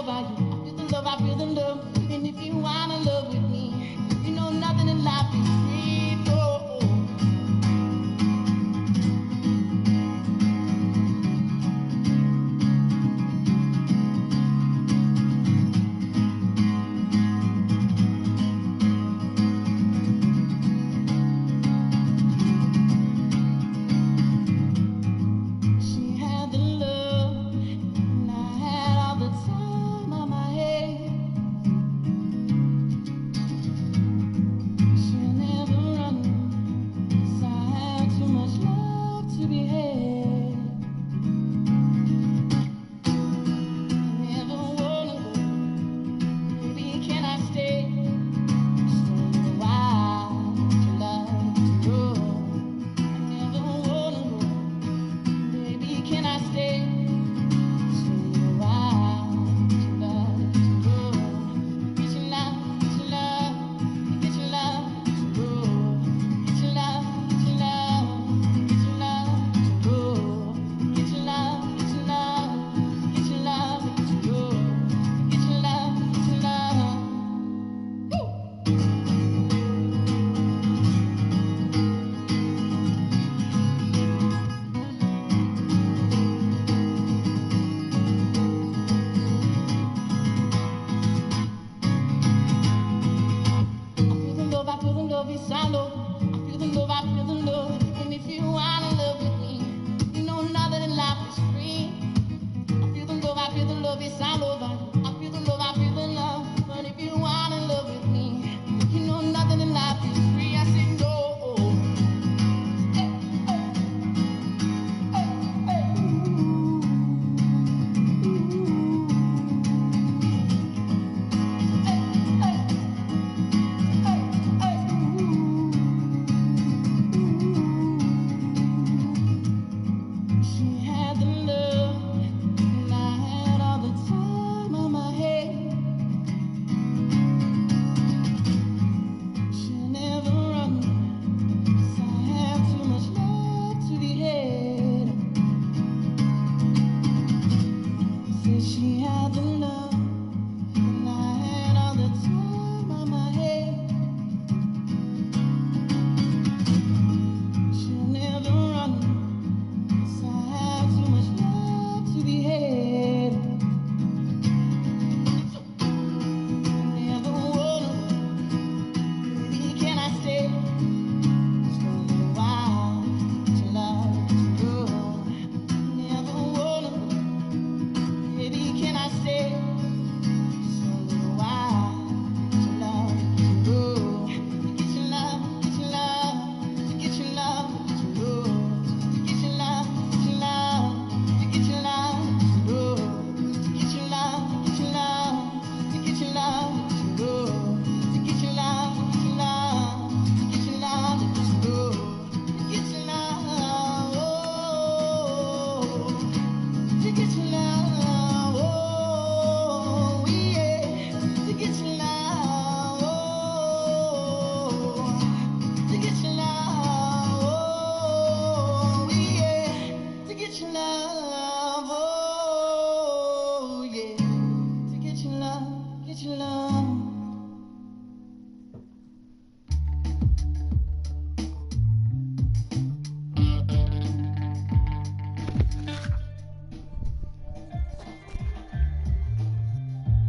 love, I feel the love. And if you wanna love with me, you know nothing in life is free. No.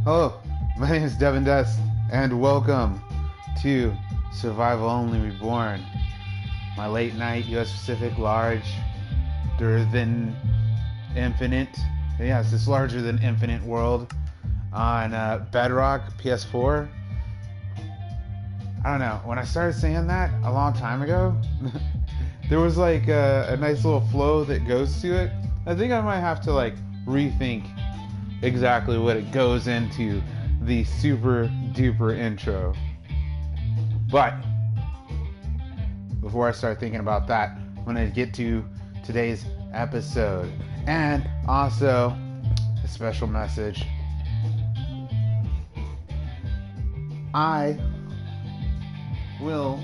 Hello, my name is Devindust, and welcome to Survival Only Reborn, my late night US Pacific larger than infinite, yes, it's larger than infinite world on Bedrock PS4. I don't know, when I started saying that a long time ago, there was like a nice little flow that goes to it. I think I might have to like rethink exactly what it goes into the super duper intro. But before I start thinking about that, I'm going to get to today's episode and also a special message. I will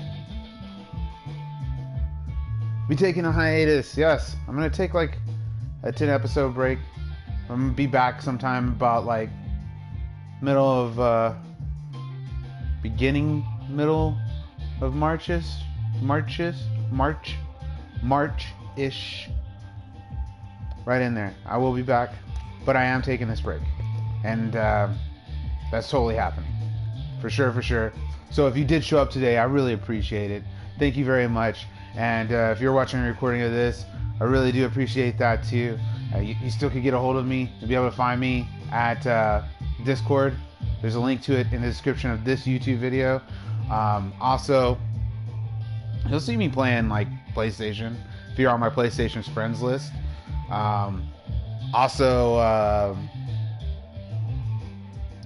be taking a hiatus. Yes, I'm going to take like a 10 episode break. I'm going to be back sometime about like middle of March-ish. Right in there. I will be back, but I am taking this break. And that's totally happening. For sure. So if you did show up today, I really appreciate it. Thank you very much. And if you're watching a recording of this, I really do appreciate that too. You still can get a hold of me. You'll be able to find me at Discord. There's a link to it in the description of this YouTube video. Also, you'll see me playing like PlayStation if you're on my PlayStation's friends list. Also,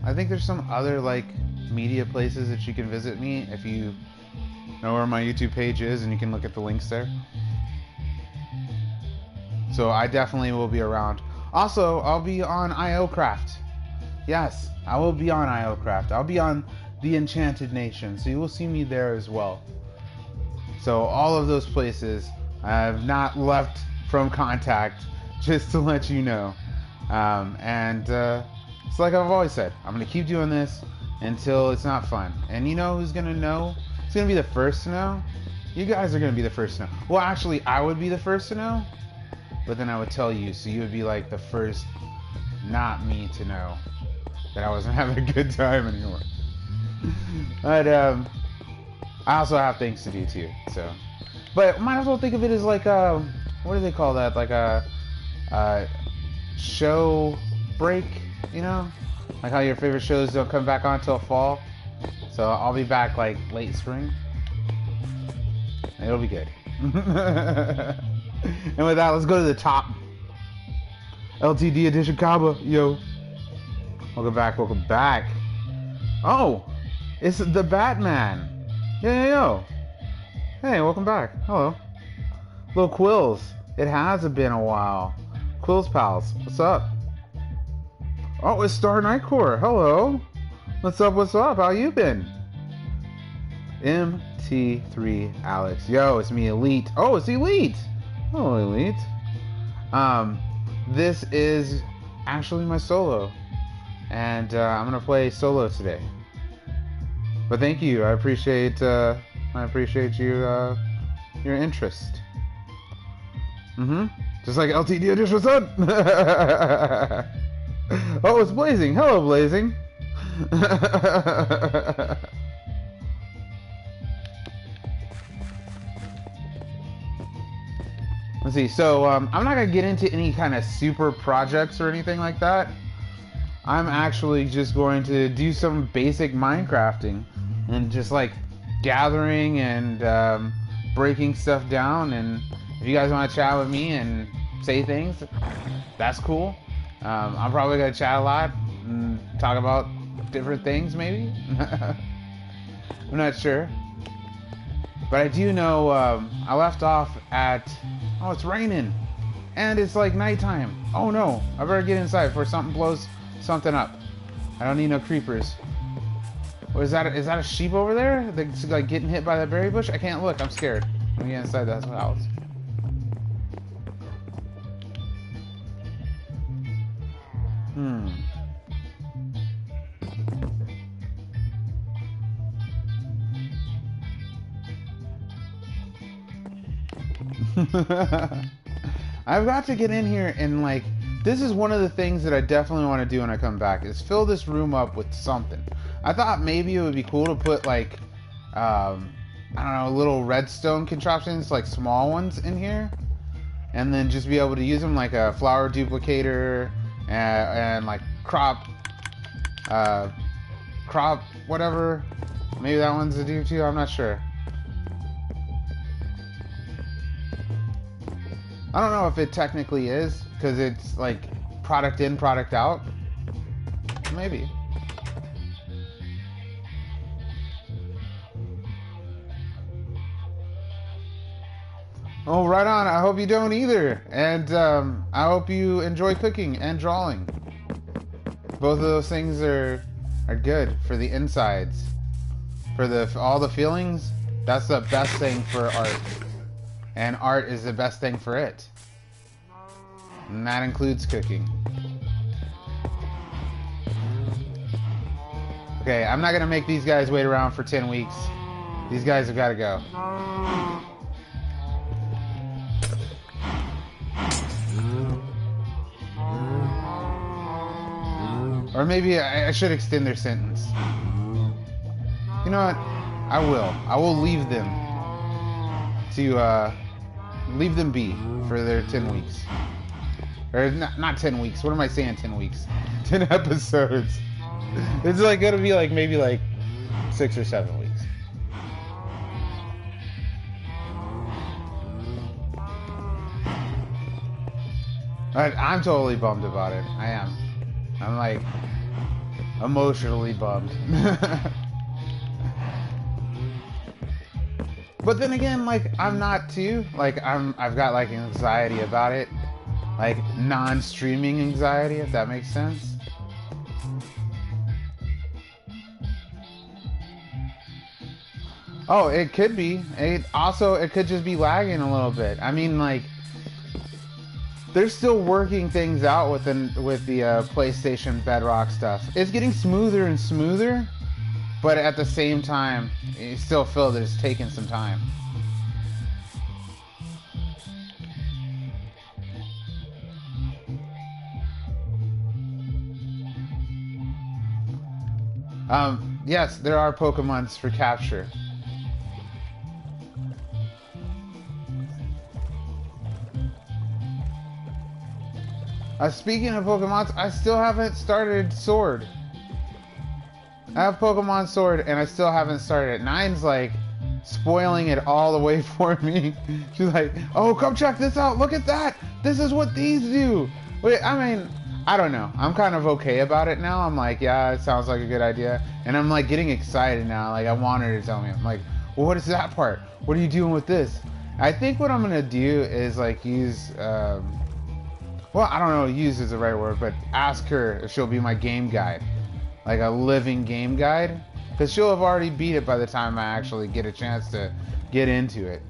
I think there's some other like media places that you can visit me if you know where my YouTube page is, and you can look at the links there. So I definitely will be around. Also, I'll be on IOCRAFT. Yes, I will be on IOCRAFT. I'll be on the Enchanted Nation, so you will see me there as well. So all of those places, I have not left from contact, just to let you know. It's like I've always said, I'm going to keep doing this until it's not fun. And you know who's going to know? Who's going to be the first to know? You guys are going to be the first to know. Well, actually, I would be the first to know, but then I would tell you, so you would be like the first, not me, to know that I wasn't having a good time anymore. But I also have things to do too, so. But might as well think of it as like a, what do they call that? Like a show break, you know? Like how your favorite shows don't come back on till fall. So I'll be back like late spring. It'll be good. And with that, let's go to the top. LTD edition Kaba, yo. Welcome back. Oh, it's the Batman. Yo. Hey, welcome back. Hello. Little Quills. It has been a while. Quills pals, what's up? Oh, it's Star Nightcore. Hello. What's up? How you been? MT3 Alex. Yo, it's me, Elite. Oh, it's Elite. Oh, Elite. This is actually my solo. And I'm gonna play solo today. But thank you. I appreciate you your interest. Just like LTD edition, what's up? Oh, it's Blazing. Hello, Blazing. Let's see. So I'm not gonna get into any kind of super projects or anything like that. I'm actually just going to do some basic Minecrafting and just like gathering and breaking stuff down. And if you guys want to chat with me and say things, that's cool. I'm probably gonna chat a lot and talk about different things, maybe. I'm not sure, but I do know I left off at, oh, it's raining and it's like nighttime. Oh no, I better get inside before something blows something up. I don't need no creepers. What is that? Is that a sheep over there that's like getting hit by that berry bush? I can't look. I'm scared. Let me get inside that house. I've got to get in here and like, this is one of the things that I definitely want to do when I come back, is fill this room up with something. I thought maybe it would be cool to put like, I don't know, little redstone contraptions, like small ones in here, and then just be able to use them like a flower duplicator and like crop whatever. Maybe that one's a do too, I'm not sure. I don't know if it technically is, because it's like product in, product out. Maybe. Oh, right on. I hope you don't either. And I hope you enjoy cooking and drawing. Both of those things are good for the insides. For all the feelings, that's the best thing for art. And art is the best thing for it. And that includes cooking. Okay, I'm not gonna make these guys wait around for 10 weeks. These guys have gotta go. Or maybe I should extend their sentence. You know what? I will. I will leave them to, leave them be for their 10 weeks. Or not 10 weeks. What am I saying 10 weeks? 10 episodes. It's like gonna be like maybe like 6 or 7 weeks. I'm totally bummed about it. I am. I'm like emotionally bummed. But then again, like I'm not too. Like I've got like anxiety about it. Like non-streaming anxiety, if that makes sense. Oh, it could be. It could just be lagging a little bit. I mean, like they're still working things out with the PlayStation Bedrock stuff. It's getting smoother and smoother, but at the same time, you still feel that it's taking some time. Yes, there are Pokemons for capture. Speaking of Pokemons, I still haven't started Sword. I have Pokemon Sword, and I still haven't started it. Nine's like spoiling it all the way for me. She's like, "Oh, come check this out! Look at that! This is what these do." Wait, I mean, I don't know. I'm kind of okay about it now. I'm like, yeah, it sounds like a good idea, and I'm like getting excited now. Like I want her to tell me. I'm like, well, what is that part? What are you doing with this? I think what I'm gonna do is like use. Well, I don't know, use is the right word, but ask her if she'll be my game guide. Like a living game guide. Because she'll have already beat it by the time I actually get a chance to get into it.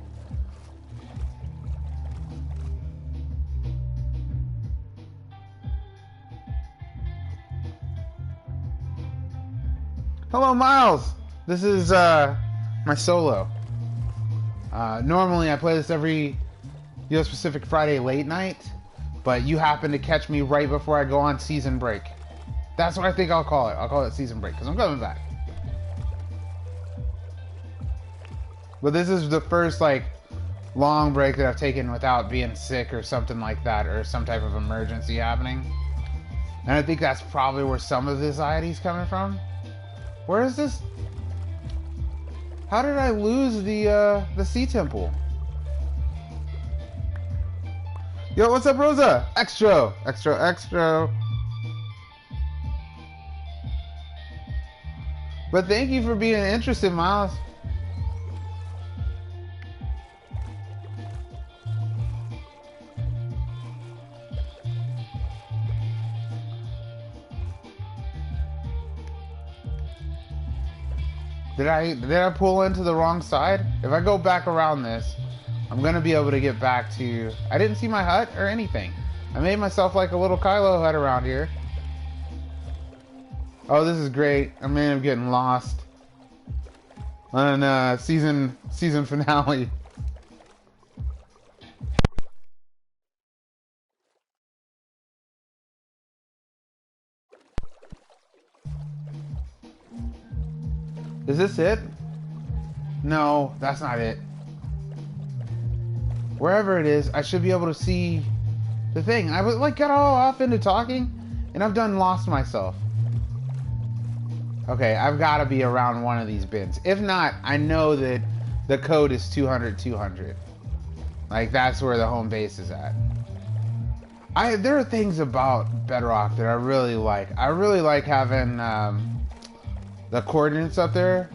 Hello, Miles! This is my solo. Normally I play this every US Pacific Friday late night. But you happen to catch me right before I go on season break. That's what I think I'll call it. I'll call it season break, because I'm coming back. But this is the first, like, long break that I've taken without being sick or something like that, or some type of emergency happening. And I think that's probably where some of this anxiety is coming from. Where is this? How did I lose the Sea Temple? Yo, what's up, Rosa? Extra. But thank you for being interested, Miles. Did I pull into the wrong side? If I go back around this, I'm gonna be able to get back to... I didn't see my hut or anything. I made myself like a little Kylo hut around here. Oh, this is great. I may end up getting lost on season finale. Is this it? No, that's not it. Wherever it is, I should be able to see the thing. I was like got all off into talking, and I've done lost myself. Okay, I've got to be around one of these bins. If not, I know that the code is 200-200. Like that's where the home base is at. There are things about Bedrock that I really like. I really like having the coordinates up there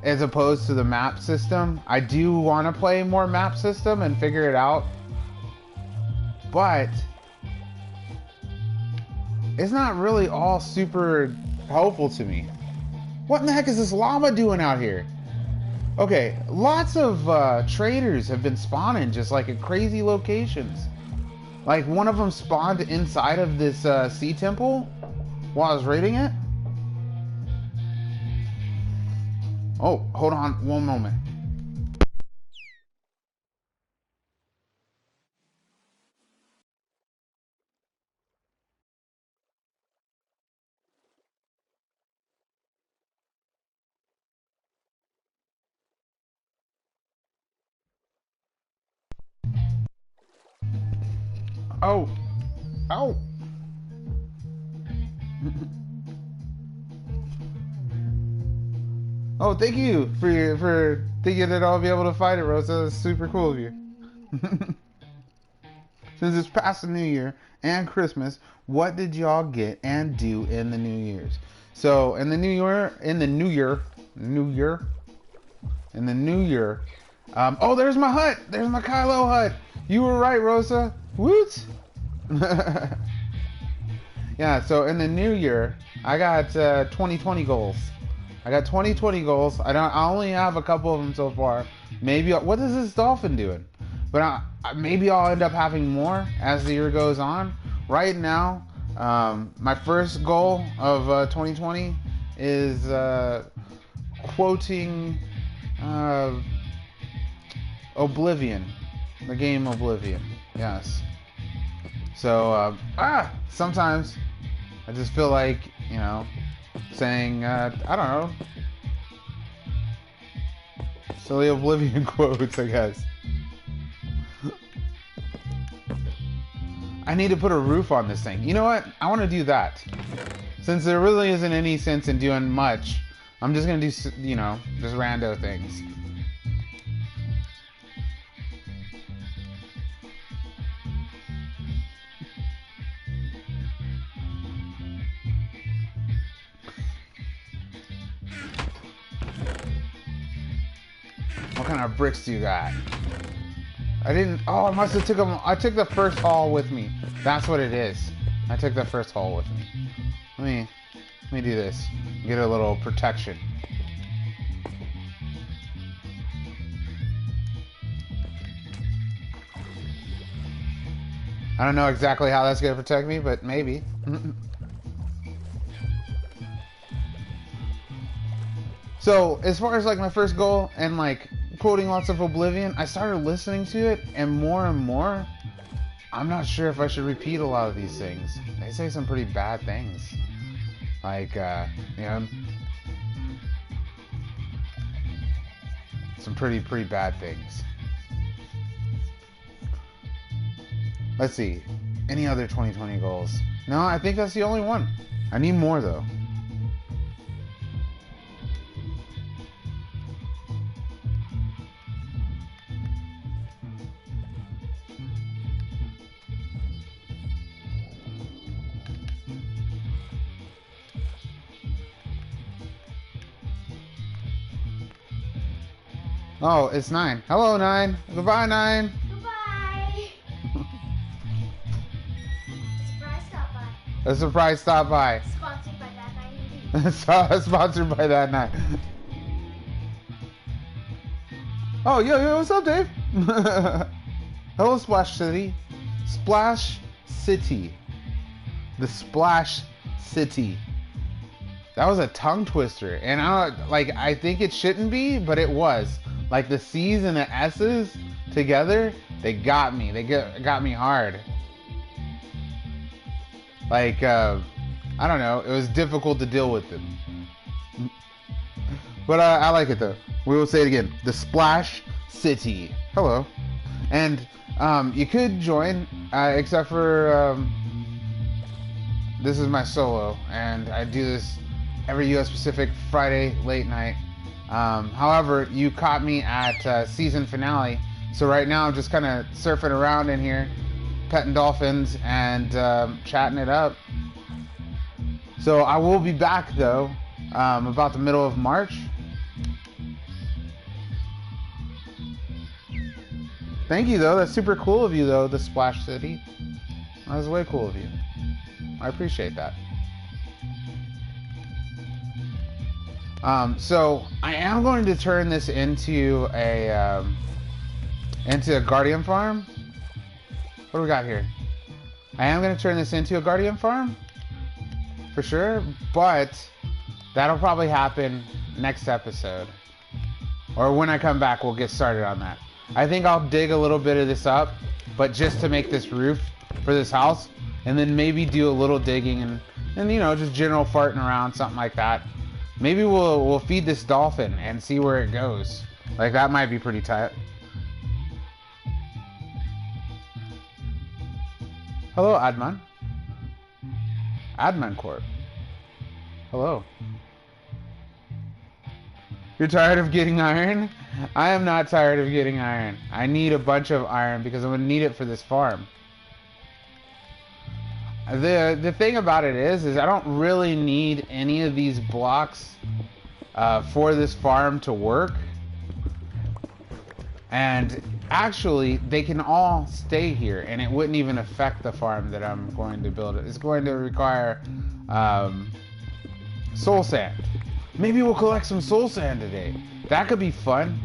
as opposed to the map system. I do want to play more map system and figure it out, but it's not really all super helpful to me. What in the heck is this llama doing out here? Okay, lots of traders have been spawning just like at crazy locations. Like one of them spawned inside of this sea temple while I was raiding it. Oh, hold on one moment. Oh. Oh. Oh, thank you for thinking that I'll be able to fight it, Rosa. That's super cool of you. Since it's past the New Year and Christmas, what did y'all get and do in the New Year's? So in the New Year. Oh, there's my hut. There's my Kylo hut. You were right, Rosa. Woot. Yeah. So in the New Year, I got 2020 goals. I got 2020 goals. I only have a couple of them so far. Maybe what is this dolphin doing? But maybe I'll end up having more as the year goes on. Right now, my first goal of 2020 is quoting Oblivion, the game Oblivion. Yes. So sometimes I just feel like, you know, saying I don't know, silly Oblivion quotes, I guess. I need to put a roof on this thing. You know what? I want to do that. Since there really isn't any sense in doing much, I'm just going to do, you know, just rando things. What kind of bricks do you got? I didn't. Oh, I must have took them. I took the first haul with me. That's what it is. I took the first haul with me. Let me do this. Get a little protection. I don't know exactly how that's gonna protect me, but maybe. So as far as like my first goal and like quoting lots of Oblivion, I started listening to it, and more, I'm not sure if I should repeat a lot of these things. They say some pretty bad things. Like, you know, some pretty bad things. Let's see. Any other 2020 goals? No, I think that's the only one. I need more though. Oh, it's 9. Hello, 9. Goodbye, 9. Goodbye. Surprise stop by. A surprise stop by. Sponsored by that 9. Sponsored by that 9. Oh, yo, what's up, Dave? Hello, Splash City. Splash City. The Splash City. That was a tongue twister, and I think it shouldn't be, but it was. Like the C's and the S's together, they got me. They got me hard. Like, I don't know. It was difficult to deal with them. But I like it though. We will say it again. The Splash City. Hello. And you could join, except for this is my solo, and I do this every US Pacific Friday late night. However, you caught me at season finale, so right now I'm just kind of surfing around in here, petting dolphins and chatting it up. So I will be back though, about the middle of March. Thank you though, that's super cool of you though, the Splash City. That was way cool of you. I appreciate that. So I am going to turn this into a guardian farm. What do we got here? I am going to turn this into a guardian farm for sure, but that'll probably happen next episode. or when I come back, we'll get started on that. I think I'll dig a little bit of this up, but just to make this roof for this house, and then maybe do a little digging and you know, just general farting around, something like that. Maybe we'll feed this dolphin and see where it goes. Like, that might be pretty tight. Hello, Adman. Adman Corp. Hello. You're tired of getting iron? I am not tired of getting iron. I need a bunch of iron because I'm going to need it for this farm. The thing about it is I don't really need any of these blocks for this farm to work. And actually, they can all stay here, and it wouldn't even affect the farm that I'm going to build. It's going to require soul sand. Maybe we'll collect some soul sand today. That could be fun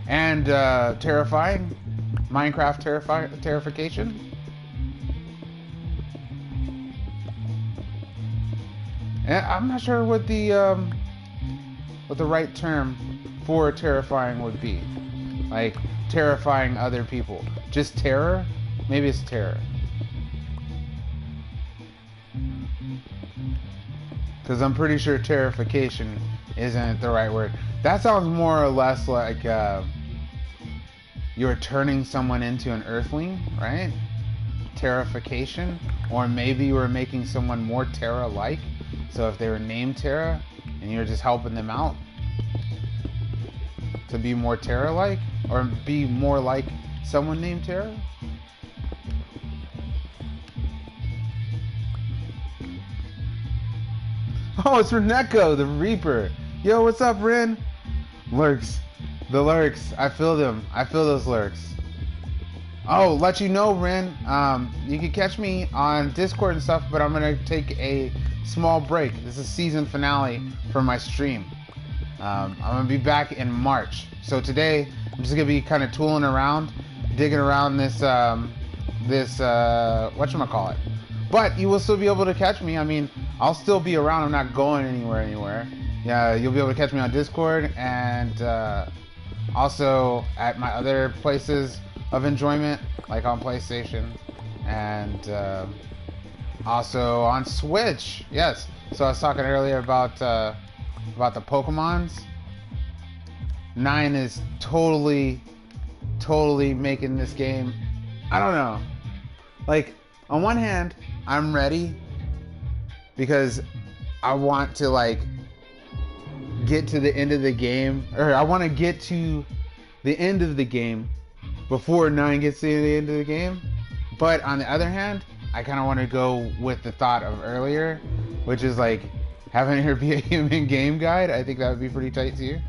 and terrifying. Minecraft terrification. And I'm not sure what the right term for terrifying would be. Like, terrifying other people. Just terror? Maybe it's terror. Because I'm pretty sure terrification isn't the right word. That sounds more or less like you're turning someone into an earthling, right? Terrification. Or maybe you were making someone more Terra-like. So if they were named Terra and you're just helping them out to be more Terra-like, or be more like someone named Terra. Oh, it's Reneko, the Reaper. Yo, what's up, Ren? Lurks. The lurks. I feel them. I feel those lurks. Oh, let you know, Ren. You can catch me on Discord and stuff, but I'm going to take a small break. This is season finale for my stream. I'm going to be back in March. So today, I'm just going to be kind of tooling around, digging around this whatchamacallit. But you will still be able to catch me. I mean, I'll still be around. I'm not going anywhere. Yeah, you'll be able to catch me on Discord and also at my other places of enjoyment, like on PlayStation and also on Switch. Yes. So I was talking earlier about the Pokemons. 9 is totally making this game. I don't know. Like, on one hand, I'm ready because I want to like get to the end of the game, or I want to get to the end of the game before 9 gets to the end of the game. But on the other hand, I kind of want to go with the thought of earlier, which is like having her be a human game guide. I think that would be pretty tight too.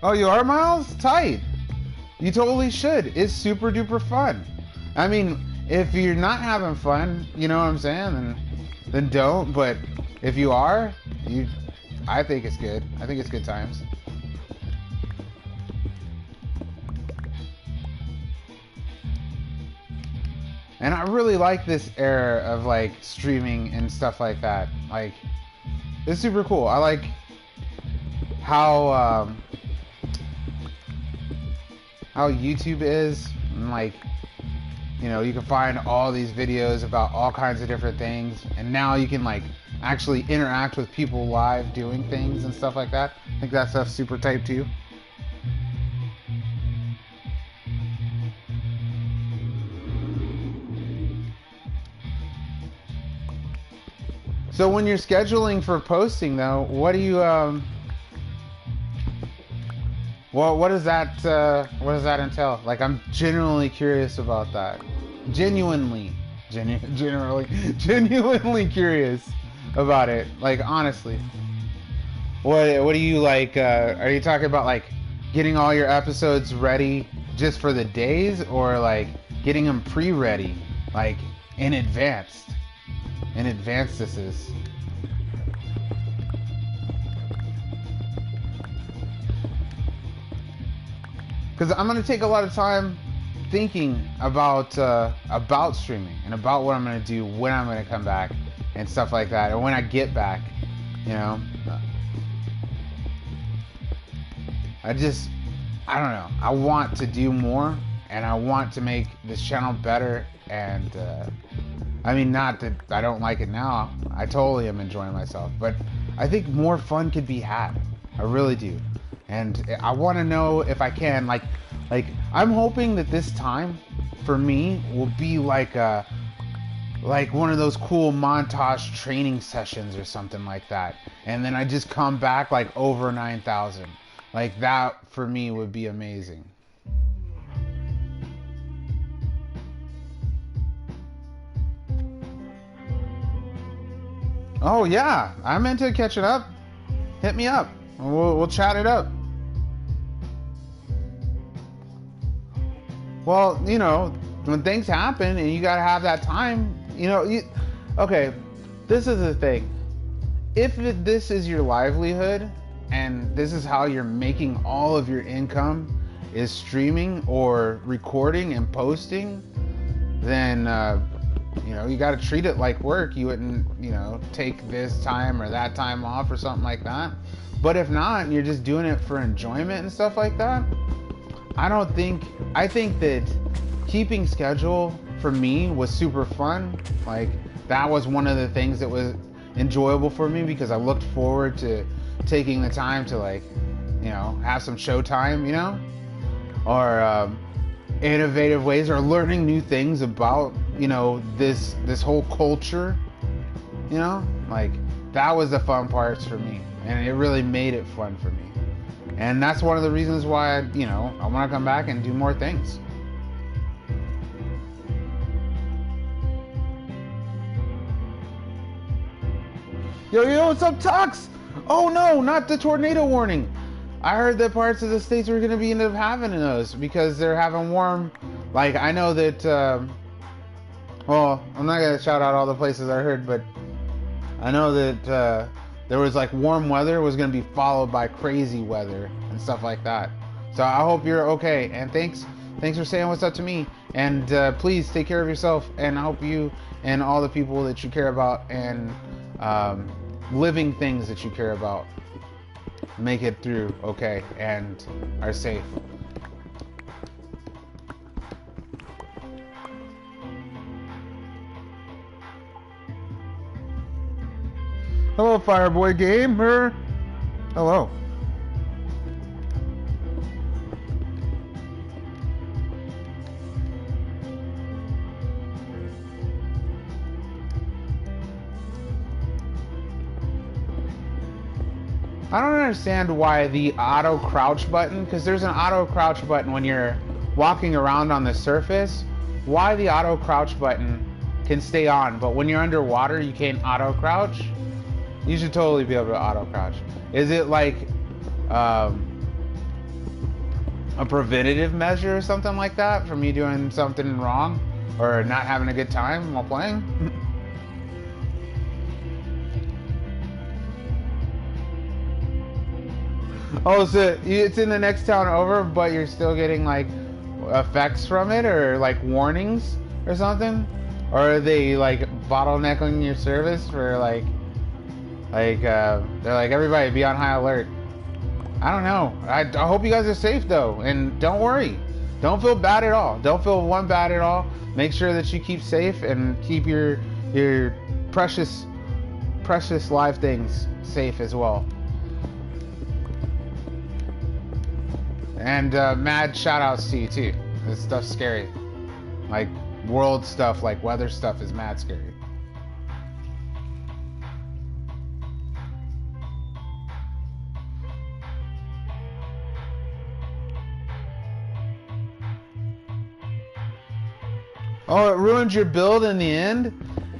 Oh, you are, Miles? Tight. You totally should. It's super duper fun. I mean, if you're not having fun, you know what I'm saying, then don't. But if you are, I think it's good. I think it's good times. And I really like this era of like streaming and stuff like that. Like, it's super cool. I like how YouTube is, and like, you know, you can find all these videos about all kinds of different things, and now you can like actually interact with people live doing things and stuff like that. I think that stuff's super tight too. So when you're scheduling for posting though, what do you well, what does that entail? Like, I'm genuinely curious about that. Genuinely curious about it. Like, honestly. What do you like? Are you talking about like getting all your episodes ready just for the days, or like getting them pre-ready, like in advance? In advance, this is. Because I'm going to take a lot of time thinking about streaming and about what I'm going to do when I'm going to come back and stuff like that. And when I get back, you know, I don't know. I want to do more, and I want to make this channel better. And I mean, not that I don't like it now. I totally am enjoying myself, but I think more fun could be had. I really do. And I want to know if I can, like I'm hoping that this time for me will be like one of those cool montage training sessions or something like that. And then I just come back like over 9,000. Like that for me would be amazing. Oh yeah, I'm into catching up. Hit me up. We'll chat it up. Well, you know, when things happen and you gotta have that time, you know, okay, this is the thing. If this is your livelihood and this is how you're making all of your income is streaming or recording and posting, then, you know, you gotta treat it like work. You wouldn't, you know, take this time or that time off or something like that. But if not, and you're just doing it for enjoyment and stuff like that, I think that keeping schedule for me was super fun. Like that was one of the things that was enjoyable for me because I looked forward to taking the time to, like, you know, have some show time, you know, or innovative ways or learning new things about, you know, this whole culture, you know, like that was the fun parts for me, and it really made it fun for me. And that's one of the reasons why, you know, I want to come back and do more things. Yo, what's up, Tux? Oh no, not the tornado warning. I heard that parts of the states were going to be end up having those because they're having warm. Like, I know that, well, I'm not going to shout out all the places I heard, but I know that there was like warm weather was going to be followed by crazy weather and stuff like that. So I hope you're okay. And thanks for saying what's up to me. And please take care of yourself. And I hope you and all the people that you care about and living things that you care about make it through okay and are safe. Hello, Fireboy Gamer. Hello. I don't understand why the auto crouch button, because there's an auto crouch button when you're walking around on the surface, why the auto crouch button can stay on, but when you're underwater you can't auto crouch. You should totally be able to auto crouch. Is it like a preventative measure or something like that for me doing something wrong or not having a good time while playing? Oh, so it's in the next town over, but you're still getting like effects from it or like warnings or something? Or are they like bottlenecking your service for like they're like, everybody be on high alert? I don't know. I hope you guys are safe though, and don't worry. Don't feel bad at all. Don't feel one bad at all. Make sure that you keep safe and keep your precious live things safe as well. And mad shout outs to you too. This stuff's scary. Like world stuff, like weather stuff is mad scary. Oh, it ruined your build in the end?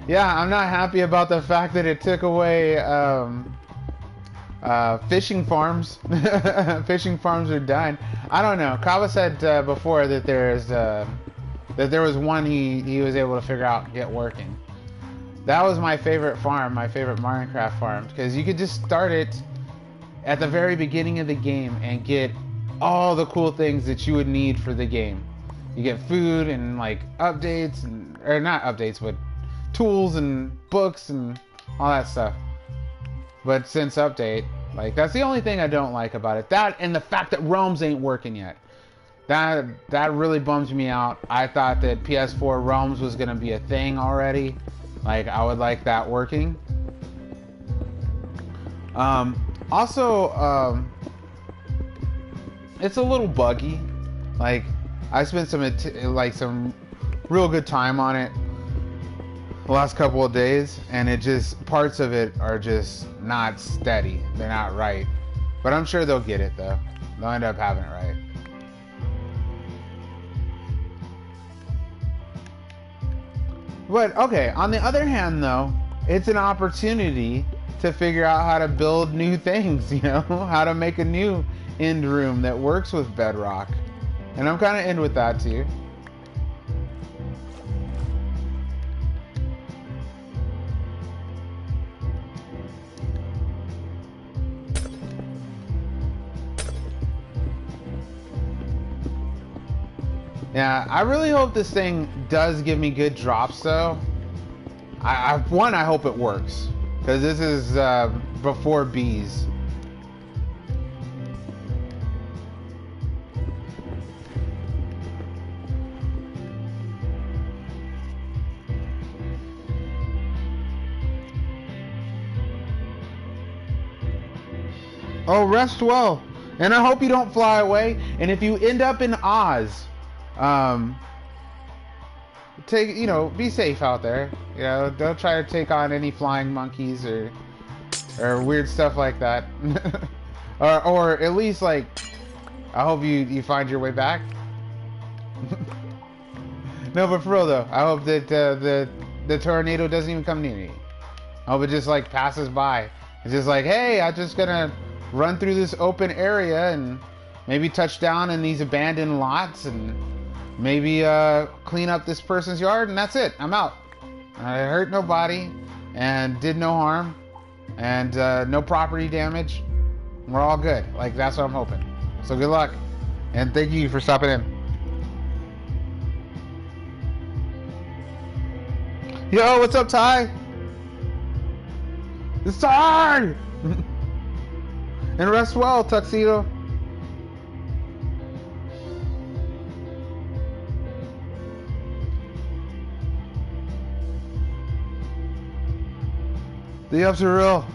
Yeah, I'm not happy about the fact that it took away fishing farms. Fishing farms are done. I don't know. Kava said before that there was one he was able to figure out and get working. That was my favorite farm, my favorite Minecraft farm, because you could just start it at the very beginning of the game and get all the cool things that you would need for the game. You get food and like updates, or not updates, but tools and books and all that stuff. But since update, like, that's the only thing I don't like about it. That and the fact that roams ain't working yet. That really bums me out. I thought that PS4 roams was gonna be a thing already. Like, I would like that working. Also, it's a little buggy. Like, I spent some real good time on it the last couple of days, and it just, parts of it are just not steady. They're not right. But I'm sure they'll get it though. They'll end up having it right. But okay, on the other hand though, it's an opportunity to figure out how to build new things, you know, how to make a new end room that works with bedrock. And I'm kind of in with that too. Yeah, I really hope this thing does give me good drops though. I hope it works, because this is before bees. Oh, rest well, and I hope you don't fly away. And if you end up in Oz, be safe out there. You know, don't try to take on any flying monkeys or weird stuff like that. or at least, like, I hope you find your way back. No, but for real though, I hope that the tornado doesn't even come near you. I hope it just like passes by. It's just like, hey, I'm just gonna run through this open area and maybe touch down in these abandoned lots and maybe clean up this person's yard, and that's it. I'm out. I hurt nobody and did no harm and no property damage. We're all good. Like, that's what I'm hoping. So good luck, and thank you for stopping in. Yo, what's up, Ty? It's Ty! And rest well, Tuxedo. The ups are real.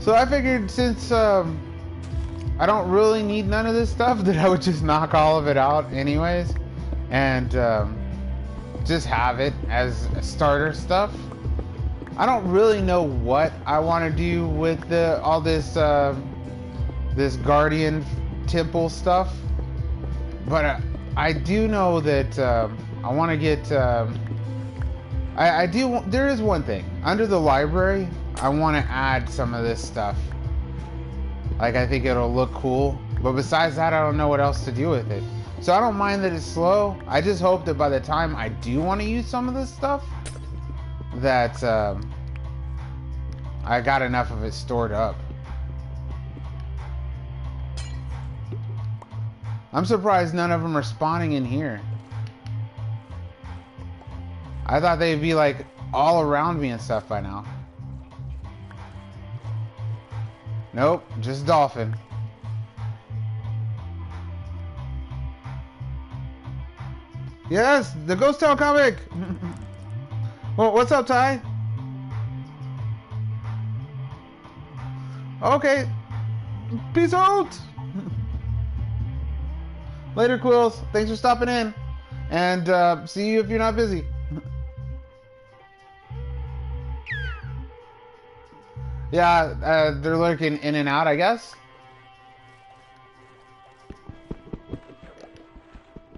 So I figured, since I don't really need none of this stuff, that I would just knock all of it out anyways, and just have it as starter stuff. I don't really know what I want to do with all this this Guardian Temple stuff, but I do know that I want to get. There is one thing under the library. I want to add some of this stuff. Like, I think it'll look cool, but besides that, I don't know what else to do with it. So I don't mind that it's slow. I just hope that by the time I do want to use some of this stuff, that I got enough of it stored up. I'm surprised none of them are spawning in here. I thought they'd be like all around me and stuff by now. Nope, just dolphin. Yes, the Ghost Town comic. Well, what's up, Ty? Okay, peace out. Later, Quills. Thanks for stopping in, and see you if you're not busy. Yeah, they're lurking in and out, I guess.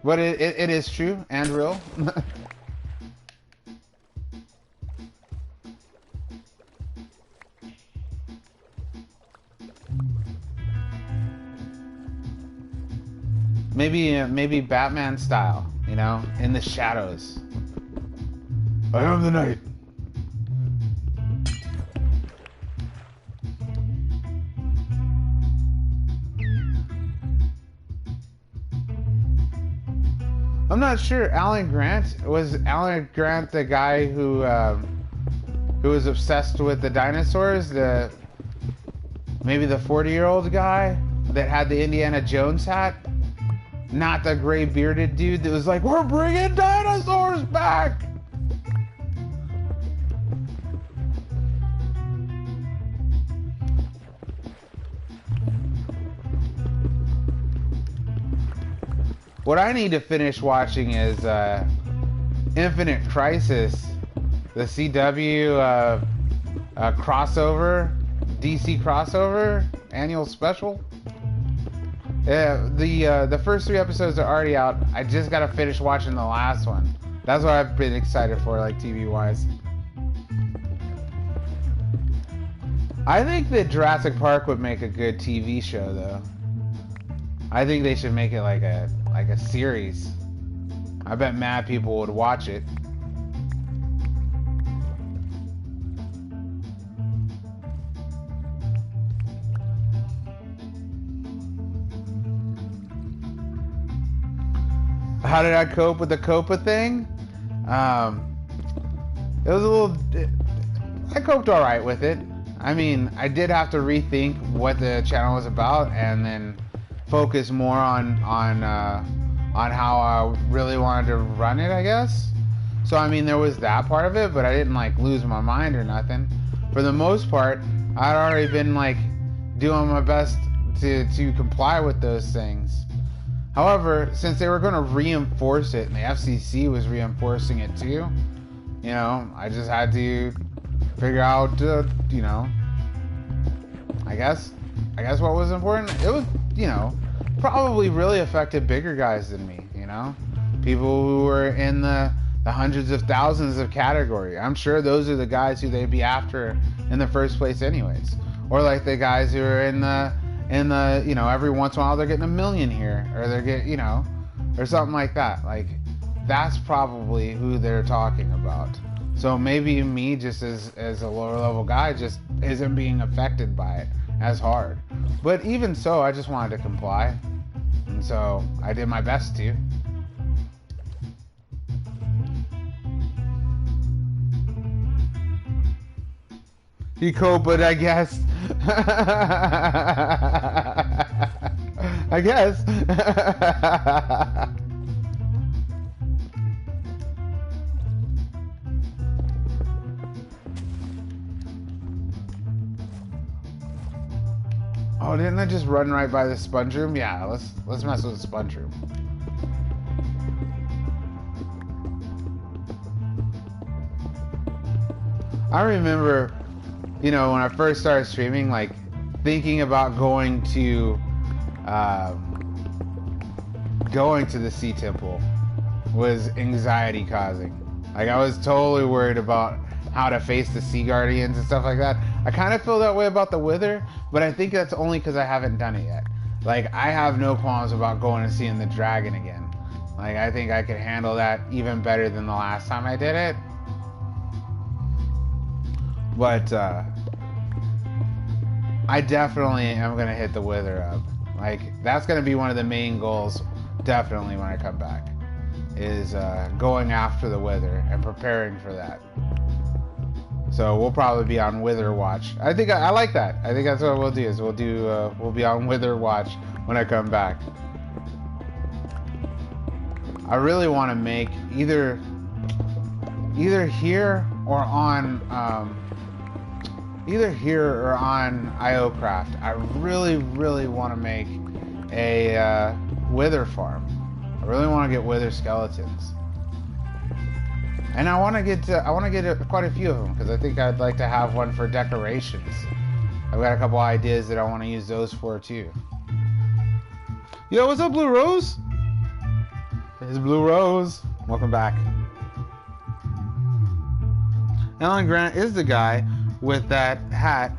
But it is true and real. Maybe Batman style, you know, in the shadows. I am the night. I'm not sure. Was Alan Grant the guy who was obsessed with the dinosaurs? Maybe the 40-year-old guy that had the Indiana Jones hat? Not the gray bearded dude that was like, we're bringing dinosaurs back! What I need to finish watching is Infinite Crisis, the CW crossover, DC crossover annual special. The first 3 episodes are already out. I just gotta finish watching the last one. That's what I've been excited for, like TV wise. I think that Jurassic Park would make a good TV show, though. I think they should make it like a series. I bet mad people would watch it. How did I cope with the Copa thing? It was a little... I coped alright with it. I mean, I did have to rethink what the channel was about and then focus more on how I really wanted to run it, I guess. So, I mean, there was that part of it, but I didn't, like, lose my mind or nothing. For the most part, I'd already been, like, doing my best to comply with those things. However, since they were going to reinforce it, and the FCC was reinforcing it too, you know, I just had to figure out, you know, I guess what was important. It was, you know, probably really affected bigger guys than me, you know, people who were in the hundreds of thousands of category. I'm sure those are the guys who they'd be after in the first place anyways. Or like the guys who are in the, you know, every once in a while they're getting 1 million here, or they're getting, you know, or something like that. Like, that's probably who they're talking about. So maybe me, just as a lower level guy, just isn't being affected by it as hard. But even so, I just wanted to comply. And so I did my best to. He coped, but I guess. I guess. Oh, didn't I just run right by the sponge room? Yeah, let's mess with the sponge room. I remember, you know, when I first started streaming, like, thinking about going to the Sea Temple was anxiety causing. Like, I was totally worried about how to face the Sea Guardians and stuff like that. I kind of feel that way about the Wither, but I think that's only because I haven't done it yet. Like, I have no qualms about going and seeing the dragon again. Like, I think I could handle that even better than the last time I did it. But I definitely am going to hit the Wither up. Like, that's going to be one of the main goals, definitely, when I come back, is going after the Wither and preparing for that. So we'll probably be on Wither watch. I think I like that. I think that's what we'll do, is we'll be on Wither watch when I come back. I really want to make either here or on IOCRAFT. I really want to make a Wither farm. I really want to get Wither skeletons. And I want to get quite a few of them, because I think I'd like to have one for decorations. I've got a couple ideas that I want to use those for too. Yo, what's up, Blue Rose? It's Blue Rose. Welcome back. Alan Grant is the guy with that hat,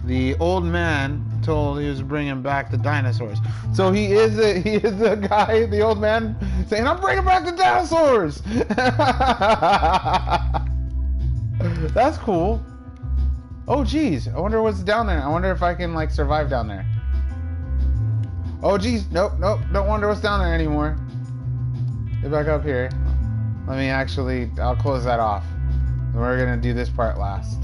the old man told he was bringing back the dinosaurs. So he is a guy, the old man, saying, "I'm bringing back the dinosaurs." That's cool. Oh geez, I wonder what's down there. I wonder if I can like survive down there. Oh geez, nope, don't wonder what's down there anymore. Get back up here. Let me actually, I'll close that off. We're gonna do this part last.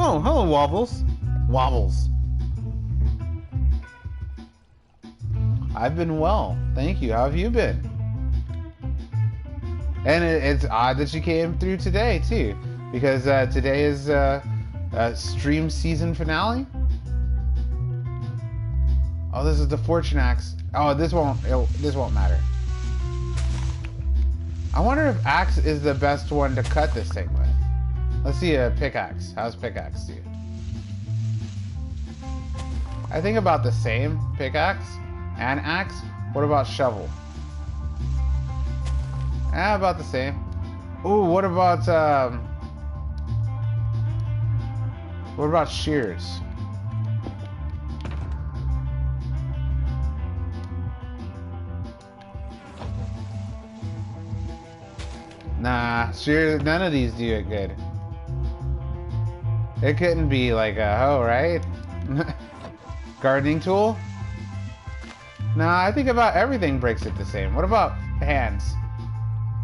Oh, hello, Wobbles. Wobbles. I've been well, thank you. How have you been? And it's odd that you came through today, too. Because today is stream season finale. Oh, this is the fortune axe. Oh, this won't matter. I wonder if axe is the best one to cut this thing with. Let's see a pickaxe. How's pickaxe do? I think about the same pickaxe and axe. What about shovel? About the same. Ooh, what about shears? Nah, shears. None of these do it good. It couldn't be like a hoe, right? Gardening tool? Nah, I think about everything breaks it the same. What about hands?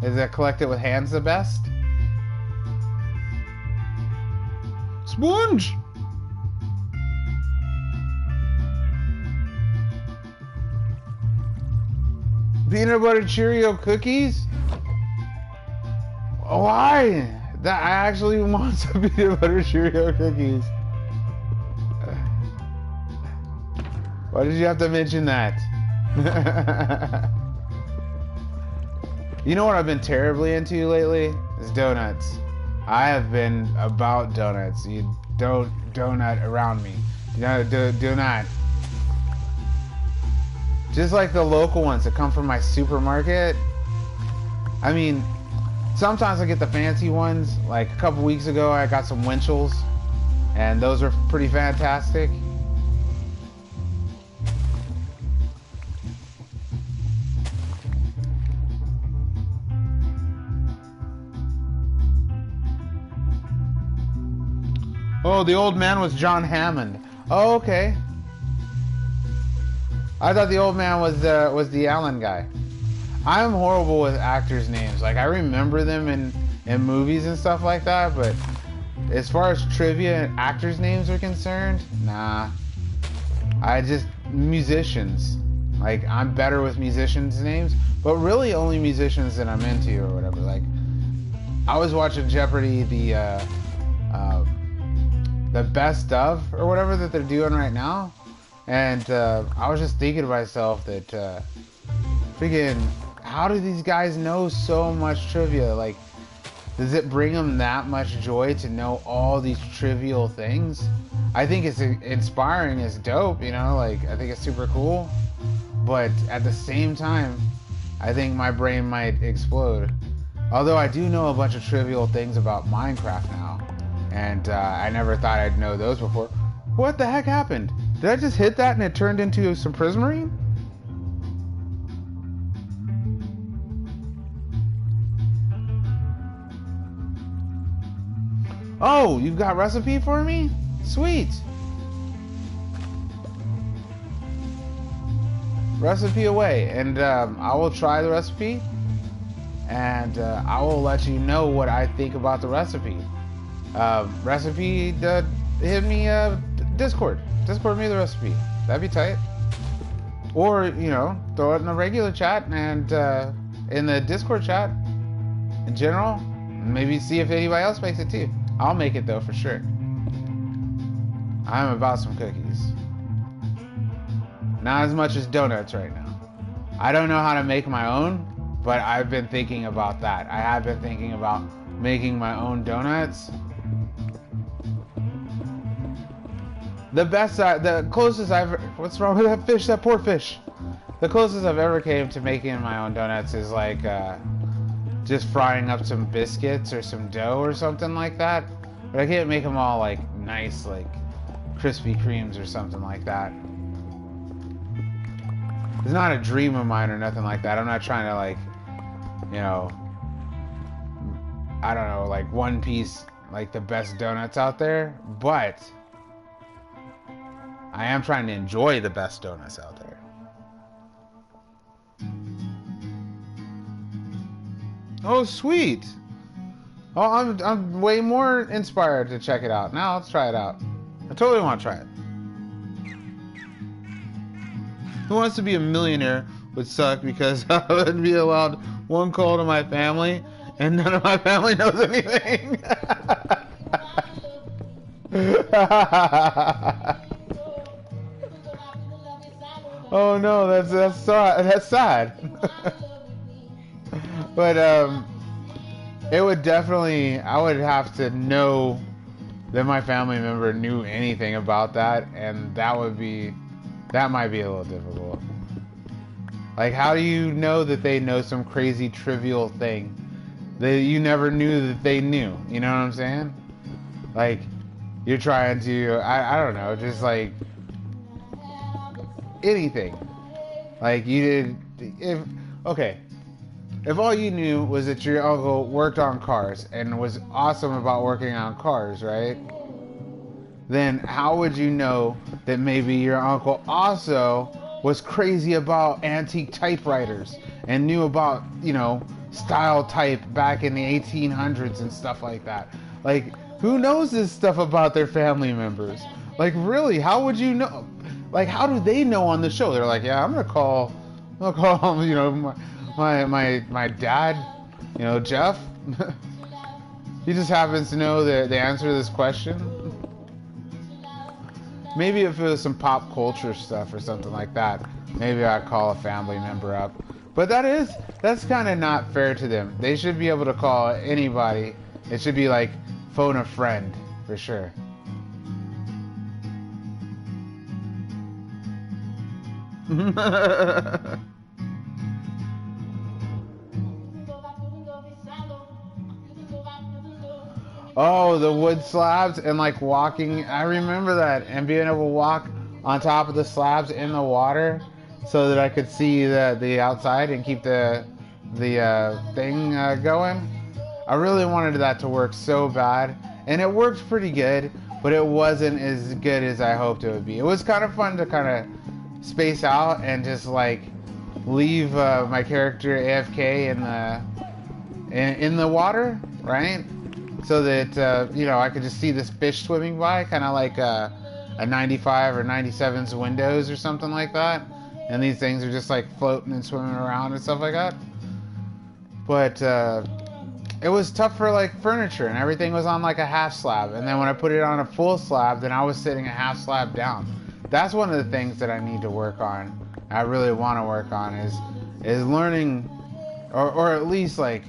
Is it collected with hands the best? Sponge! Peanut butter Cheerio cookies? Why? That I actually want some peanut butter Cheerio cookies. Why did you have to mention that? You know what I've been terribly into lately? Is donuts. I have been about donuts. You don't donut around me. You do not. Just like the local ones that come from my supermarket. I mean, sometimes I get the fancy ones. Like a couple weeks ago, I got some Winchells, and those are pretty fantastic. Oh, the old man was John Hammond. Oh, okay. I thought the old man was the Allen guy. I'm horrible with actors' names. Like, I remember them in movies and stuff like that, but as far as trivia and actors' names are concerned, nah. Musicians. Like, I'm better with musicians' names, but really only musicians that I'm into or whatever. Like, I was watching Jeopardy, the best of or whatever that they're doing right now, and I was just thinking to myself that freaking, how do these guys know so much trivia? Like, does it bring them that much joy to know all these trivial things? I think it's inspiring, it's dope, you know, like, I think it's super cool, but at the same time, I think my brain might explode. Although I do know a bunch of trivial things about Minecraft now, and I never thought I'd know those before. What the heck happened? Did I just hit that and it turned into some prismarine? Oh, you've got recipe for me? Sweet. Recipe away, and I will try the recipe, and I will let you know what I think about the recipe. Hit me Discord me the recipe. That'd be tight. Or, you know, throw it in the regular chat and in the Discord chat in general. Maybe see if anybody else makes it too. I'll make it though for sure. I'm about some cookies. Not as much as donuts right now. I don't know how to make my own, but I've been thinking about that. I have been thinking about making my own donuts. The closest I've... What's wrong with that fish? That poor fish. The closest I've ever came to making my own donuts is like just frying up some biscuits or some dough or something like that. But I can't make them all like nice, like Krispy Kremes or something like that. It's not a dream of mine or nothing like that. I'm not trying to like, you know, I don't know, like one piece, like the best donuts out there. But I am trying to enjoy the best donuts out there. Oh, sweet. Oh, I'm way more inspired to check it out. Now let's try it out. I totally want to try it. Who Wants to Be a Millionaire would suck because I would be allowed one call to my family and none of my family knows anything. Oh no, that's sad. But it would definitely, I would have to know that my family member knew anything about that, and that might be a little difficult. Like, how do you know that they know some crazy trivial thing that you never knew that they knew? You know what I'm saying? Like, you're trying to, I don't know, just like anything. Like, if all you knew was that your uncle worked on cars and was awesome about working on cars, right? Then how would you know that maybe your uncle also was crazy about antique typewriters and knew about, you know, style type back in the 1800s and stuff like that? Like, who knows this stuff about their family members? Like, really, how would you know? Like, how do they know on the show? They're like, yeah, I'm gonna call, you know, my dad, you know, Jeff. He just happens to know the answer to this question. Maybe if it was some pop culture stuff or something like that, maybe I'd call a family member up. But that's kind of not fair to them. They should be able to call anybody. It should be like phone a friend for sure. Oh, the wood slabs and like walking. I remember that, and being able to walk on top of the slabs in the water so that I could see the outside and keep the thing going. I really wanted that to work so bad, and it worked pretty good, but it wasn't as good as I hoped it would be. It was kind of fun to kind of space out and just like leave my character AFK in the water, right? So that, you know, I could just see this fish swimming by, kind of like a 95 or 97's Windows or something like that. And these things are just like floating and swimming around and stuff like that. But it was tough for like furniture, and everything was on like a half slab. And then when I put it on a full slab, then I was sitting a half slab down. That's one of the things that I need to work on. I really want to work on is learning, or at least like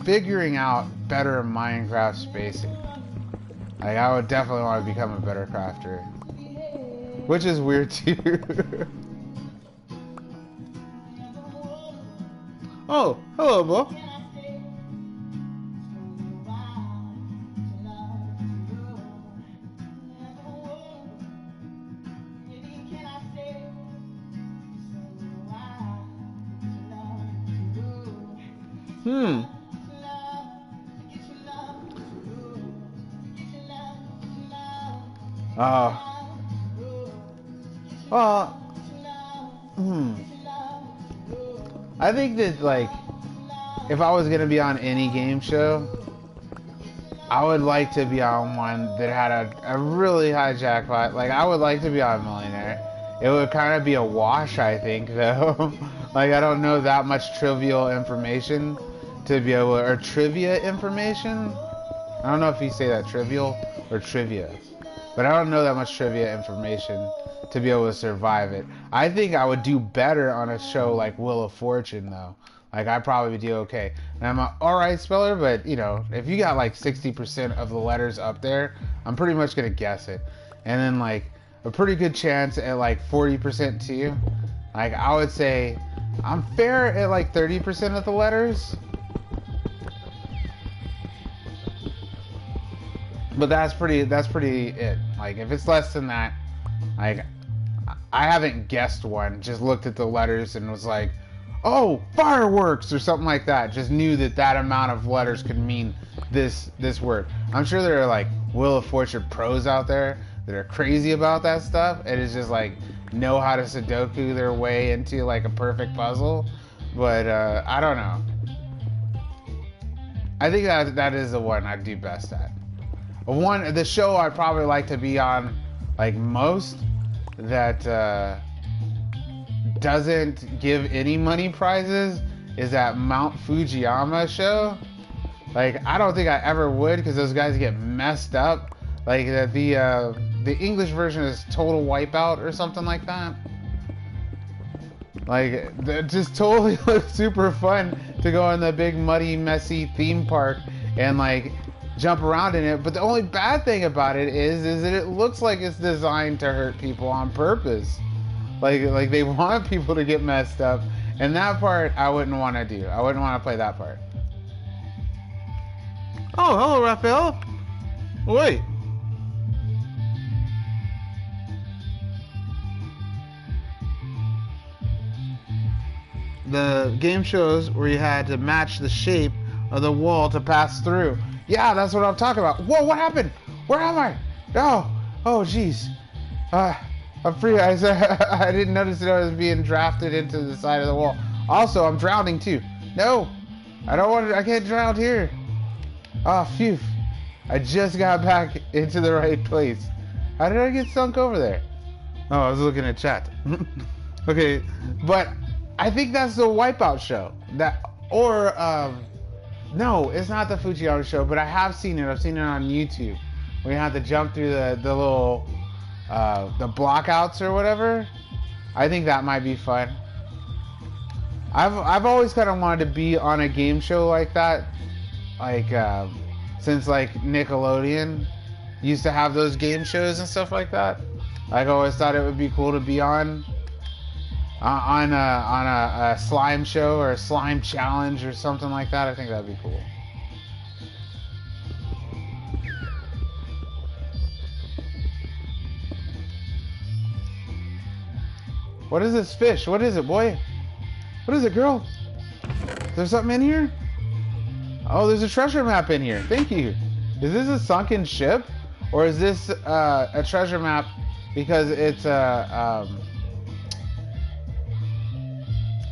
figuring out better Minecraft spacing. Like, I would definitely want to become a better crafter, which is weird too. Oh, hello, Bo. I think that, like, if I was gonna be on any game show, I would like to be on one that had a really high jackpot. Like, I would like to be on Millionaire. It would kind of be a wash, I think, though. Like, I don't know that much trivial information to be able, or trivia information. I don't know if you say that, trivial or trivia, but I don't know that much trivia information to be able to survive it. I think I would do better on a show like Wheel of Fortune, though. Like, I'd probably do okay. And I'm an alright speller, but, you know, if you got like 60% of the letters up there, I'm pretty much gonna guess it. And then, like, a pretty good chance at like 40% too. Like, I would say I'm fair at like 30% of the letters. But that's pretty it. Like, if it's less than that, like, I haven't guessed one. Just looked at the letters and was like, oh, fireworks or something like that. Just knew that amount of letters could mean this word. I'm sure there are like Wheel of Fortune pros out there that are crazy about that stuff and it's just like know how to Sudoku their way into like a perfect puzzle. But I don't know. I think that is the one I'd do best at. The show I'd probably like to be on like most that doesn't give any money prizes is that Mount Fujiyama show. Like, I don't think I ever would because those guys get messed up. Like, the English version is Total Wipeout or something like that. Like, it just totally looks super fun to go in the big muddy messy theme park and like jump around in it. But the only bad thing about it is that it looks like it's designed to hurt people on purpose. Like they want people to get messed up, and that part I wouldn't want to do. I wouldn't want to play that part. Oh, hello, Raphael. Wait. The game shows where you had to match the shape of the wall to pass through. Yeah, that's what I'm talking about. Whoa, what happened? Where am I? Oh, jeez. I'm free. I didn't notice that I was being drafted into the side of the wall. Also, I'm drowning too. No, I don't want to. I can't drown here. Oh, phew. I just got back into the right place. How did I get sunk over there? Oh, I was looking at chat. Okay, but I think that's the Wipeout show. No, it's not the Fujiyama show, but I have seen it. I've seen it on YouTube. Where you have to jump through the little the blockouts or whatever. I think that might be fun. I've always kind of wanted to be on a game show like that, like since like Nickelodeon used to have those game shows and stuff like that. I've always thought it would be cool to be on a slime show or a slime challenge or something like that. I think that'd be cool. What is this fish? What is it, boy? What is it, girl? Is there something in here? Oh, there's a treasure map in here. Thank you. Is this a sunken ship? Or is this a treasure map because it's a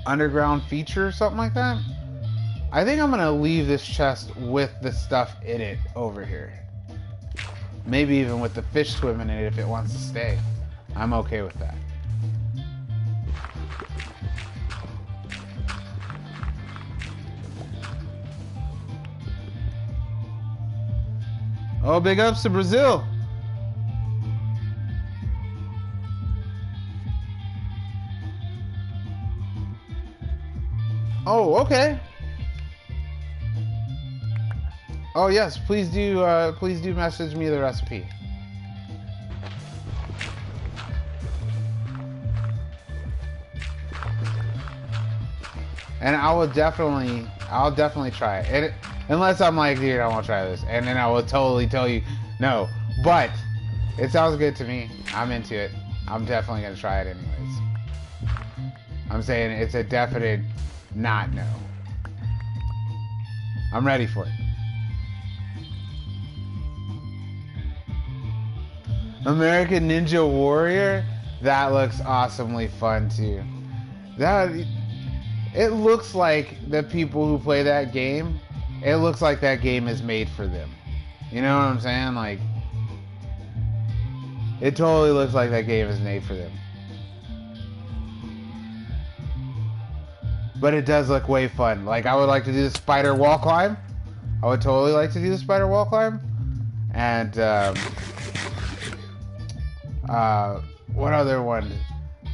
underground feature or something like that? I think I'm gonna leave this chest with the stuff in it over here. Maybe even with the fish swimming in it if it wants to stay. I'm okay with that. Oh, big ups to Brazil. Oh, okay. Oh yes, please do message me the recipe. And I'll definitely try it. Unless I'm like, dude, I won't try this. And then I will totally tell you, no. But it sounds good to me. I'm into it. I'm definitely going to try it anyways. I'm saying it's a definite not no. I'm ready for it. American Ninja Warrior? That looks awesomely fun too. It looks like the people who play that game, it looks like that game is made for them. You know what I'm saying? Like, it totally looks like that game is made for them. But it does look way fun. Like, I would like to do the spider wall climb. I would totally like to do the spider wall climb. And, what other one?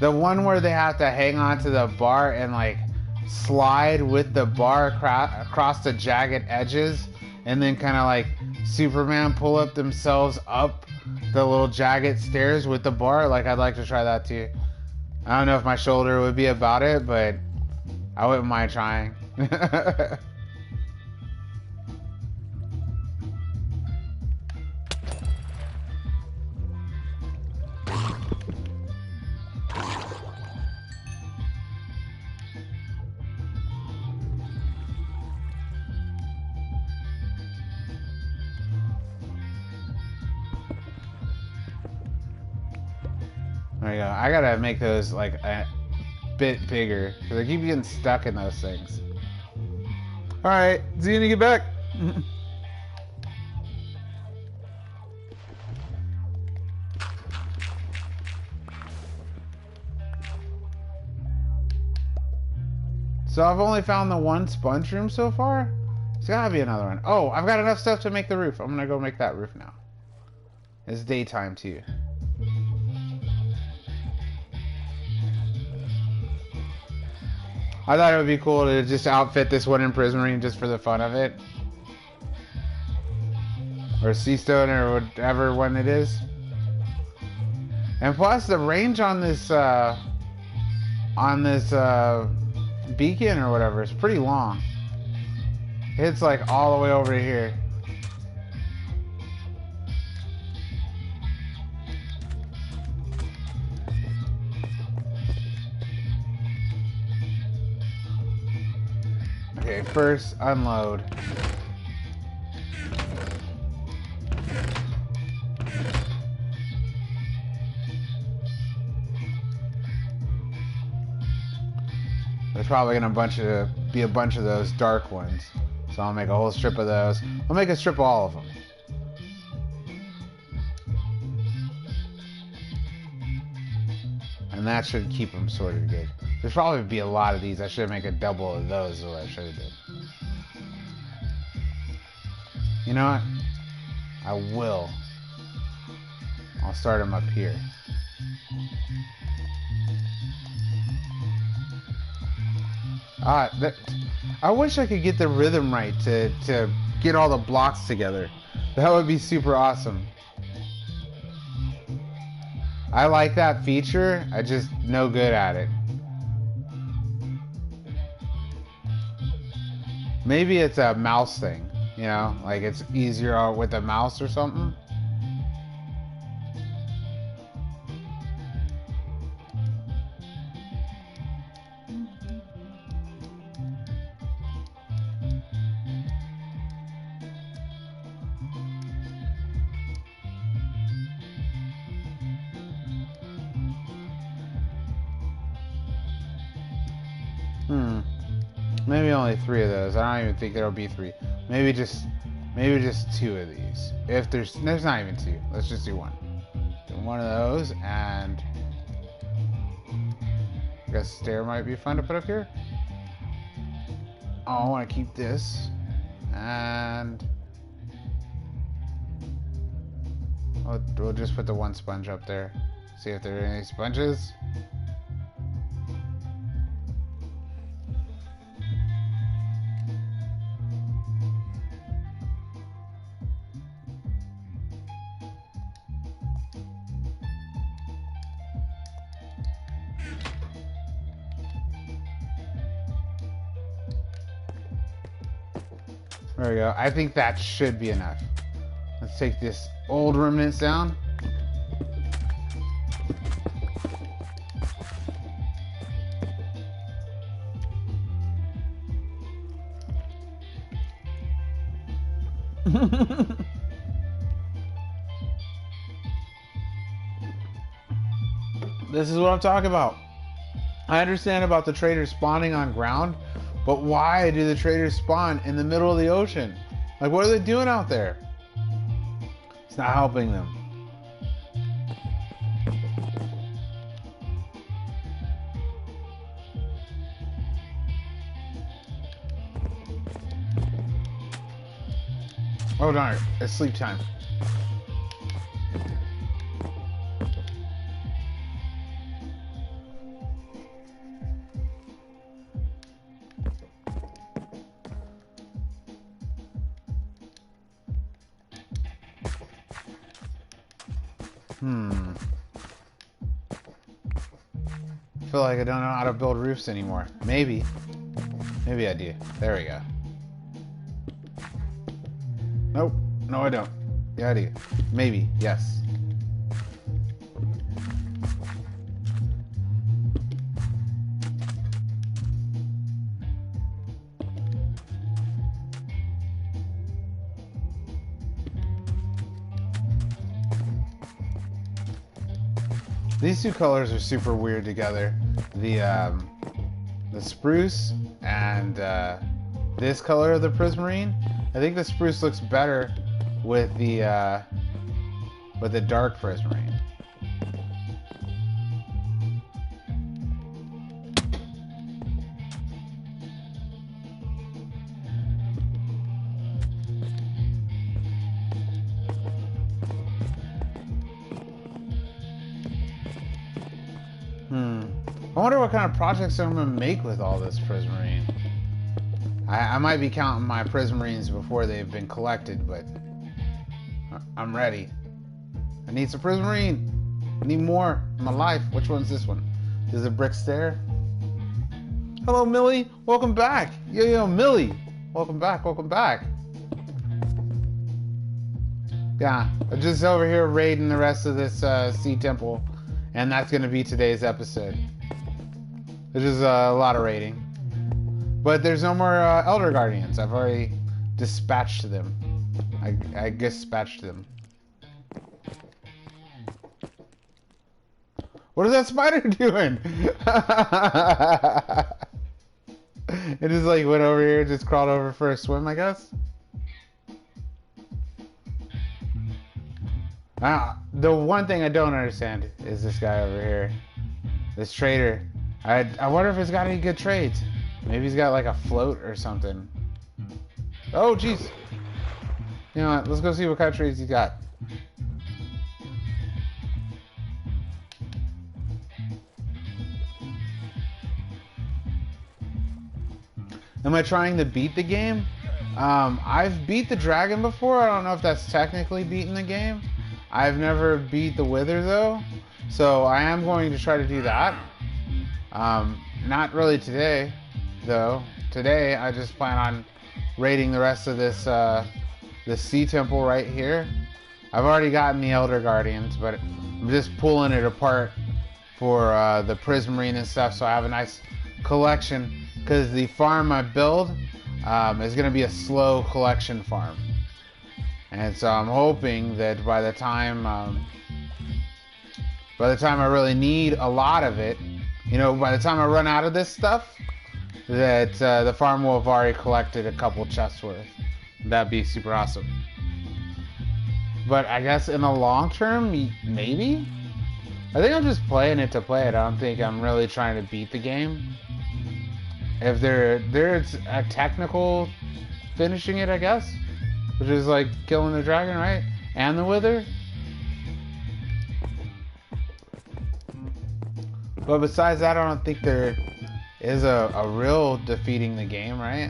The one where they have to hang onto the bar and, like, slide with the bar across the jagged edges. And then kind of like Superman pull up themselves up the little jagged stairs with the bar. Like, I'd like to try that too. I don't know if my shoulder would be about it, but I wouldn't mind trying. There you go. I gotta make those like a bit bigger because I keep getting stuck in those things. All right, see you when you get back. So I've only found the one sponge room so far. There's gotta be another one. Oh, I've got enough stuff to make the roof. I'm gonna go make that roof now. It's daytime too. I thought it would be cool to just outfit this wooden prismarine just for the fun of it. Or sea stone or whatever one it is. And plus the range on this beacon or whatever is pretty long. It's like all the way over to here. Okay, first unload. There's probably gonna be a bunch of those dark ones. So I'll make a whole strip of those. I'll make a strip of all of them. And that should keep them sorted good. There's probably be a lot of these. I should make a double of those is what I should have did. You know what? I will. I'll start them up here. I wish I could get the rhythm right to get all the blocks together. That would be super awesome. I like that feature. I just no good at it. Maybe it's a mouse thing, you know, like it's easier with a mouse or something. Maybe only 3 of those. I don't even think there'll be 3. Maybe just 2 of these. If there's not even 2. Let's just do 1. Do 1 of those, and I guess stair might be fun to put up here. Oh, I want to keep this, and we'll just put the 1 sponge up there. See if there are any sponges. There we go. I think that should be enough. Let's take this old remnants down. This is what I'm talking about. I understand about the traders spawning on ground, but why do the traders spawn in the middle of the ocean? Like, what are they doing out there? It's not helping them. Oh darn it, it's sleep time. feel like I don't know how to build roofs anymore. Maybe. Maybe I do. There we go. Nope. No, I don't. Yeah, I do. Maybe. Yes. These two colors are super weird together. The spruce and this color of the prismarine. I think the spruce looks better with the dark prismarine. I wonder what kind of projects I'm going to make with all this prismarine. I might be counting my prismarines before they've been collected, but I'm ready. I need some prismarine. I need more in my life. Which one's this one? Is it brick stair? Hello, Millie. Welcome back. Yo, Millie. Welcome back. Welcome back. Yeah, I'm just over here raiding the rest of this sea temple, and that's going to be today's episode. Which is a lot of raiding. But there's no more Elder Guardians. I've already dispatched them. I dispatched them. What is that spider doing? It just like went over here, just crawled over for a swim, I guess. The one thing I don't understand is this guy over here. This trader. I wonder if he's got any good trades. Maybe he's got like a float or something. Oh, jeez. You know what? Let's go see what kind of trades he's got. Am I trying to beat the game? I've beat the dragon before. I don't know if that's technically beating the game. I've never beat the wither though. So I am going to try to do that. Not really today, though. Today, I just plan on raiding the rest of this sea temple right here. I've already gotten the Elder Guardians, but I'm just pulling it apart for the prismarine and stuff, so I have a nice collection, because the farm I build is going to be a slow collection farm. And so I'm hoping that by the time I really need a lot of it, you know, by the time I run out of this stuff, that the farm will have already collected a couple chests worth. That'd be super awesome. But I guess in the long term, maybe? I think I'm just playing it to play it. I don't think I'm really trying to beat the game. If there's a technical finishing it, I guess, which is like killing the dragon, right? And the wither. But besides that, I don't think there is a real defeating the game, right?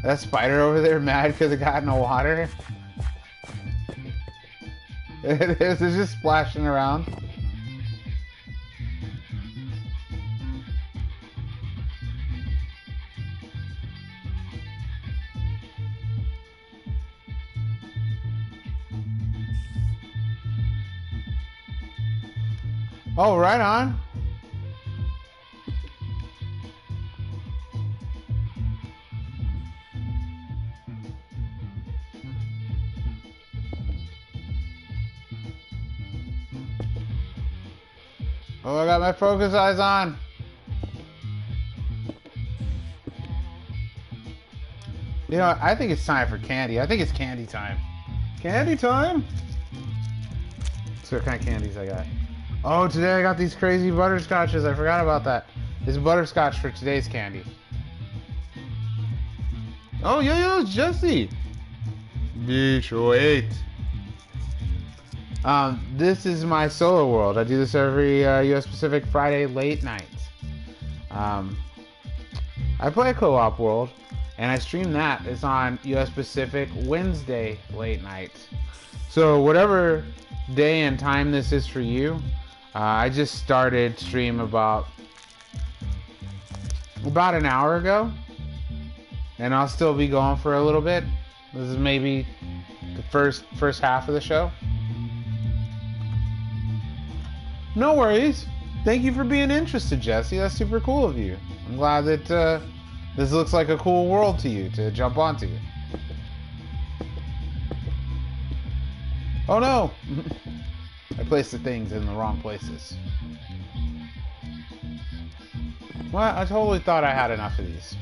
That spider over there mad because it got in the water? It is, it's just splashing around. Oh, right on. Oh, I got my focus eyes on. You know, I think it's time for candy. I think it's candy time. Candy time? Let's see what kind of candies I got. Oh, today I got these crazy butterscotches. I forgot about that. This is butterscotch for today's candy. Oh, yo, Jesse. Detroit. This is my solo world. I do this every US Pacific Friday late nights. I play a co-op world, and I stream that. It's on US Pacific Wednesday late nights. So whatever day and time this is for you, I just started stream about an hour ago, and I'll still be going for a little bit. This is maybe the first half of the show. No worries. Thank you for being interested, Jesse. That's super cool of you. I'm glad that this looks like a cool world to you to jump onto. Oh no! I placed the things in the wrong places. Well, I totally thought I had enough of these.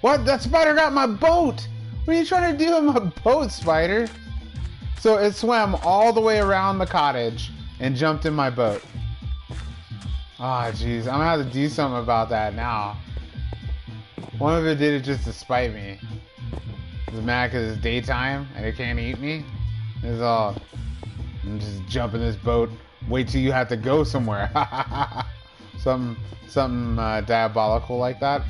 What? That spider got my boat! What are you trying to do in my boat, spider? So it swam all the way around the cottage and jumped in my boat. Ah, oh, jeez. I'm gonna have to do something about that now. One of it did it just to spite me. It's mad because it's daytime and it can't eat me. It's all, I'm just jumping this boat. Wait till you have to go somewhere. something diabolical like that.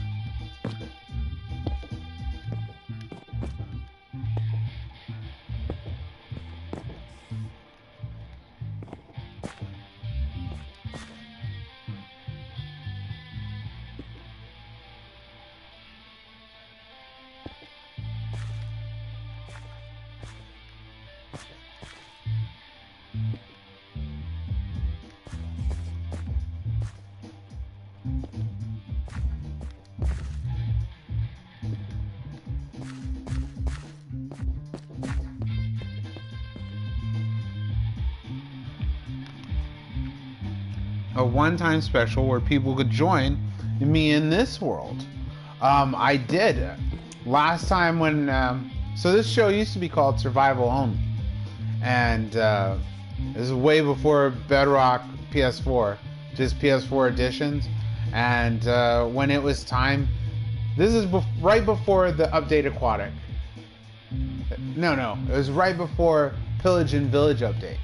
A one-time special where people could join me in this world. I did last time when so this show used to be called Survival Only, and this is way before Bedrock PS4, just PS4 editions. And when it was time, this is right before the update Aquatic. No, it was right before Pillage and Village update.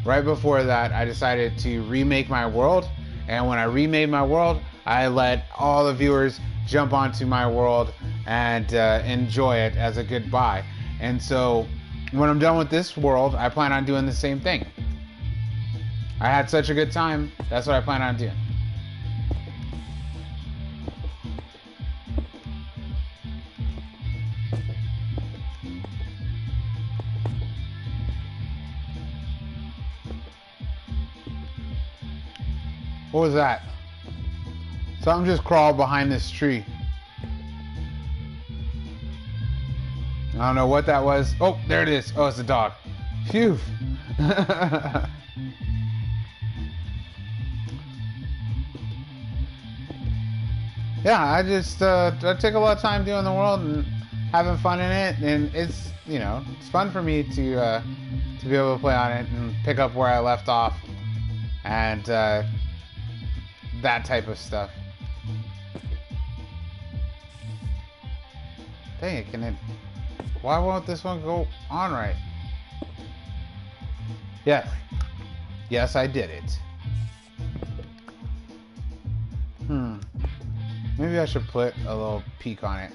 Right before that, I decided to remake my world, and when I remade my world, I let all the viewers jump onto my world and enjoy it as a goodbye. And so, when I'm done with this world, I plan on doing the same thing. I had such a good time, that's what I plan on doing. What was that? Something just crawled behind this tree. I don't know what that was. Oh, there it is. Oh, it's a dog. Phew. Yeah, I just I take a lot of time doing the world and having fun in it, and it's, you know, it's fun for me to be able to play on it and pick up where I left off, and that type of stuff. Dang it, can it... Why won't this one go on right? Yes. Yes, I did it. Maybe I should put a little peak on it.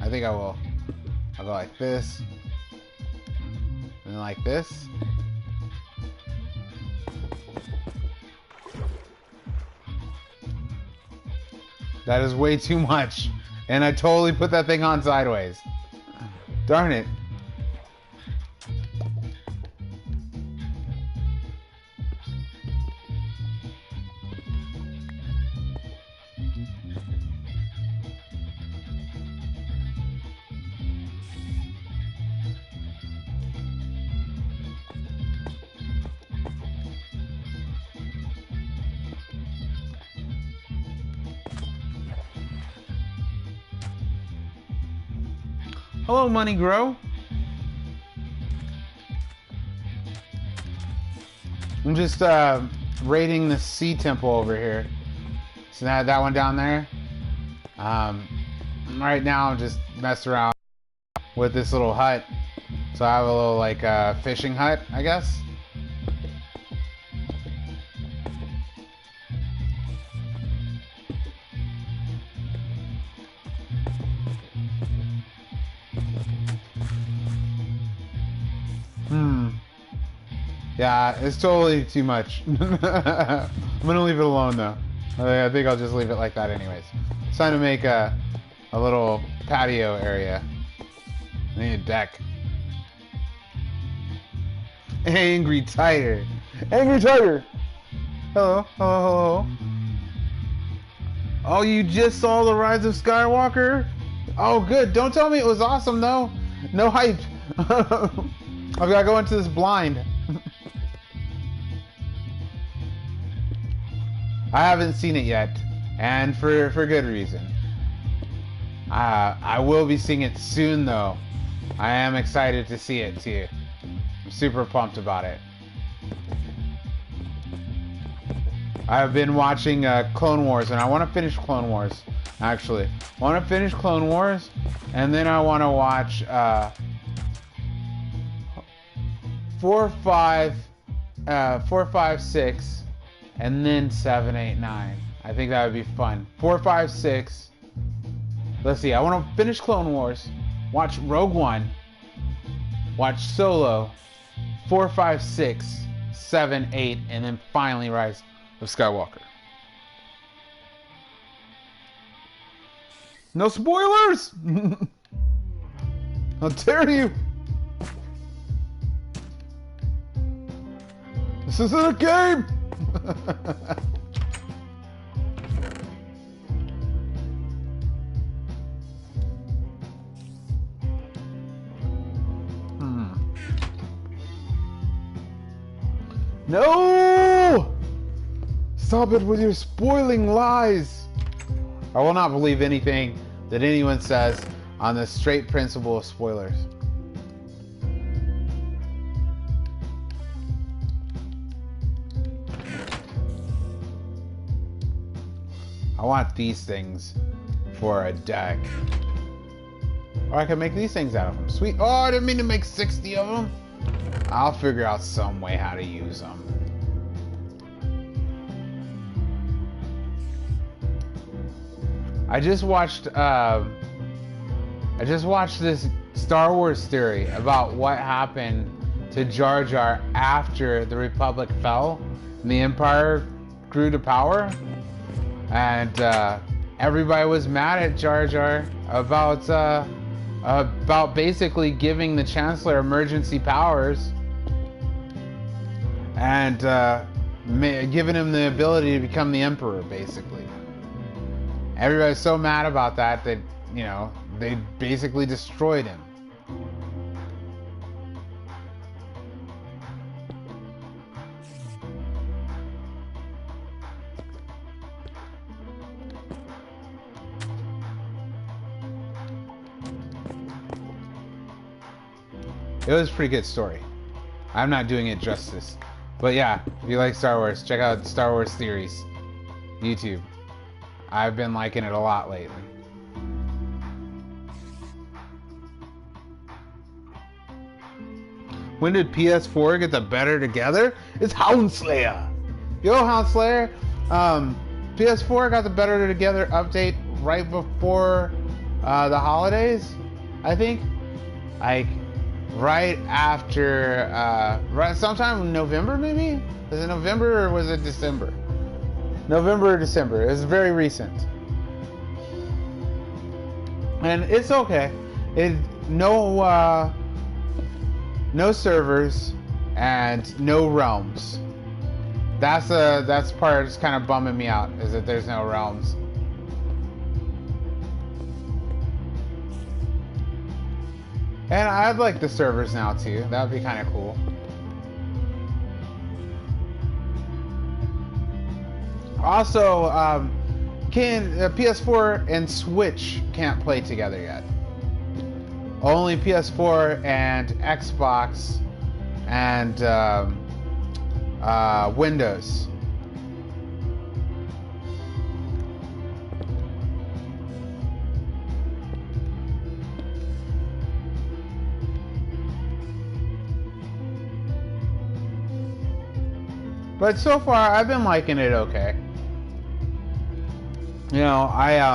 I think I will. I'll go like this. And like this. That is way too much. And I totally put that thing on sideways. Darn it. Hello, Money Grow. I'm just raiding the sea temple over here. So now that one down there. Right now I'm just messing around with this little hut So I have a little like fishing hut, I guess. Yeah, it's totally too much. I'm gonna leave it alone though. I think I'll just leave it like that anyways. It's time to make a little patio area. I need a deck. Angry Tiger. Angry Tiger! Hello, hello, hello. Oh, you just saw the Rise of Skywalker? Oh, good. Don't tell me it was awesome though. No hype. I've got to go into this blind. I haven't seen it yet, and for good reason. I will be seeing it soon, though. I am excited to see it too. I'm super pumped about it. I've been watching Clone Wars, and I want to finish Clone Wars. Actually, I want to finish Clone Wars, and then I want to watch 4, 5, 6. And then 7, 8, 9. I think that would be fun. 4, 5, 6. Let's see. I want to finish Clone Wars. Watch Rogue One. Watch Solo. 4, 5, 6, 7, 8, and then finally Rise of Skywalker. No spoilers! How dare you! This isn't a game! No! Stop it with your spoiling lies! I will not believe anything that anyone says on the straight principle of spoilers. I want these things for a deck. Or I can make these things out of them. Sweet. Oh, I didn't mean to make 60 of them. I'll figure out some way how to use them. I just watched this Star Wars theory about what happened to Jar Jar after the Republic fell and the Empire grew to power. And everybody was mad at Jar Jar about basically giving the Chancellor emergency powers and giving him the ability to become the Emperor, basically. Everybody's so mad about that that, you know, they basically destroyed him. It was a pretty good story. I'm not doing it justice. But yeah, if you like Star Wars, check out Star Wars Theories. YouTube. I've been liking it a lot lately. When did PS4 get the better together? It's Houndslayer! Yo, Houndslayer! PS4 got the better together update right before the holidays, I think. Like, right after, right sometime in November, maybe? Was it November or was it December? November or December. It was very recent. And it's okay. No servers and no realms. That's part that's kind of bumming me out, is that there's no realms. And I'd like the servers now too. That would be kind of cool. Also, PS4 and Switch can't play together yet. Only PS4 and Xbox and Windows. But so far, I've been liking it okay. You know, I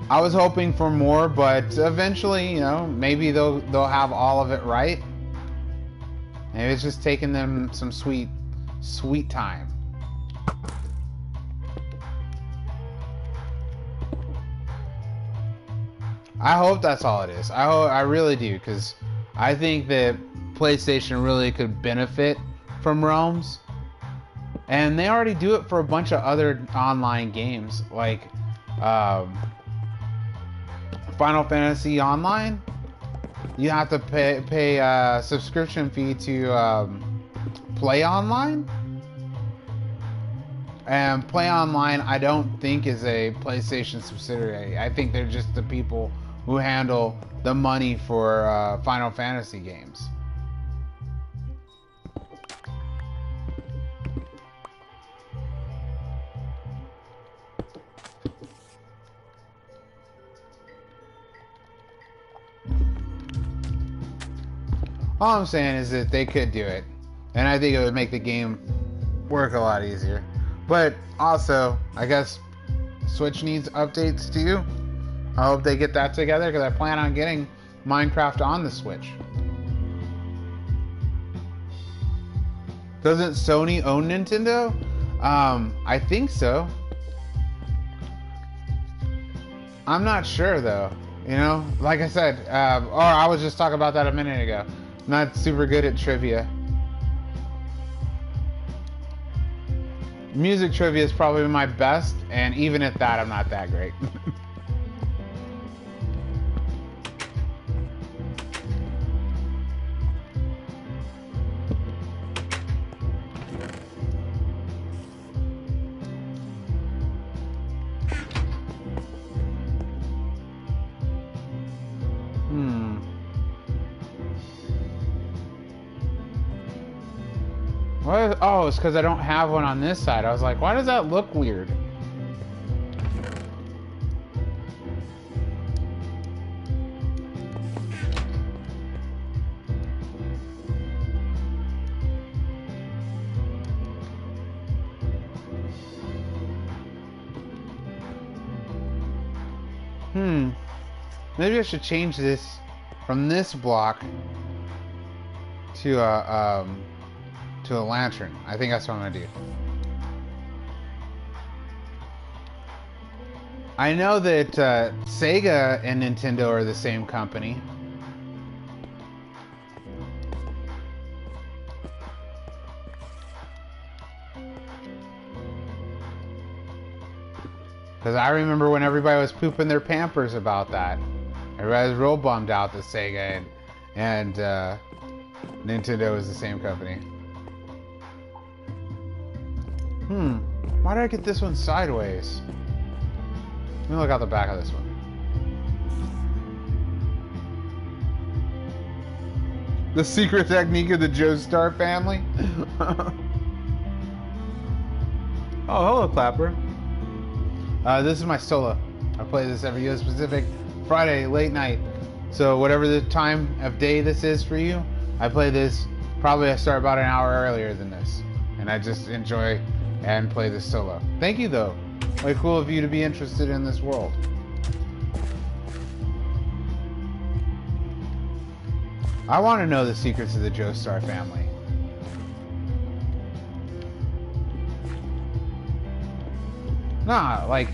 was hoping for more, but eventually, you know, maybe they'll have all of it right. Maybe it's just taking them some sweet time. I hope that's all it is. I really do, because I think that PlayStation really could benefit from Realms. And they already do it for a bunch of other online games, like Final Fantasy Online. You have to pay a subscription fee to play online. And Play Online, I don't think is a PlayStation subsidiary. I think they're just the people who handle the money for Final Fantasy games. All I'm saying is that they could do it, and I think it would make the game work a lot easier. But also, I guess Switch needs updates too. I hope they get that together, because I plan on getting Minecraft on the Switch. Doesn't Sony own Nintendo? I think so. I'm not sure though. You know, like I said, or I was just talking about that a minute ago. Not super good at trivia. Music trivia is probably my best, and even at that, I'm not that great. What? Oh, it's because I don't have one on this side. I was like, why does that look weird? Maybe I should change this from this block to a lantern. I think that's what I'm gonna do. I know that Sega and Nintendo are the same company. Because I remember when everybody was pooping their Pampers about that. Everybody was real bummed out that Sega and Nintendo is the same company. Why did I get this one sideways? Let me look out the back of this one. The secret technique of the Joestar family? Oh, hello, Clapper. This is my solo. I play this every US Pacific Friday, late night. So whatever the time of day this is for you, I play this. Probably I start about an hour earlier than this. And I just enjoy and play this solo. Thank you, though. Way cool of you to be interested in this world. I want to know the secrets of the Joestar family. Nah, like...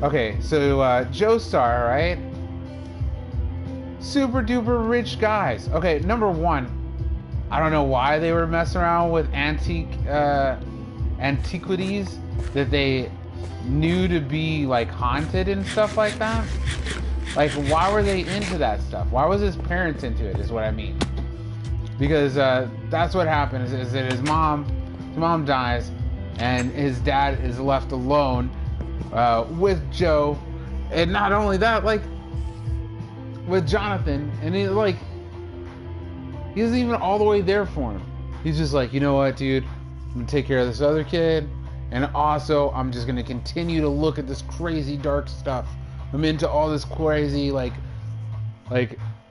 Okay, so Joestar, right? Super duper rich guys. Okay, number one, I don't know why they were messing around with antiquities that they knew to be like haunted and stuff like that. Like, why were they into that stuff? Why was his parents into it, is what I mean. Because that's what happened, is that his mom dies, and his dad is left alone with Joe. And not only that, like, with Jonathan, and he isn't even all the way there for him. He's just like, you know what, dude? I'm gonna take care of this other kid, and also I'm just gonna continue to look at this crazy dark stuff. I'm into all this crazy like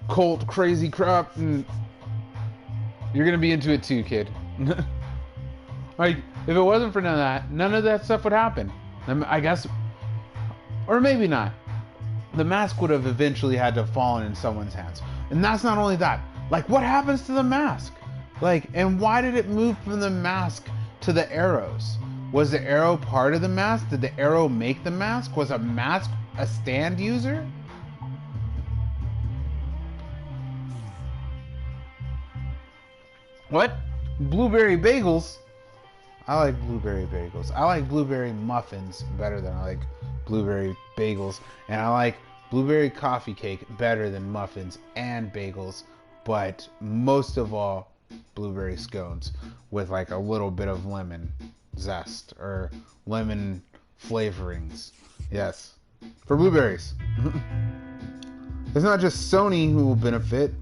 cult crazy crap, and You're gonna be into it too, kid. Like, if it wasn't for none of that stuff would happen. I guess, or maybe not. The mask would have eventually had to have fallen in someone's hands. And that's not only that. Like, what happens to the mask? Like, and why did it move from the mask to the arrows? Was the arrow part of the mask? Did the arrow make the mask? Was a mask a stand user? What? Blueberry bagels? I like blueberry bagels. I like blueberry muffins better than I like blueberry bagels. And I like blueberry coffee cake better than muffins and bagels. But most of all, blueberry scones with like a little bit of lemon zest or lemon flavorings. Yes, for blueberries. It's not just Sony who will benefit.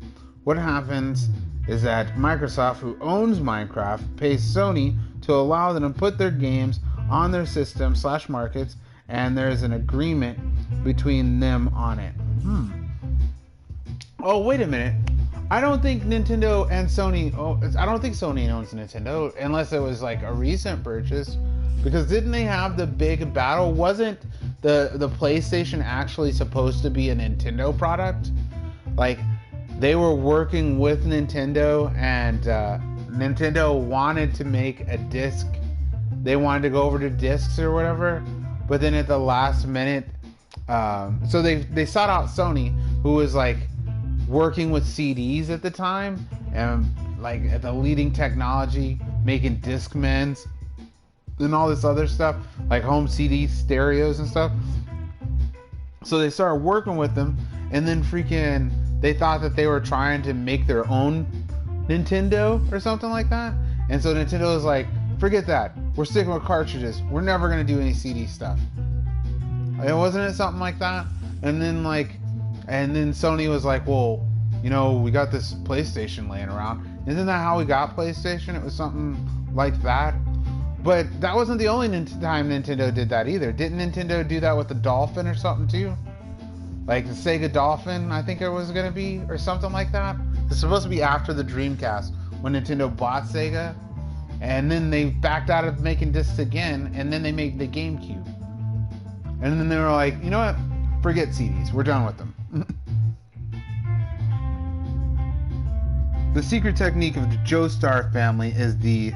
What happens is that Microsoft, who owns Minecraft, pays Sony to allow them to put their games on their system / markets, and there's an agreement between them on it. Oh, wait a minute. I don't think Nintendo and Sony... I don't think Sony owns Nintendo, unless it was like a recent purchase. Because didn't they have the big battle? Wasn't the PlayStation actually supposed to be a Nintendo product? Like, they were working with Nintendo, and Nintendo wanted to make a disc. They wanted to go over to discs or whatever. But then at the last minute... so they sought out Sony, who was like working with CDs at the time, and like at the leading technology, making Discmans and all this other stuff, like home CD stereos and stuff. So they started working with them, and then freaking they thought that they were trying to make their own Nintendo or something like that. And so Nintendo was like, forget that, we're sticking with cartridges, we're never gonna do any CD stuff. Wasn't it something like that? And then Sony was like, well, you know, we got this PlayStation laying around. Isn't that how we got PlayStation? It was something like that. But that wasn't the only time Nintendo did that either. Didn't Nintendo do that with the Dolphin or something too? Like the Sega Dolphin, I think it was going to be, or something like that. It's supposed to be after the Dreamcast, when Nintendo bought Sega. And then they backed out of making discs again, and then they made the GameCube. And then they were like, you know what? Forget CDs. We're done with them. The secret technique of the Joestar family is the...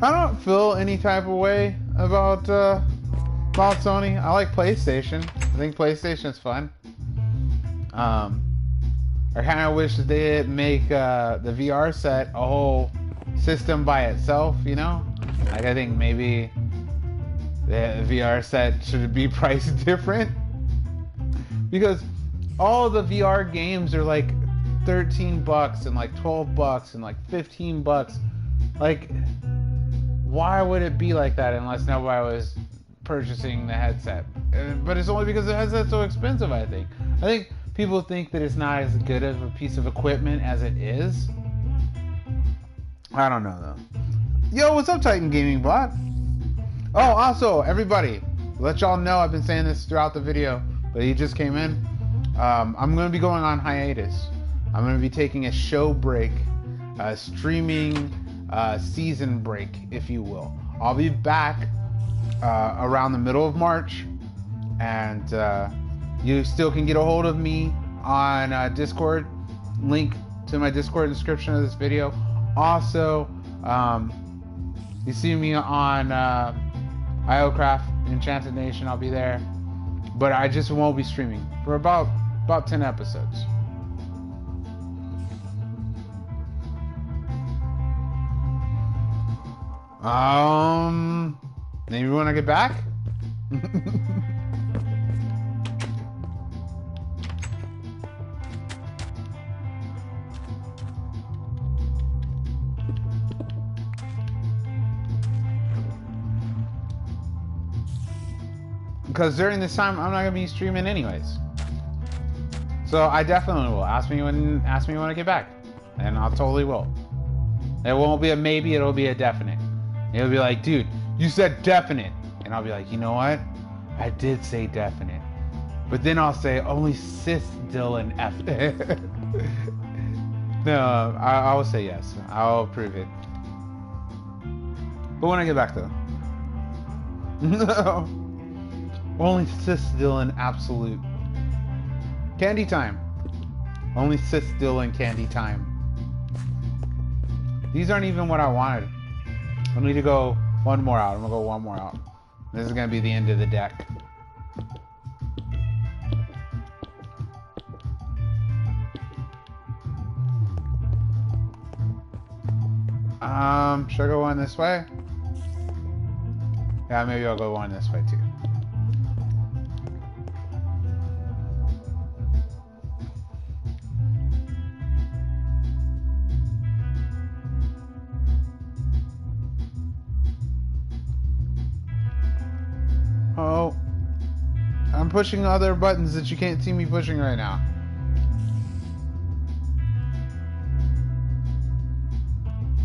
I don't feel any type of way about Sony. I like PlayStation. I think PlayStation's fun. I kind of wish that they did make the VR set a whole system by itself, you know? Like, I think maybe the VR set should be priced different. Because all the VR games are like $13 and like $12 and like $15. Like, why would it be like that unless nobody was purchasing the headset? But it's only because the headset's so expensive, I think. I think people think that it's not as good of a piece of equipment as it is. I don't know, though. Yo, what's up, Titan Gaming Bot? Oh, also, everybody, let y'all know, I've been saying this throughout the video, but he just came in. I'm going to be going on hiatus. I'm going to be taking a show break, streaming season break, if you will. I'll be back around the middle of March, and you still can get a hold of me on Discord. Link to my Discord in the description of this video. Also, you see me on IOCRAFT, Enchanted Nation. I'll be there, but I just won't be streaming for about 10 episodes. Maybe when I get back. Because during this time, I'm not going to be streaming anyways. So I definitely will. Ask me when I get back, and I'll totally will. It won't be a maybe. It'll be a definite. It'll be like, dude, you said definite, and I'll be like, you know what? I did say definite, but then I'll say only cis Dylan F. No, I will say yes. I'll prove it. But when I get back though, no, only cis Dylan absolute. Candy time. Only cis Dylan candy time. These aren't even what I wanted. I need to go one more out. I'm gonna go one more out. This is gonna be the end of the deck. Should I go one this way? Yeah, maybe I'll go one this way too. Oh, I'm pushing other buttons that you can't see me pushing right now.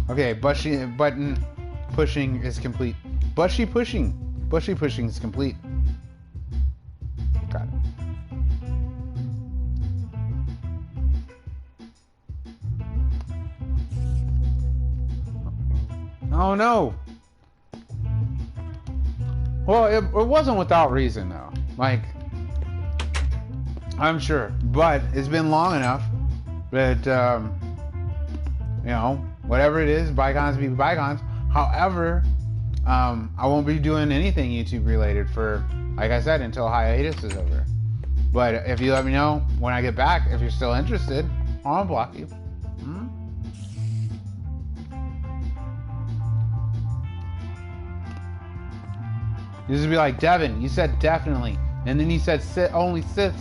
Okay, button pushing is complete. Bushy pushing is complete. Got it. Oh no. Well, it wasn't without reason though. Like, I'm sure, but it's been long enough that you know, whatever it is, bygones be bygones. However, I won't be doing anything YouTube related for, like I said, until hiatus is over. But if you let me know when I get back, if you're still interested, I'll unblock you. You just be like, Devin, you said definitely, and then you said only cis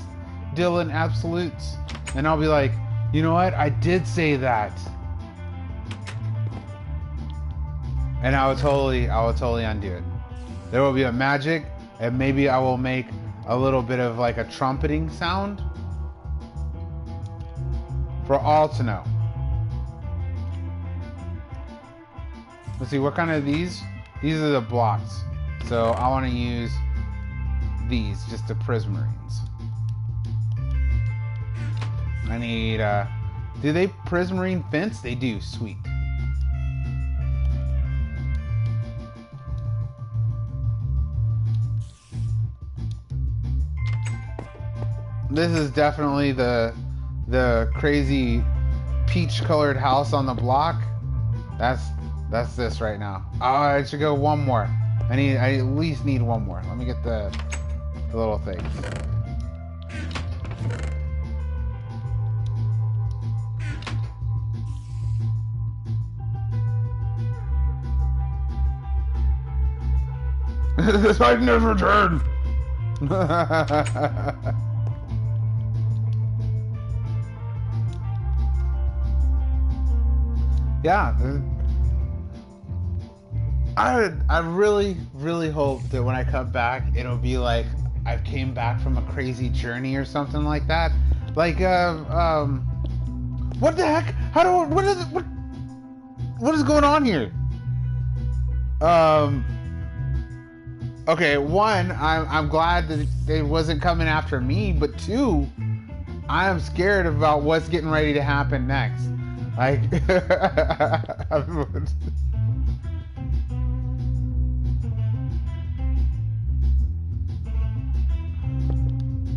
Dylan absolutes, and I'll be like, you know what? I did say that. And I will totally undo it. There will be a magic, and maybe I will make a little bit of like a trumpeting sound for all to know. Let's see, what kind of these? These are the blocks. So I want to use these, just the prismarines. I need, do they prismarine fence? They do, sweet. This is definitely the crazy peach colored house on the block. That's this right now. Oh, I should go one more. I at least need one more. Let me get the little thing. This might never return. Yeah. I really hope that when I come back, it'll be like I came back from a crazy journey or something like that. Like, what the heck? What is going on here? Okay, one, I'm glad that it wasn't coming after me, but two, I am scared about what's getting ready to happen next. Like,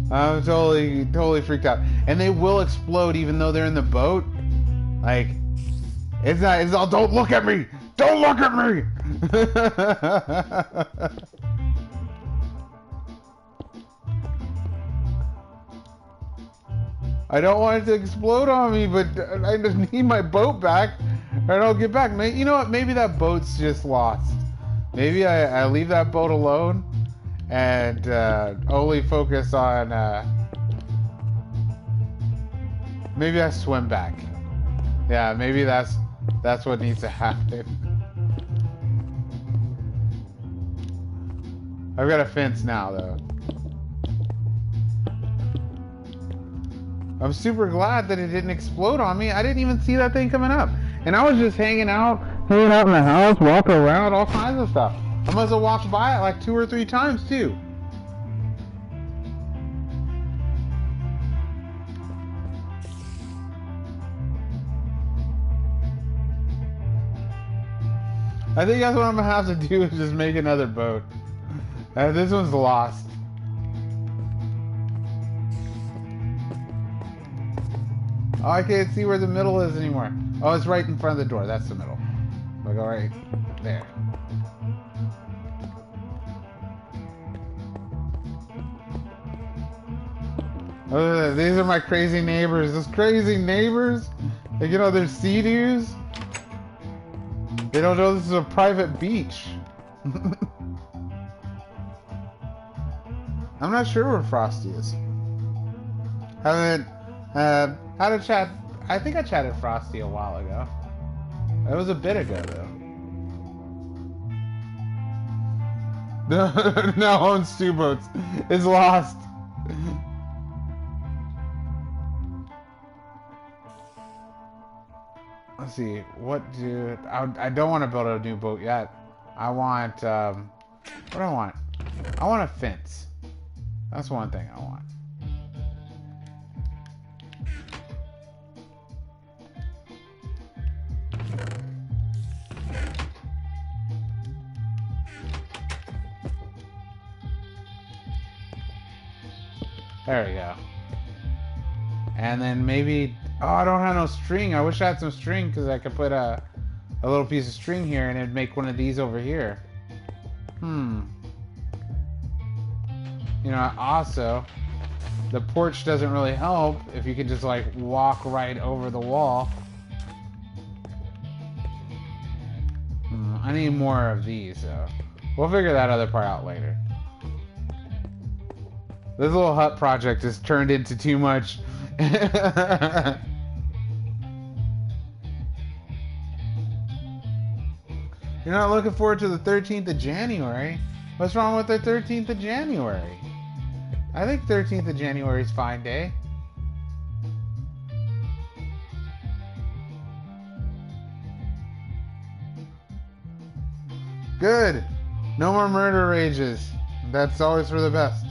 I'm totally freaked out. And they will explode even though they're in the boat. Like, it's all, don't look at me! Don't look at me! I don't want it to explode on me, but I just need my boat back, or I'll get back. You know what? Maybe that boat's just lost. Maybe I leave that boat alone and only focus on. Maybe I swim back. Yeah, maybe that's what needs to happen. I've got a fence now, though. I'm super glad that it didn't explode on me. I didn't even see that thing coming up. And I was just hanging out in the house, walking around, all kinds of stuff. I must have walked by it like 2 or 3 times too. I think that's what I'm gonna have to do is just make another boat. This one's lost. Oh, I can't see where the middle is anymore. Oh, it's right in front of the door. That's the middle. I'll go right there. Oh, these are my crazy neighbors. Those crazy neighbors, like, you know, they're sea-doos. They don't know this is a private beach. I'm not sure where Frosty is. Haven't had a chat. I think I chatted Frosty a while ago. That was a bit ago, though. Now owns 2 boats. It's lost. Let's see. What do I don't want to build a new boat yet. I want what do I want? I want a fence. That's one thing I want. There we go. And then maybe... Oh, I don't have no string. I wish I had some string because I could put a little piece of string here and it'd make one of these over here. You know, also, the porch doesn't really help if you could just, like, walk right over the wall. I need more of these, so we'll figure that other part out later. This little hut project has turned into too much. You're not looking forward to the 13th of January? What's wrong with the 13th of January? I think 13th of January is a fine day. Good. No more murder rages. That's always for the best.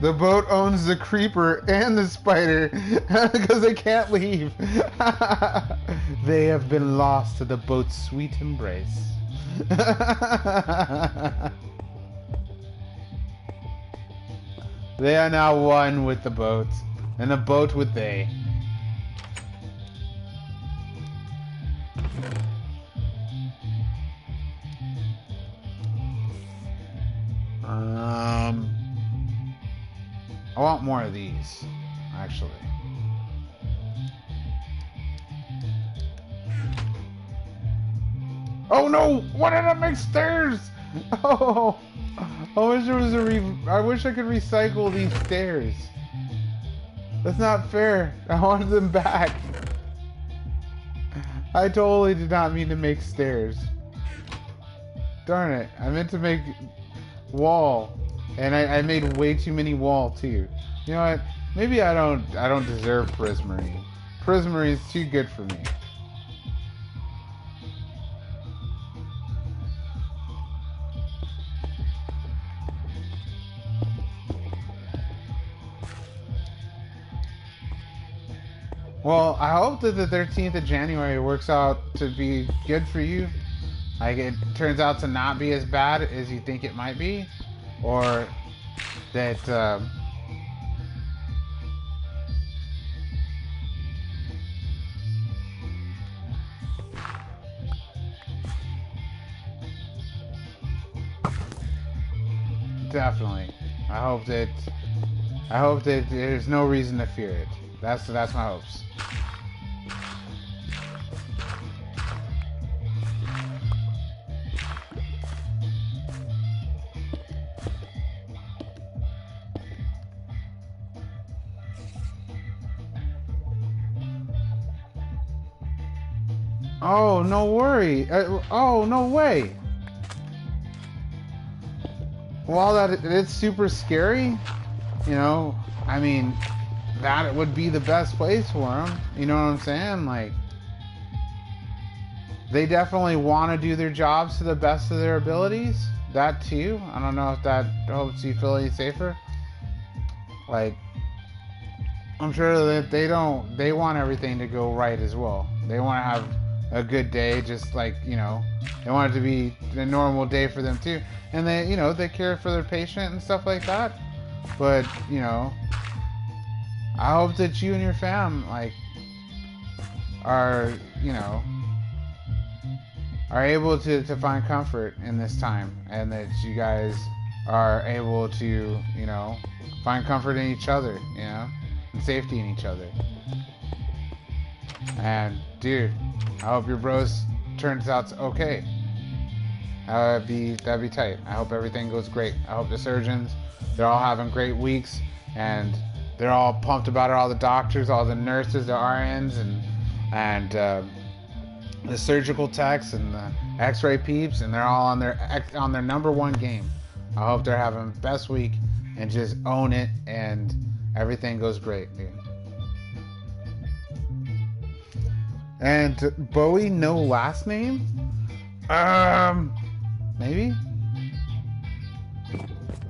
The boat owns the creeper and the spider because they can't leave. They have been lost to the boat's sweet embrace. They are now one with the boat, and the boat with they. I want more of these, actually. Oh no! Why did I make stairs? Oh, I wish there was I wish I could recycle these stairs. That's not fair. I wanted them back. I totally did not mean to make stairs. Darn it! I meant to make wall. And I made way too many wall too. You know what? Maybe I don't deserve prismarine. Prismarine is too good for me. Well, I hope that the 13th of January works out to be good for you. Like, it turns out to not be as bad as you think it might be. Or that definitely. I hope that there's no reason to fear it. That's my hopes. Oh, no worry. Oh, no way. While it's super scary, you know, I mean, that would be the best place for them. You know what I'm saying? Like, they definitely want to do their jobs to the best of their abilities. That too. I don't know if that helps you feel any safer. Like, I'm sure that they want everything to go right as well. They want to have a good day, just like, you know, they want it to be a normal day for them too. And they, you know, they care for their patient and stuff like that. But, you know, I hope that you and your fam, like, are, you know, are able to find comfort in this time, and that you guys are able to, you know, find comfort in each other, you know, and safety in each other. And dude, I hope your bros turns out okay. That'd be tight. I hope everything goes great. I hope the surgeons, they're all having great weeks, and they're all pumped about it. All the doctors, all the nurses, the RNs, and the surgical techs and the X-ray peeps, and they're all on their number one game. I hope they're having the best week and just own it, and everything goes great, dude. And Bowie, no last name? Maybe?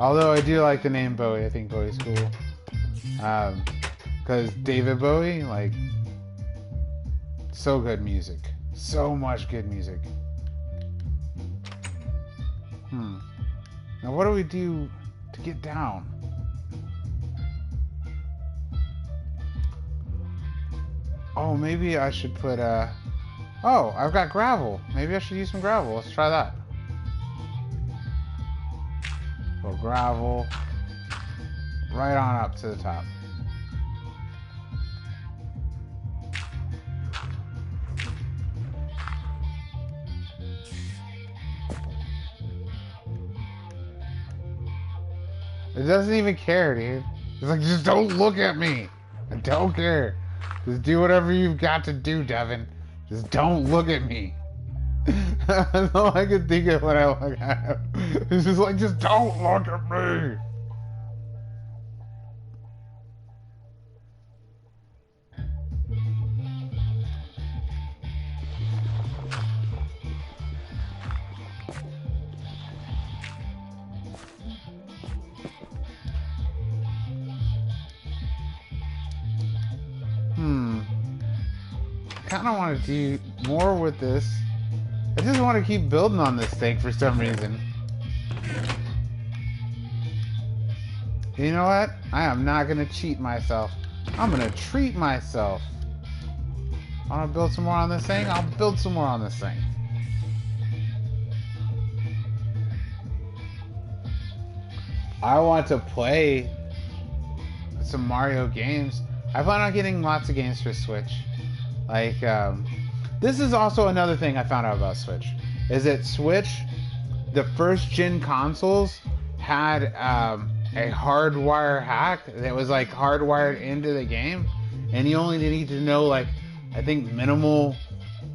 Although I do like the name Bowie. I think Bowie's cool. Because David Bowie, like, so good music. So much good music. Now what do we do to get down? Oh, maybe I should put oh, I've got gravel. Maybe I should use some gravel. Let's try that. Put gravel right on up to the top. It doesn't even care, dude. It's like, just don't look at me. I don't care. Just do whatever you've got to do, Devin. Just don't look at me. That's all I can think of when I look at him. It's just like, just don't look at me. I kind of want to do more with this. I just want to keep building on this thing for some reason. You know what? I am not going to cheat myself. I'm going to treat myself. I want to build some more on this thing? I'll build some more on this thing. I want to play some Mario games. I plan on getting lots of games for Switch. Like, this is also another thing I found out about Switch, is that Switch, the first gen consoles, had a hardwire hack that was like hardwired into the game, and you only need to know, like, I think minimal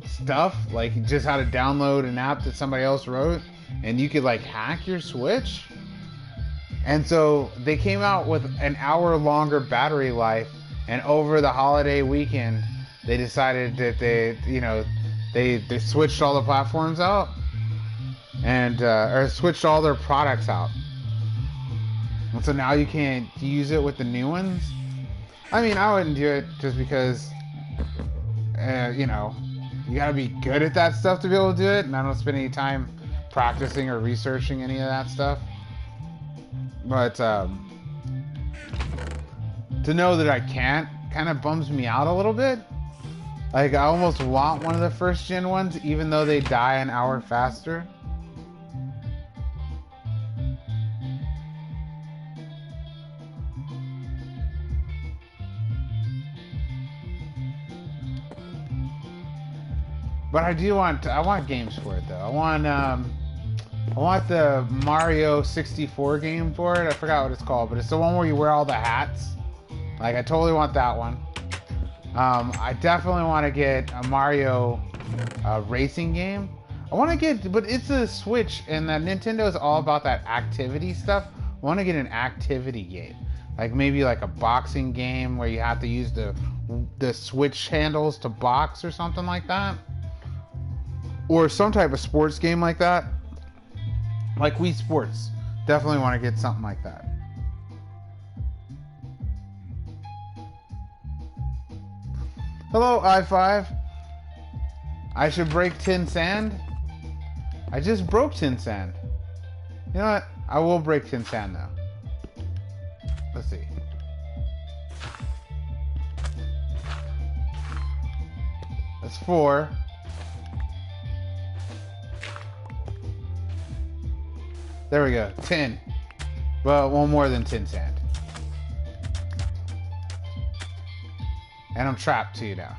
stuff, like just how to download an app that somebody else wrote, and you could like hack your Switch. And so they came out with an hour longer battery life, and over the holiday weekend they decided that they switched all the platforms out, and or switched all their products out. And so now you can't use it with the new ones. I mean, I wouldn't do it just because, you gotta be good at that stuff to be able to do it, and I don't spend any time practicing or researching any of that stuff. But to know that I can't kind of bums me out a little bit. Like, I almost want one of the first gen ones, even though they die an hour faster. But I want games for it though. I want the Mario 64 game for it. I forgot what it's called, but it's the one where you wear all the hats. Like, I totally want that one. I definitely want to get a Mario racing game. I want to get, but it's a Switch, and that Nintendo is all about that activity stuff, I want to get an activity game. Like maybe like a boxing game where you have to use the switch handles to box or something like that. Or some type of sports game like that. Like Wii Sports. Definitely want to get something like that. Hello, I5. I should break tin sand? I just broke tin sand. You know what? I will break tin sand now. Let's see. That's 4. There we go. 10. Well, one more than tin sand. And I'm trapped too now.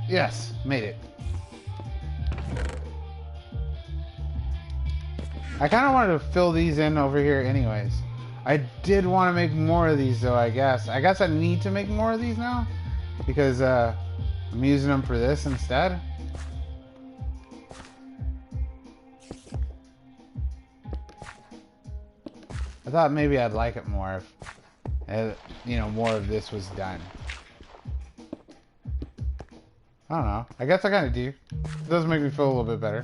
Yes, made it. I kind of wanted to fill these in over here anyways. I did want to make more of these though, I guess. I guess I need to make more of these now. Because I'm using them for this instead. I thought maybe I'd like it more if, you know, more of this was done. I don't know. I guess I kind of do. It does make me feel a little bit better.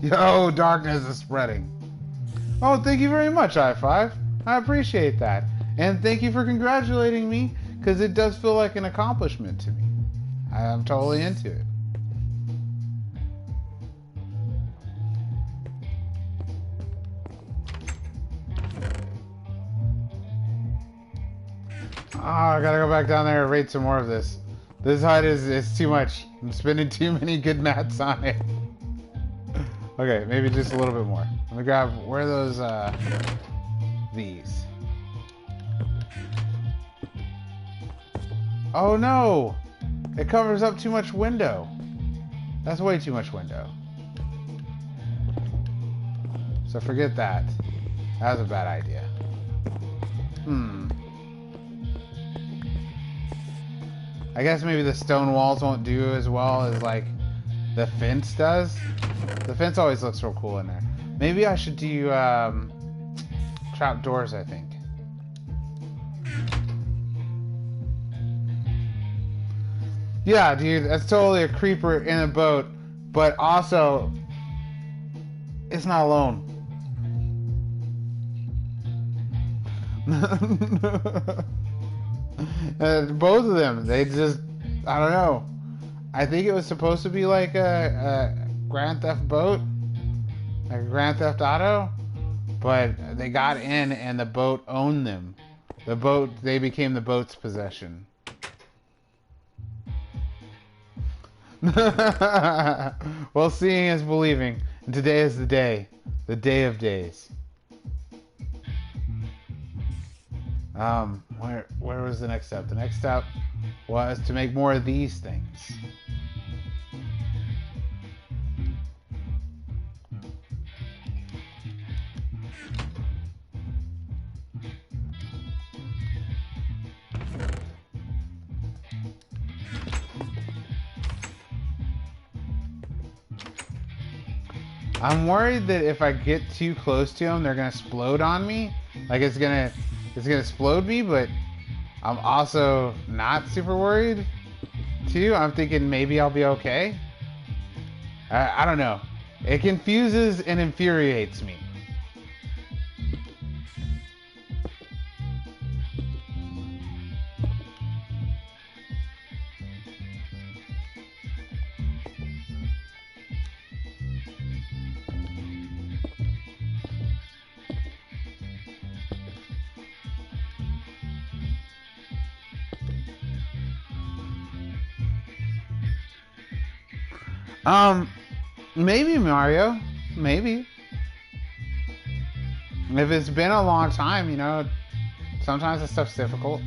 Yo, darkness is spreading. Oh, thank you very much, I5. I appreciate that. And thank you for congratulating me, because it does feel like an accomplishment to me. I'm totally into it. Oh, I gotta go back down there and rate some more of this. This HUD is too much. I'm spending too many good mats on it. Okay, maybe just a little bit more. Let me grab, where are those, these? Oh no! It covers up too much window. That's way too much window. So forget that. That was a bad idea. I guess maybe the stone walls won't do as well as like the fence does. The fence always looks real cool in there. Maybe I should do trap doors, I think. Yeah, dude, that's totally a creeper in a boat, but also it's not alone. Both of them, they just, I don't know. I think it was supposed to be like a Grand Theft boat, like a Grand Theft Auto, but they got in and the boat owned them. The boat, they became the boat's possession. Well, seeing is believing, and today is the day of days. Where was the next step? The next step was to make more of these things. I'm worried that if I get too close to them, they're gonna explode on me. Like it's gonna explode me, but I'm also not super worried too. I'm thinking maybe I'll be okay. I don't know. It confuses and infuriates me. Maybe Mario. Maybe. If it's been a long time, you know, sometimes this stuff's difficult.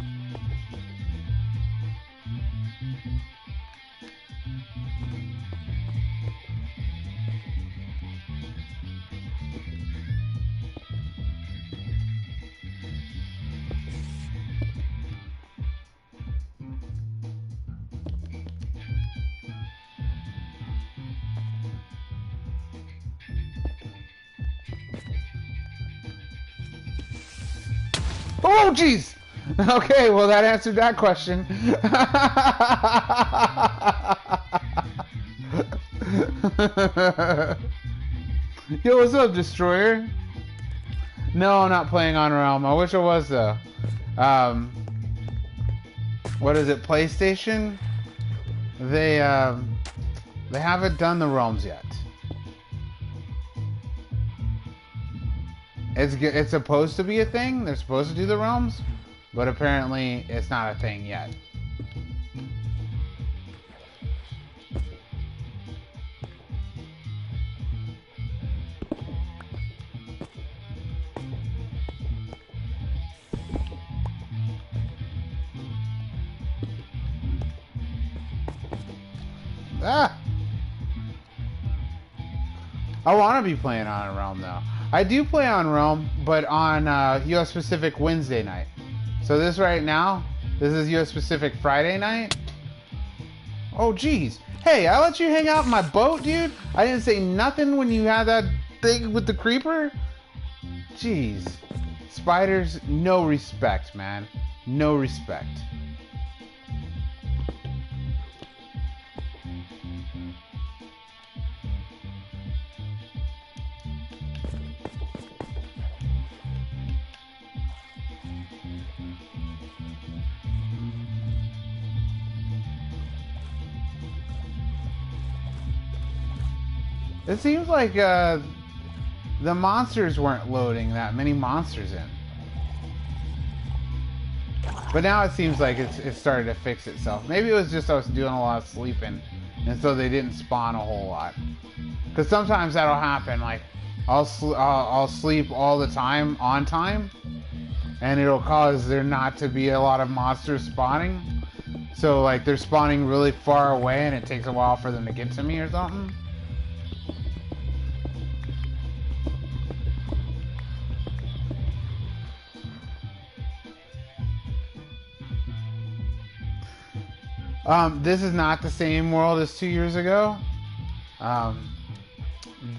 Oh, jeez! Okay, well, that answered that question. Yo, what's up, Destroyer? No, I'm not playing on Realm. I wish I was, though. What is it, PlayStation? They haven't done the Realms yet. It's supposed to be a thing. They're supposed to do the Realms, but apparently it's not a thing yet. Ah! I want to be playing on Realm, though. I do play on Realm, but on US Pacific Wednesday night. So this right now, this is US Pacific Friday night. Oh, geez. Hey, I let you hang out in my boat, dude? I didn't say nothing when you had that thing with the creeper? Jeez. Spiders, no respect, man. No respect. It seems like the monsters weren't loading that many monsters in. But now it seems like it's started to fix itself. Maybe it was just I was doing a lot of sleeping, and so they didn't spawn a whole lot. Because sometimes that'll happen. Like I'll sleep all the time on time, and it'll cause there not to be a lot of monsters spawning. So like they're spawning really far away, and it takes a while for them to get to me or something. This is not the same world as 2 years ago.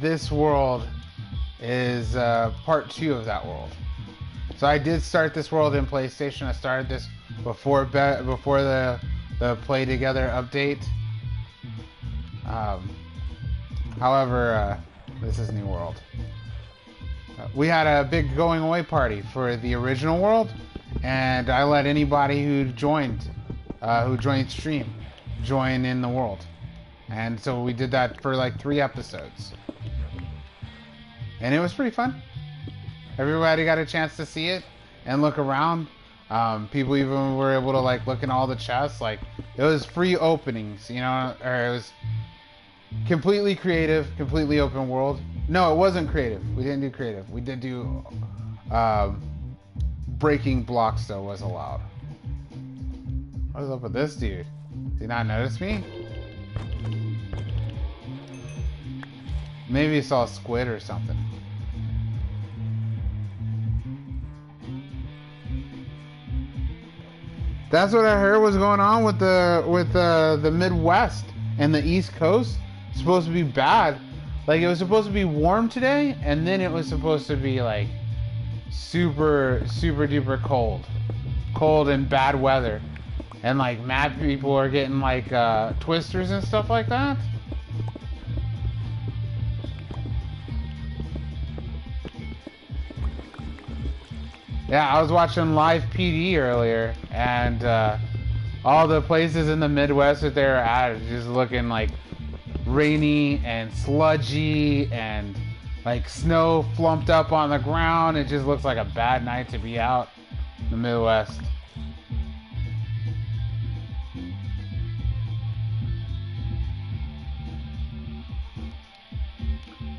This world is part 2 of that world. So I did start this world in PlayStation. I started this before the Play Together update. However, this is New World. We had a big going away party for the original world, and I let anybody who joined stream join in the world. And so we did that for like 3 episodes. And it was pretty fun. Everybody got a chance to see it and look around. People even were able to like look in all the chests. Like it was free openings, you know, or it was completely creative, completely open world. No, it wasn't creative. We didn't do creative. We did do breaking blocks though was allowed. What is up with this dude? Did he not notice me? Maybe he saw a squid or something. That's what I heard was going on with the Midwest and the East Coast. It's supposed to be bad. Like it was supposed to be warm today, and then it was supposed to be like super duper cold and bad weather. And like mad people are getting like twisters and stuff like that. Yeah, I was watching Live PD earlier, and all the places in the Midwest that they're at are just looking like rainy and sludgy and like snow flumped up on the ground. It just looks like a bad night to be out in the Midwest.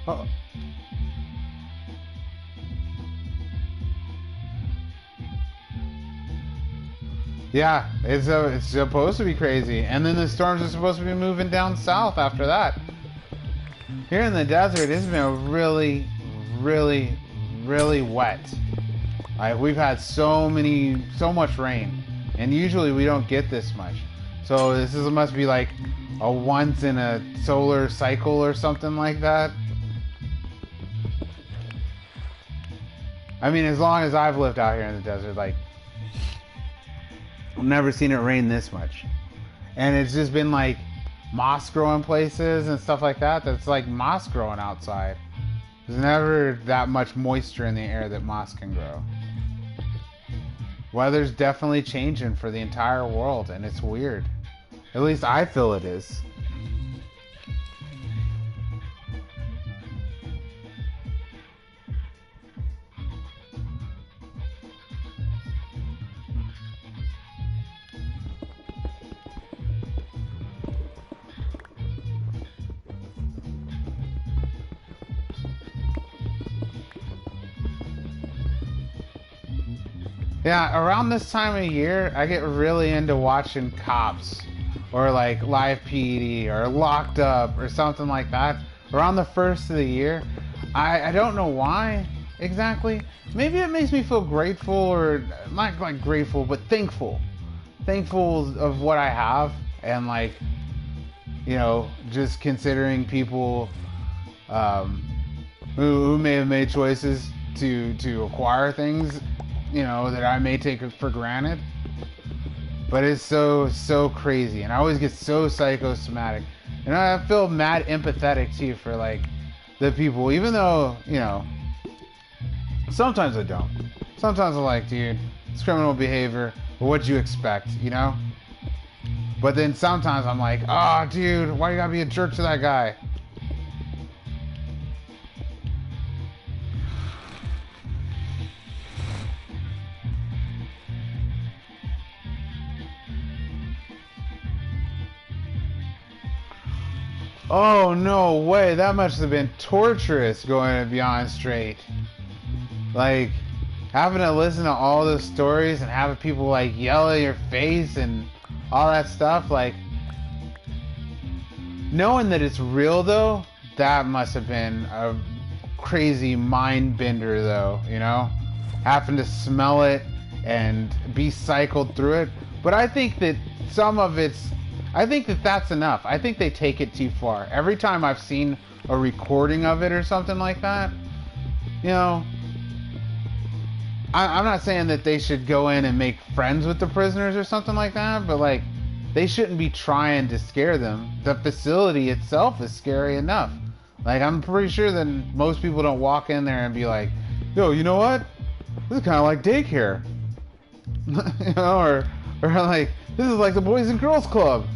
Oh. Yeah, it's supposed to be crazy. And then the storms are supposed to be moving down south after that. Here in the desert, it's been really wet. Like we've had so much rain. And usually we don't get this much. So this must be like a once in a solar cycle or something like that. I mean, as long as I've lived out here in the desert, like, I've never seen it rain this much. And it's just been like moss growing places and stuff like that. That's like moss growing outside. There's never that much moisture in the air that moss can grow. Weather's definitely changing for the entire world, and it's weird. At least I feel it is. Yeah, around this time of year, I get really into watching Cops or like Live PDT or Locked Up or something like that. Around the first of the year, I don't know why exactly. Maybe it makes me feel grateful, or not like grateful, but thankful. Thankful of what I have, and like, you know, just considering people who may have made choices to acquire things, you know, that I may take for granted. But it's so crazy, and I always get so psychosomatic, and I feel mad empathetic too for like the people, even though, you know, sometimes I don't. Sometimes I'm like, dude, it's criminal behavior, but what'd you expect, you know? But then sometimes I'm like, oh dude, why you gotta be a jerk to that guy? Oh, no way. That must have been torturous going beyond straight. Like, having to listen to all those stories and having people, like, yell at your face and all that stuff. Like, knowing that it's real, though, that must have been a crazy mind bender, though, you know? Having to smell it and be cycled through it. But I think that some of it's... I think that that's enough. I think they take it too far. Every time I've seen a recording of it or something like that, you know, I'm not saying that they should go in and make friends with the prisoners or something like that, but like, they shouldn't be trying to scare them. The facility itself is scary enough. Like, I'm pretty sure that most people don't walk in there and be like, yo, you know what? This is kind of like daycare. You know, or like, this is like the Boys and Girls Club.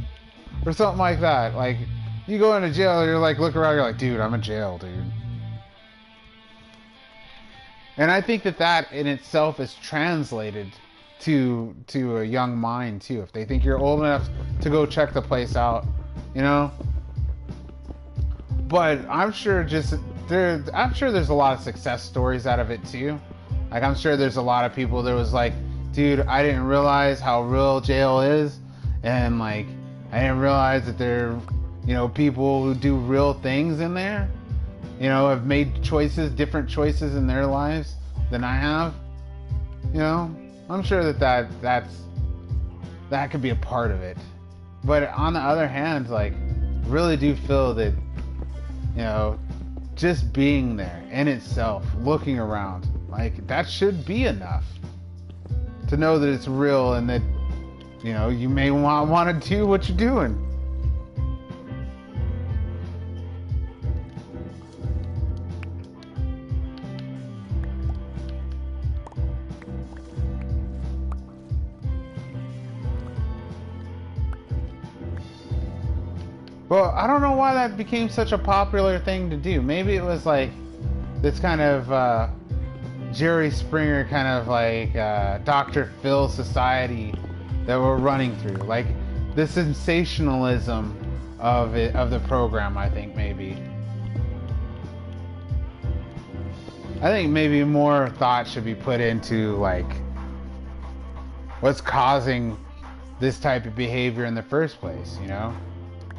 Or something like that. Like, you go into jail, you're like, look around, you're like, dude, I'm in jail, dude. And I think that that in itself is translated to a young mind too. If they think you're old enough to go check the place out, you know. But I'm sure there's a lot of success stories out of it too. Like, I'm sure there's a lot of people that was like, dude, I didn't realize how real jail is, and like, I didn't realize that there are, you know, people who do real things in there, you know, have made choices, different choices in their lives than I have. You know, I'm sure that could be a part of it. But on the other hand, like, really do feel that, you know, just being there in itself, looking around, like, that should be enough to know that it's real, and that, you know, you may want to do what you're doing. Well, I don't know why that became such a popular thing to do. Maybe it was like this kind of Jerry Springer kind of like Dr. Phil society that we're running through, like the sensationalism of the program. I think maybe more thought should be put into like what's causing this type of behavior in the first place. You know,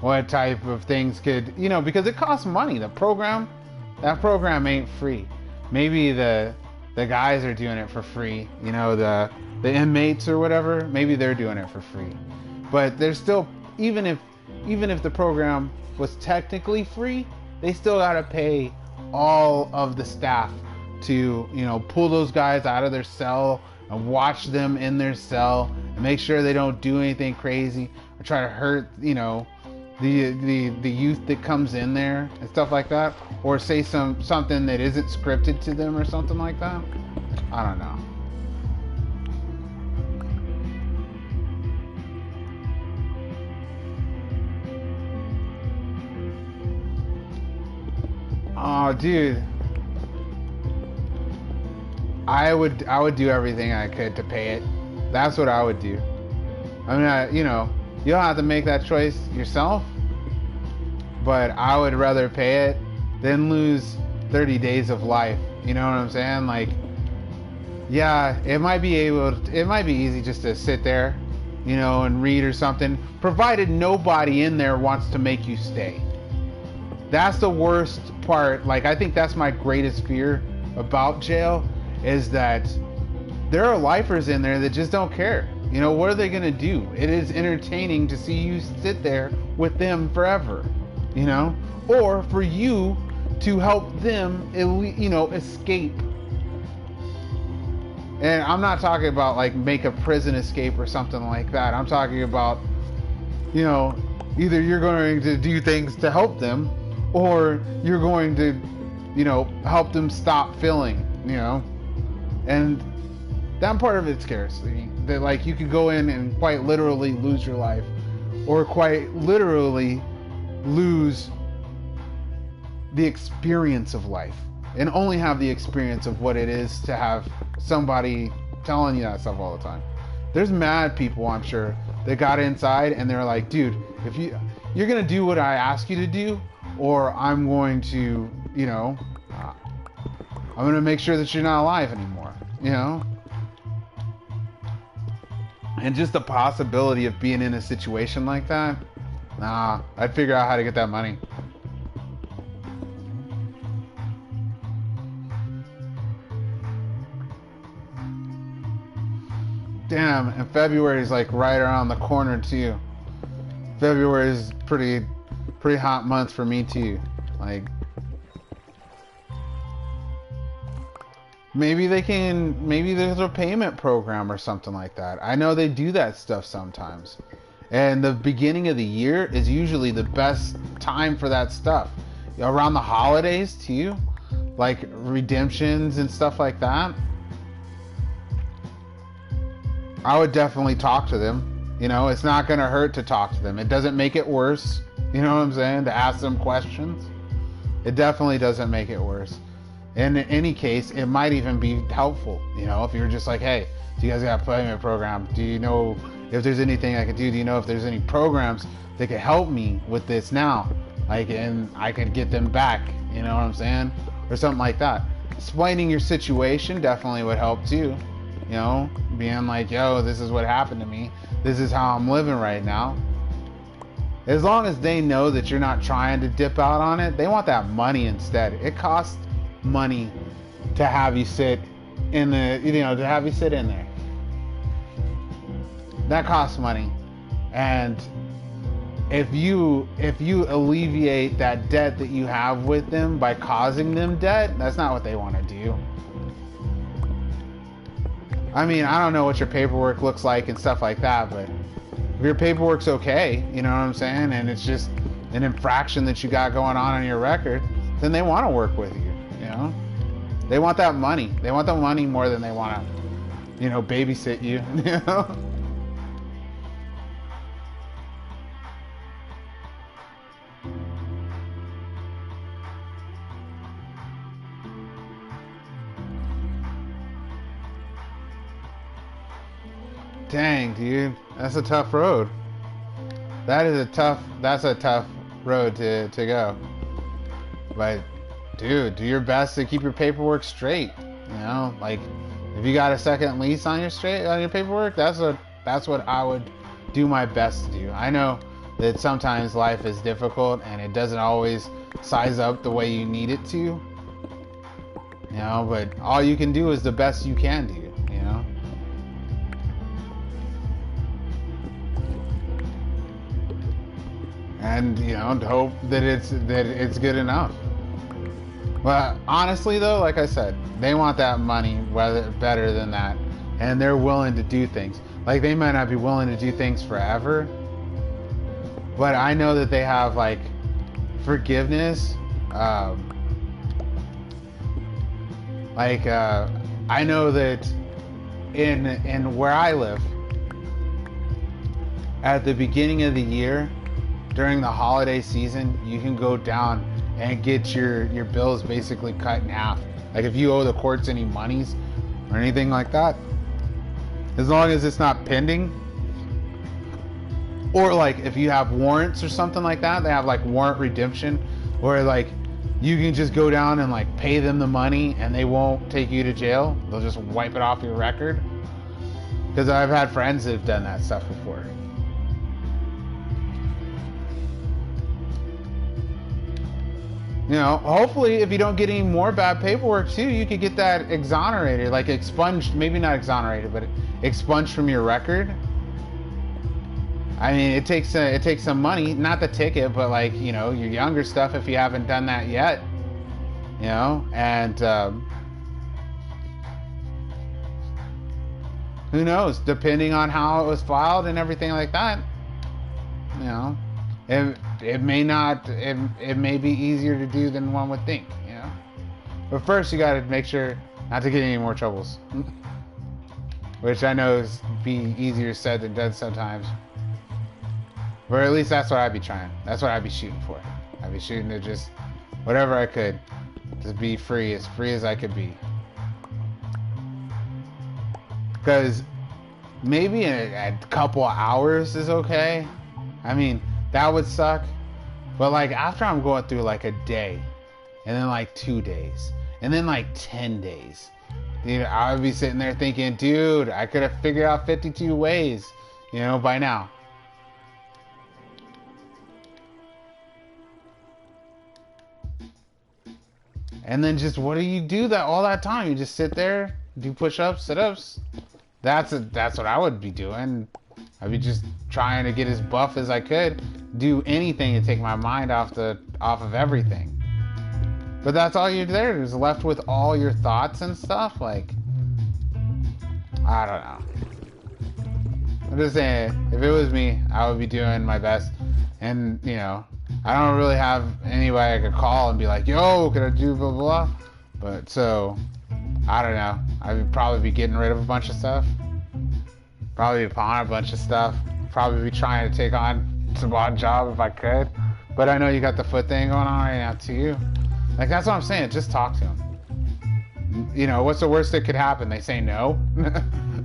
what type of things could, you know, because it costs money. That program ain't free. Maybe the guys are doing it for free. You know, the inmates or whatever, maybe they're doing it for free. But there's still, even if the program was technically free, they still gotta pay all of the staff to, you know, pull those guys out of their cell and watch them in their cell and make sure they don't do anything crazy or try to hurt, you know, the youth that comes in there and stuff like that, or say something that isn't scripted to them or something like that. I don't know. Oh, dude, I would do everything I could to pay it. That's what I would do. I mean, you know, you don't have to make that choice yourself, but I would rather pay it than lose 30 days of life. You know what I'm saying? Like, yeah, it might be easy just to sit there, you know, and read or something, provided nobody in there wants to make you stay. That's the worst part. Like, I think that's my greatest fear about jail, is that there are lifers in there that just don't care. You know, what are they gonna do? It is entertaining to see you sit there with them forever, you know, or for you to help them, you know, escape. And I'm not talking about like make a prison escape or something like that. I'm talking about, you know, either you're going to do things to help them, or you're going to, you know, help them stop feeling, you know. And that part of it scares me, that like you could go in and quite literally lose your life, or quite literally lose the experience of life, and only have the experience of what it is to have somebody telling you that stuff all the time. There's mad people, I'm sure, that got inside and they're like, dude, if you're gonna do what I ask you to do, or I'm going to, you know, I'm gonna make sure that you're not alive anymore, you know. And just the possibility of being in a situation like that, nah, I'd figure out how to get that money. Damn, and February is like right around the corner too. February is pretty hot month for me too. Like, maybe there's a payment program or something like that. I know they do that stuff sometimes. And the beginning of the year is usually the best time for that stuff. Around the holidays too, like redemptions and stuff like that. I would definitely talk to them. You know, it's not going to hurt to talk to them. It doesn't make it worse. You know what I'm saying? To ask them questions. It definitely doesn't make it worse. And in any case, it might even be helpful. You know, if you're just like, hey, do you guys got a payment program? Do you know if there's anything I could do? Do you know if there's any programs that could help me with this now? Like, and I could get them back. You know what I'm saying? Or something like that. Explaining your situation definitely would help too. You know, being like, yo, this is what happened to me. This is how I'm living right now. As long as they know that you're not trying to dip out on it, they want that money instead. It costs money to have you sit in the, you know, to have you sit in there. That costs money. And if you alleviate that debt that you have with them by causing them debt, that's not what they want to do. I mean, I don't know what your paperwork looks like and stuff like that, but if your paperwork's okay, you know what I'm saying, and it's just an infraction that you got going on your record, then they want to work with you, you know? They want that money. They want the money more than they want to, you know, babysit you, you know? Dang, dude, that's a tough road. That's a tough road to go. But dude, do your best to keep your paperwork straight. You know, like if you got a second lease on your paperwork, that's what I would do my best to do. I know that sometimes life is difficult and it doesn't always size up the way you need it to. You know, but all you can do is the best you can do, you know? And, you know, hope that it's good enough. Well, honestly though, like I said, they want that money better than that, and they're willing to do things. Like, they might not be willing to do things forever, but I know that they have like forgiveness. I know that in where I live, at the beginning of the year, during the holiday season, you can go down and get your bills basically cut in half. Like, if you owe the courts any monies or anything like that, as long as it's not pending, or like if you have warrants or something like that, they have like warrant redemption, where like you can just go down and like pay them the money and they won't take you to jail. They'll just wipe it off your record. Because I've had friends that have done that stuff before. You know, hopefully if you don't get any more bad paperwork too, you could get that exonerated, like expunged, maybe not exonerated, but expunged from your record. I mean, it takes some money, not the ticket, but like, you know, your younger stuff if you haven't done that yet, you know, and who knows, depending on how it was filed and everything like that, you know. It may not. It may be easier to do than one would think, you know. But first, you got to make sure not to get any more troubles, which I know is be easier said than done sometimes. Or at least that's what I'd be trying. That's what I'd be shooting for. I'd be shooting to just whatever I could, just be free as I could be. Because maybe a couple hours is okay. I mean, that would suck, but like after I'm going through like a day, and then like 2 days, and then like 10 days, you know, I would be sitting there thinking, dude, I could have figured out 52 ways, you know, by now. And then just what do you do that all that time? You just sit there, do push-ups, sit-ups. That's what I would be doing. I'd be just trying to get as buff as I could, do anything to take my mind off of everything. But that's all you're there is left with, all your thoughts and stuff. Like, I don't know. I'm just saying, if it was me, I would be doing my best. And, you know, I don't really have anybody I could call and be like, yo, can I do blah, blah, blah. But so, I don't know. I would probably be getting rid of a bunch of stuff. Probably be pawn a bunch of stuff. Probably be trying to take on some odd job if I could. But I know you got the foot thing going on right now too. Like, that's what I'm saying. Just talk to them. You know, what's the worst that could happen? They say no.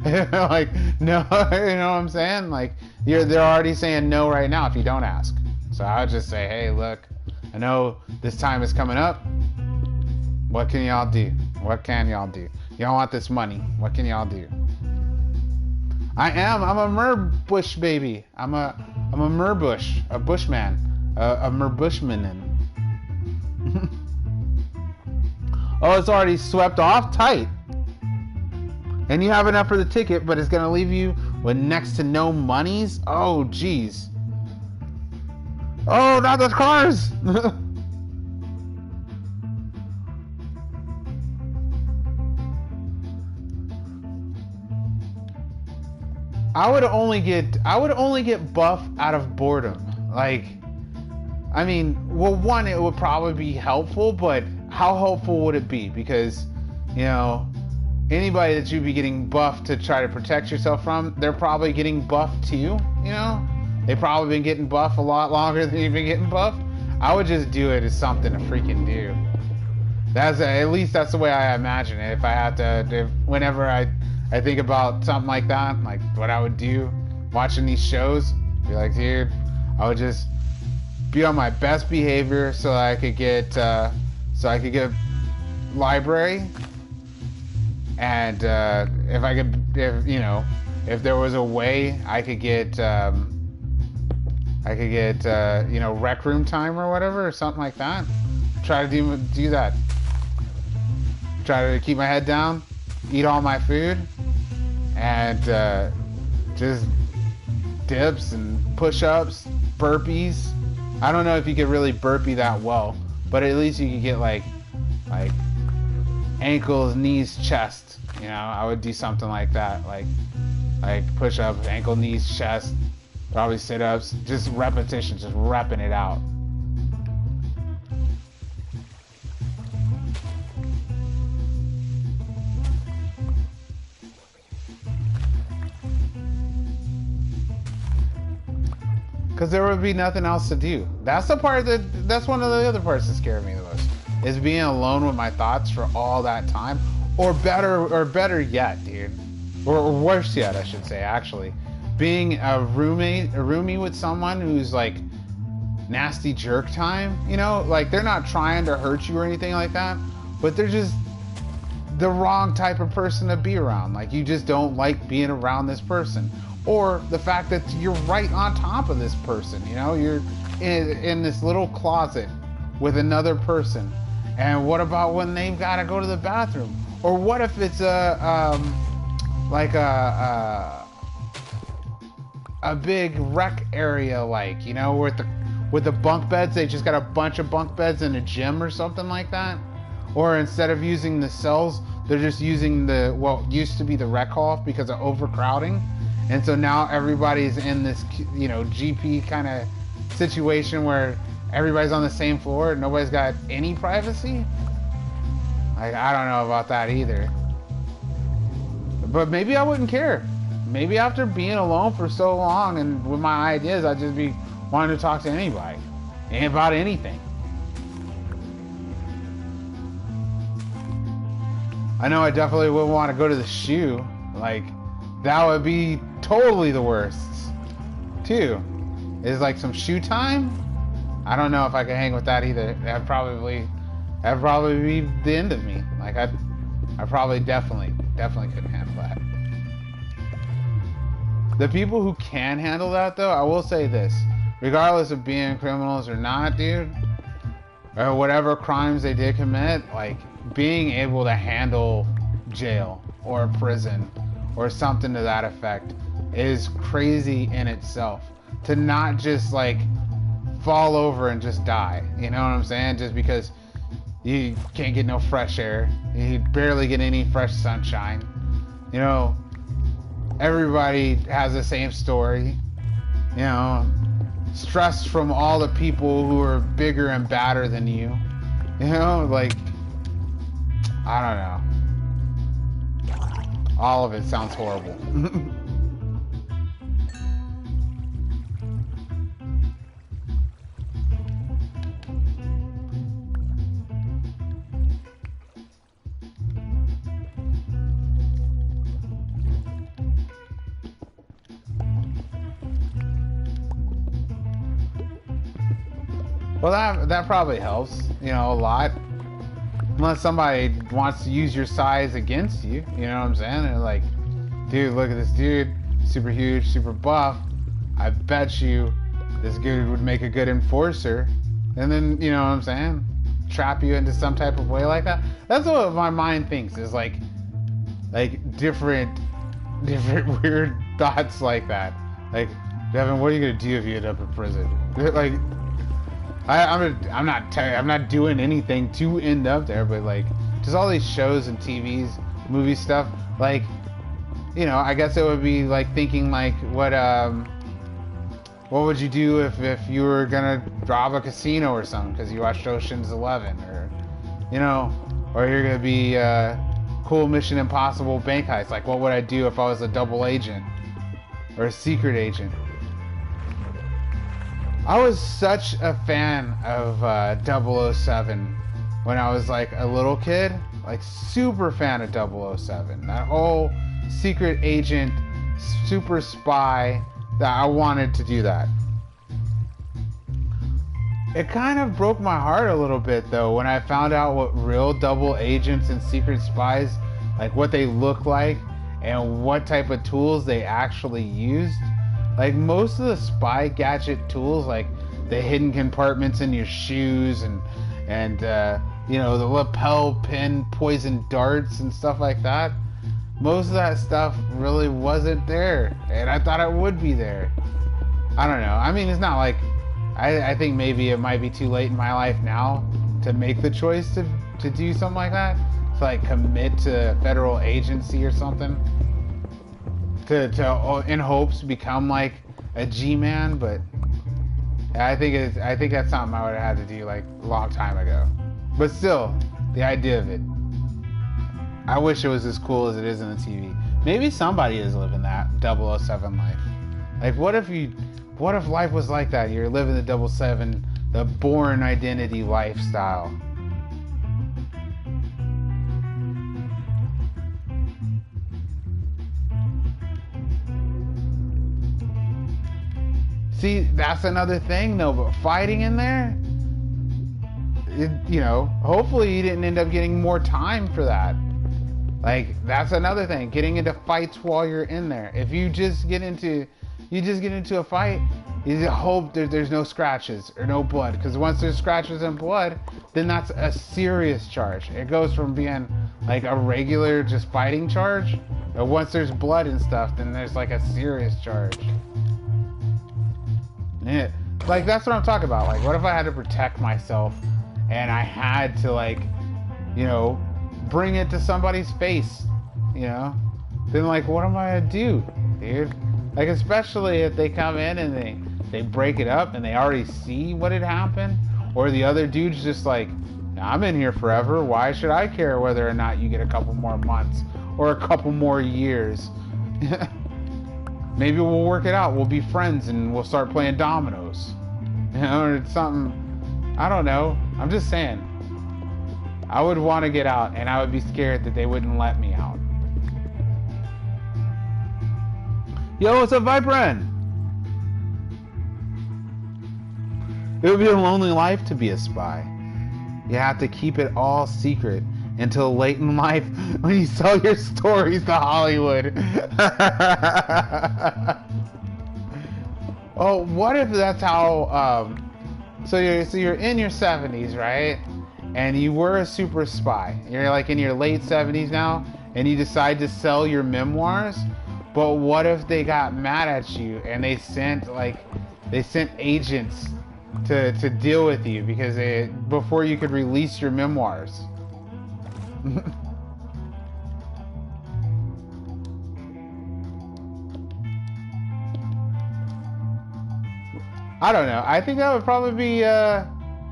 Like, no, you know what I'm saying? Like, they're already saying no right now if you don't ask. So I would just say, hey, look, I know this time is coming up. What can y'all do? What can y'all do? Y'all want this money. What can y'all do? I'm a merbush baby. I'm a merbush, a bushman, a merbushmanin. Oh, it's already swept off? Tight. And you have enough for the ticket, but it's gonna leave you with next to no monies? Oh, geez. Oh, not those cars! I would only get buff out of boredom. Like, I mean, well, one, it would probably be helpful, but how helpful would it be? Because, you know, anybody that you'd be getting buffed to try to protect yourself from, they're probably getting buffed too, you know? They've probably been getting buffed a lot longer than you've been getting buffed. I would just do it as something to freaking do. At least that's the way I imagine it. If I have to, whenever I think about something like that, like what I would do watching these shows, be like, dude, I would just be on my best behavior so I could get library, and if there was a way I could get rec room time or whatever, or something like that. Try to do that. Try to keep my head down, eat all my food, and just dips and push-ups, burpees. I don't know if you could really burpee that well, but at least you could get like like ankles, knees, chest. You know, I would do something like that, like push-ups, ankle, knees, chest, probably sit-ups, just repetition, just repping it out. Because there would be nothing else to do. That's the part that's one of the other parts that scare me the most, is being alone with my thoughts for all that time. Or better yet, dude. Or worse yet, I should say, actually. Being a roomie with someone who's like nasty jerk time, you know? Like, they're not trying to hurt you or anything like that, but they're just the wrong type of person to be around. Like, you just don't like being around this person. Or the fact that you're right on top of this person, you know? You're in this little closet with another person. And what about when they've got to go to the bathroom? Or what if it's a big rec area, like, you know, with the bunk beds, they just got a bunch of bunk beds in a gym or something like that. Or instead of using the cells, they're just using what used to be the rec hall because of overcrowding. And so now everybody's in this, you know, GP kind of situation where everybody's on the same floor and nobody's got any privacy. Like, I don't know about that either. But maybe I wouldn't care. Maybe after being alone for so long and with my ideas, I'd just be wanting to talk to anybody and about anything. I know I definitely wouldn't want to go to the shoe. Like, that would be totally the worst. Too. Is like some shoe time? I don't know if I could hang with that either. That'd probably be the end of me. Like, I probably definitely couldn't handle that. The people who can handle that, though, I will say this. Regardless of being criminals or not, dude, or whatever crimes they did commit, like, being able to handle jail or prison or something to that effect is crazy in itself. To not just, like, fall over and just die. You know what I'm saying? Just because you can't get no fresh air. You barely get any fresh sunshine. You know, everybody has the same story. You know, stress from all the people who are bigger and badder than you. You know, like, I don't know. All of it sounds horrible. Well, that probably helps, you know, a lot. Unless somebody wants to use your size against you, you know what I'm saying? They're like, dude, look at this dude, super huge, super buff. I bet you this dude would make a good enforcer. And then, you know what I'm saying? Trap you into some type of way like that. That's what my mind thinks, is like different weird thoughts like that. Like, Devin, what are you gonna do if you end up in prison? Like, I'm not doing anything to end up there, but like, just all these shows and TVs, movie stuff, like, you know, I guess it would be like thinking like, what would you do if you were gonna rob a casino or something because you watched Ocean's 11, or, you know, or you're gonna be cool Mission Impossible bank heist. Like, what would I do if I was a double agent or a secret agent? I was such a fan of 007 when I was like a little kid. Like, super fan of 007. That whole secret agent, super spy, that I wanted to do that. It kind of broke my heart a little bit, though, when I found out what real double agents and secret spies, like what they look like and what type of tools they actually used. Like, most of the spy gadget tools, like the hidden compartments in your shoes and you know, the lapel pin poison darts and stuff like that, most of that stuff really wasn't there, and I thought it would be there. I don't know. I mean, it's not like, I think maybe it might be too late in my life now to make the choice to to do something like that, to like commit to a federal agency or something, to in hopes to become like a G-man. But I think that's something I would have had to do like a long time ago. But still, the idea of it, I wish it was as cool as it is in the TV. Maybe somebody is living that 007 life. Like, what if life was like that? You're living the 007, the Bourne Identity lifestyle. See, that's another thing though, but fighting in there, hopefully you didn't end up getting more time for that. Like, that's another thing, getting into fights while you're in there. If you just get into a fight, you hope there's no scratches or no blood, because once there's scratches and blood, then that's a serious charge. It goes from being like a regular just fighting charge, but once there's blood and stuff, then there's like a serious charge. Yeah, like that's what I'm talking about. Like, what if I had to protect myself and I had to, like, bring it to somebody's face, then like, what am I gonna do, dude? Like, especially if they come in and they break it up and they already see what had happened, or the other dude's just like, I'm in here forever, why should I care whether or not you get a couple more months or a couple more years? Maybe we'll work it out, we'll be friends and we'll start playing dominoes, or something. I don't know, I'm just saying. I would want to get out, and I would be scared that they wouldn't let me out. Yo, what's up, Vibrant? It would be a lonely life to be a spy. You have to keep it all secret until late in life when you sell your stories to Hollywood. Oh, what if that's how, so you're in your 70s, right? And you were a super spy. You're like in your late 70s now, and you decide to sell your memoirs. But what if they got mad at you and they sent agents to deal with you because before you could release your memoirs? I don't know. I think that would probably be I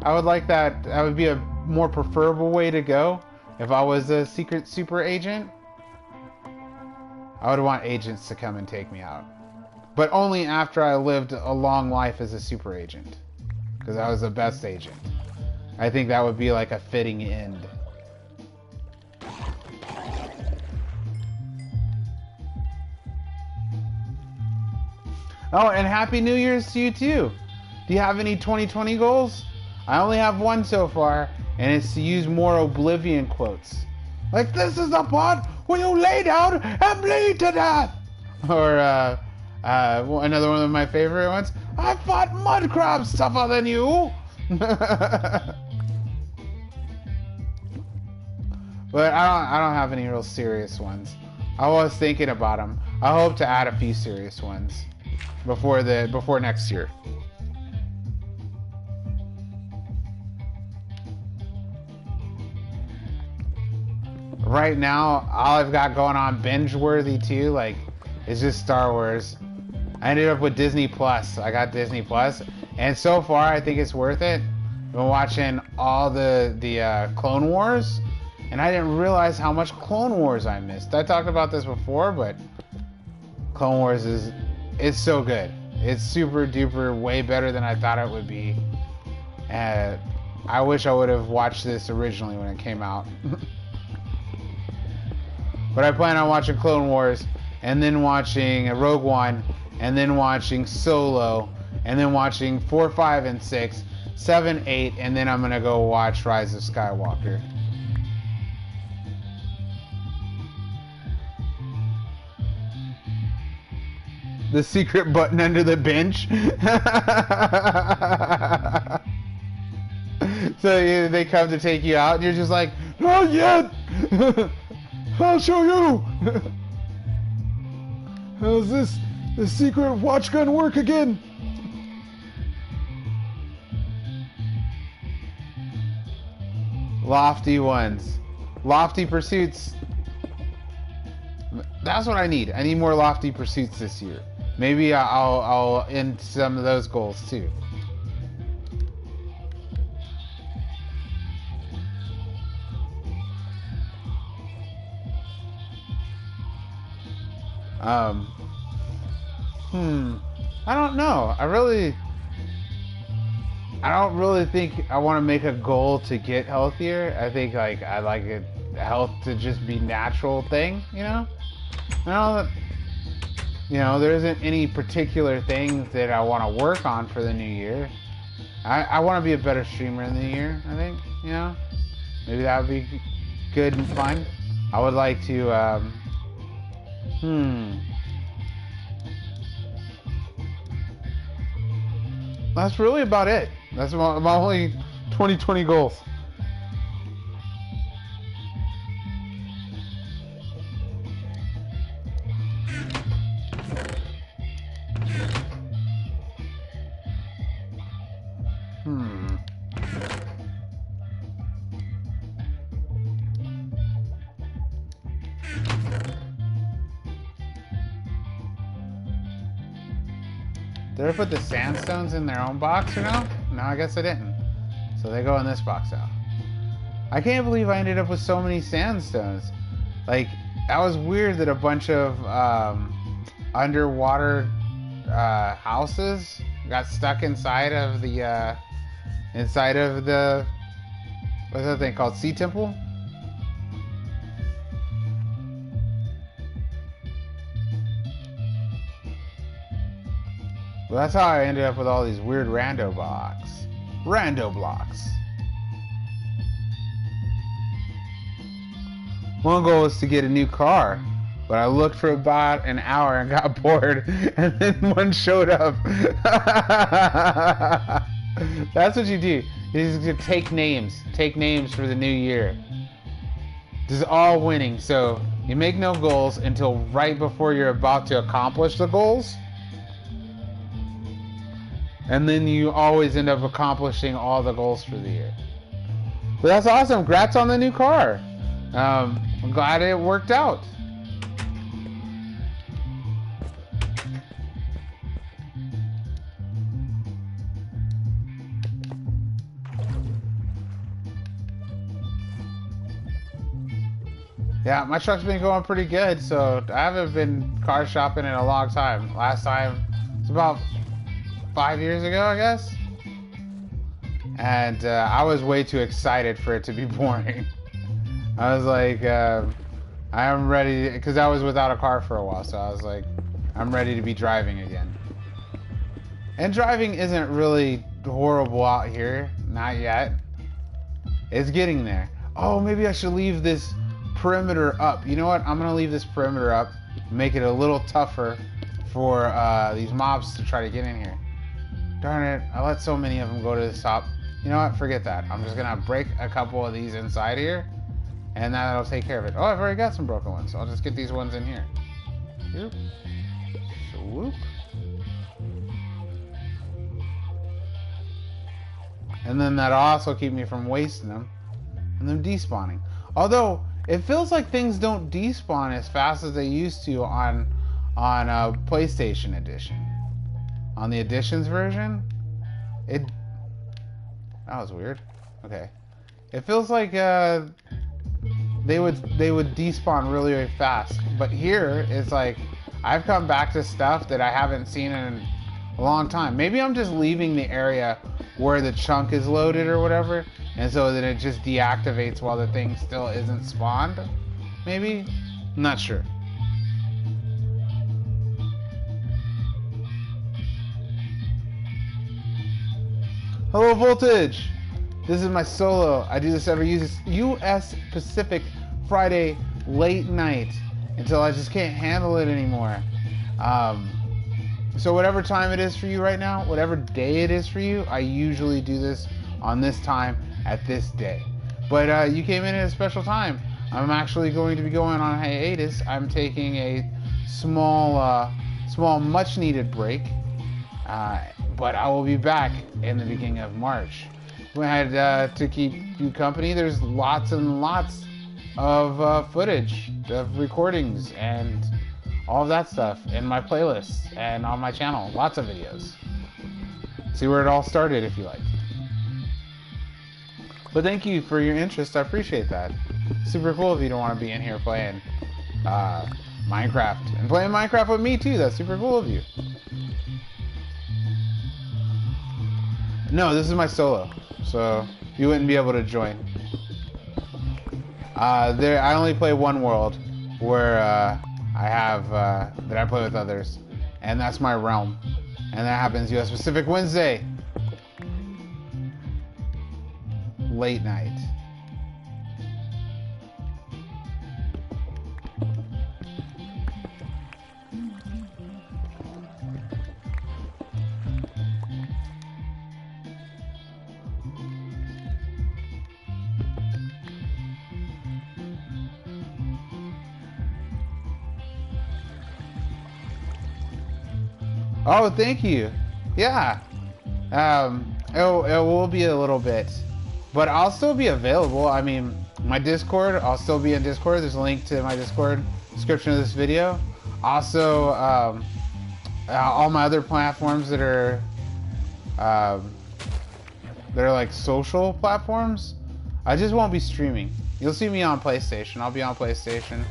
would like that. That would be a more preferable way to go if I was a secret super agent. I would want agents to come and take me out, but only after I lived a long life as a super agent, because I was the best agent. I think that would be like a fitting end. Oh, and Happy New Year's to you too. Do you have any 2020 goals? I only have one so far, and it's to use more Oblivion quotes. Like, this is the part where you lay down and bleed to death. Or, another one of my favorite ones. I fought mud crabs tougher than you. But I don't have any real serious ones. I was thinking about them. I hope to add a few serious ones before next year. Right now, all I've got going on binge-worthy too, like, is just Star Wars. I ended up with Disney Plus. I got Disney Plus, and so far I think it's worth it. I've been watching all the Clone Wars, and I didn't realize how much Clone Wars I missed. I talked about this before, but Clone Wars it's so good. It's super duper way better than I thought it would be. I wish I would have watched this originally when it came out. But I plan on watching Clone Wars, and then watching Rogue One, and then watching Solo, and then watching 4, 5, and 6, 7, 8, and then I'm gonna go watch Rise of Skywalker. The secret button under the bench. So they come to take you out, and you're just like, not yet! I'll show you! How's the secret watch gun work again? Lofty ones. Lofty pursuits. That's what I need. I need more lofty pursuits this year. Maybe I'll end some of those goals too. I don't know. I don't really think I want to make a goal to get healthier. I think like I like health to just be natural thing, you know? There isn't any particular things that I want to work on for the new year. I want to be a better streamer in the new year, I think, Maybe that would be good and fun. I would like to, That's really about it. That's my only 2020 goals. Did I put the sandstones in their own box or no? No, I guess I didn't. So they go in this box now. I can't believe I ended up with so many sandstones. Like, that was weird that a bunch of underwater houses got stuck inside of the what's that thing called? Sea Temple? Well, that's how I ended up with all these weird rando blocks. Rando blocks. One goal was to get a new car, but I looked for about an hour and got bored, and then one showed up. That's what you do. You just take names. Take names for the new year. This is all winning, so you make no goals until right before you're about to accomplish the goals. And then you always end up accomplishing all the goals for the year. But that's awesome. Congrats on the new car. I'm glad it worked out. Yeah, my truck's been going pretty good, so I haven't been car shopping in a long time. Last time, it's about 5 years ago, I guess. And I was way too excited for it to be boring. I was like, I'm ready, because I was without a car for a while, so I was like, I'm ready to be driving again. And driving isn't really horrible out here, not yet. It's getting there. Oh, maybe I should leave this perimeter up. You know what? I'm gonna leave this perimeter up, make it a little tougher for these mobs to try to get in here. Darn it, I let so many of them go to the top. You know what? Forget that. I'm just gonna break a couple of these inside here, and that'll take care of it. Oh, I've already got some broken ones, so I'll just get these ones in here. Swoop. Swoop. And then that'll also keep me from wasting them and them despawning. Although, it feels like things don't despawn as fast as they used to on PlayStation Edition. On the Editions version, that was weird. Okay, it feels like they would despawn really, really fast. But here, it's like I've come back to stuff that I haven't seen in a long time. Maybe I'm just leaving the area where the chunk is loaded or whatever, and so then it just deactivates while the thing still isn't spawned. Maybe, I'm not sure. Hello, Voltage! This is my solo. I do this every US Pacific Friday late night until I just can't handle it anymore. So whatever time it is for you right now, whatever day it is for you, I usually do this on this time at this day. But you came in at a special time. I'm actually going to be going on hiatus. I'm taking a small much needed break. But I will be back in the beginning of March. we had to keep you company. There's lots and lots of footage of recordings and all of that stuff in my playlists and on my channel. Lots of videos. See where it all started if you like. But thank you for your interest. I appreciate that. Super cool if you don't want to be in here playing Minecraft and playing Minecraft with me too. That's super cool of you. No, this is my solo, so you wouldn't be able to join. I only play one world where I have that I play with others, and that's my realm, and that happens US Pacific Wednesday, late night. Oh, thank you. Yeah. It will be a little bit, but I'll still be available. I mean, my Discord, I'll still be in Discord. There's a link to my Discord description of this video. Also, all my other platforms that are like social platforms, I just won't be streaming. You'll see me on PlayStation. I'll be on PlayStation.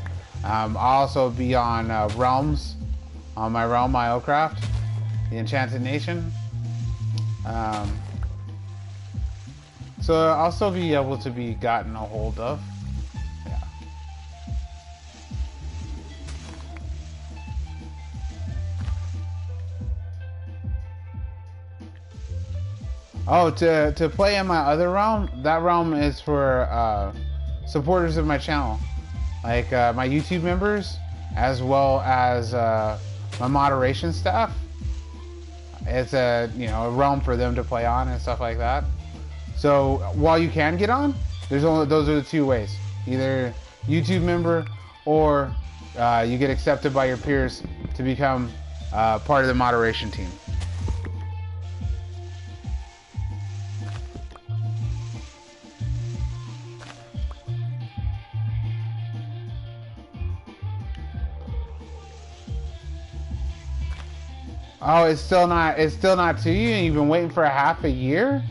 I'll also be on Realms, on my realm, IOCRAFT, the Enchanted Nation. So I'll still be able to be gotten a hold of. Yeah. Oh, to play in my other realm, that realm is for supporters of my channel, like my YouTube members, as well as my moderation staff. It's a realm for them to play on and stuff like that. So while you can get on, those are the two ways: either YouTube member or you get accepted by your peers to become part of the moderation team. Oh, it's still not to you, and you've been waiting for a half a year?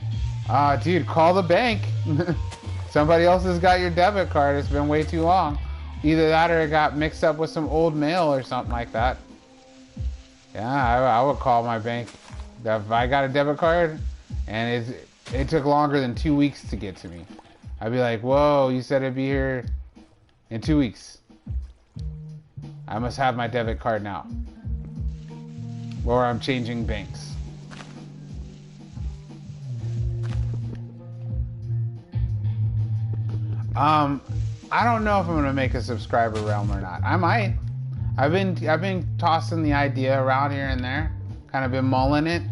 Dude, call the bank. Somebody else has got your debit card. It's been way too long. Either that or it got mixed up with some old mail or something like that. Yeah, I would call my bank. If I got a debit card and it took longer than 2 weeks to get to me, I'd be like, whoa, you said it'd be here in 2 weeks. I must have my debit card now. Or I'm changing banks. I don't know if I'm gonna make a subscriber realm or not. I might. I've been tossing the idea around here and there, kind of been mulling it.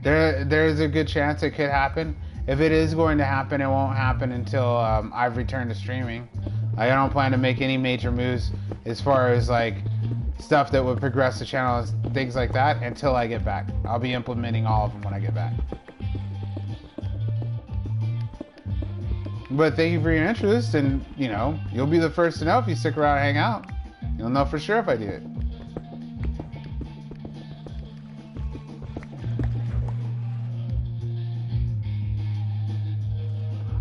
There's a good chance it could happen. If it is going to happen, it won't happen until I've returned to streaming. I don't plan to make any major moves as far as like stuff that would progress the channel and things like that until I get back. I'll be implementing all of them when I get back. But thank you for your interest, and you'll be the first to know if you stick around and hang out. You'll know for sure if I do it.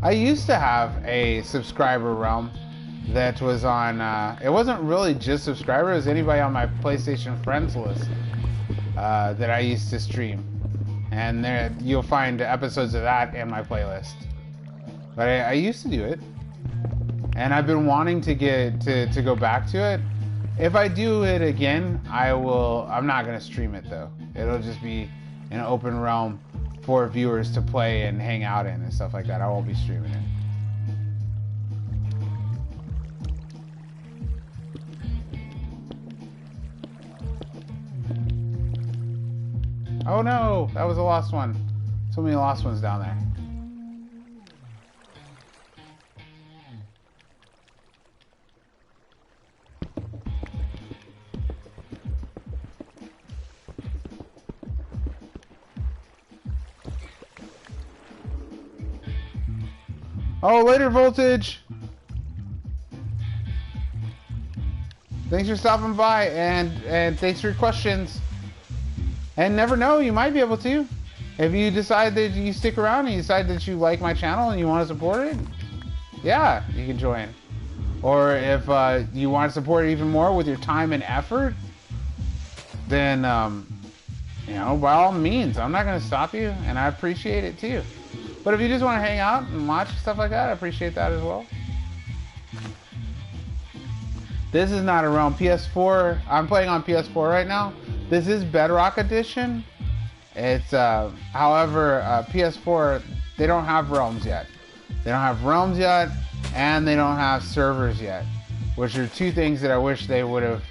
I used to have a subscriber realm that was on, it wasn't really just subscribers, it was anybody on my PlayStation friends list that I used to stream. And there you'll find episodes of that in my playlist. But I used to do it. And I've been wanting to get to go back to it. If I do it again, I'm not going to stream it though. It'll just be an open realm for viewers to play and hang out in and stuff like that. I won't be streaming it. Oh no, that was the lost one. So many lost ones down there. Oh, later, Voltage. Thanks for stopping by, and thanks for your questions. And never know, you might be able to. If you decide that you stick around and you decide that you like my channel and you want to support it, yeah, you can join. Or if you want to support it even more with your time and effort, then, you know, by all means, I'm not going to stop you, and I appreciate it too. But if you just want to hang out and watch stuff like that, I appreciate that as well. This is not a realm. PS4, I'm playing on PS4 right now. This is Bedrock Edition. It's, however, PS4, they don't have realms yet. They don't have realms yet, and they don't have servers yet, which are two things that I wish they would have,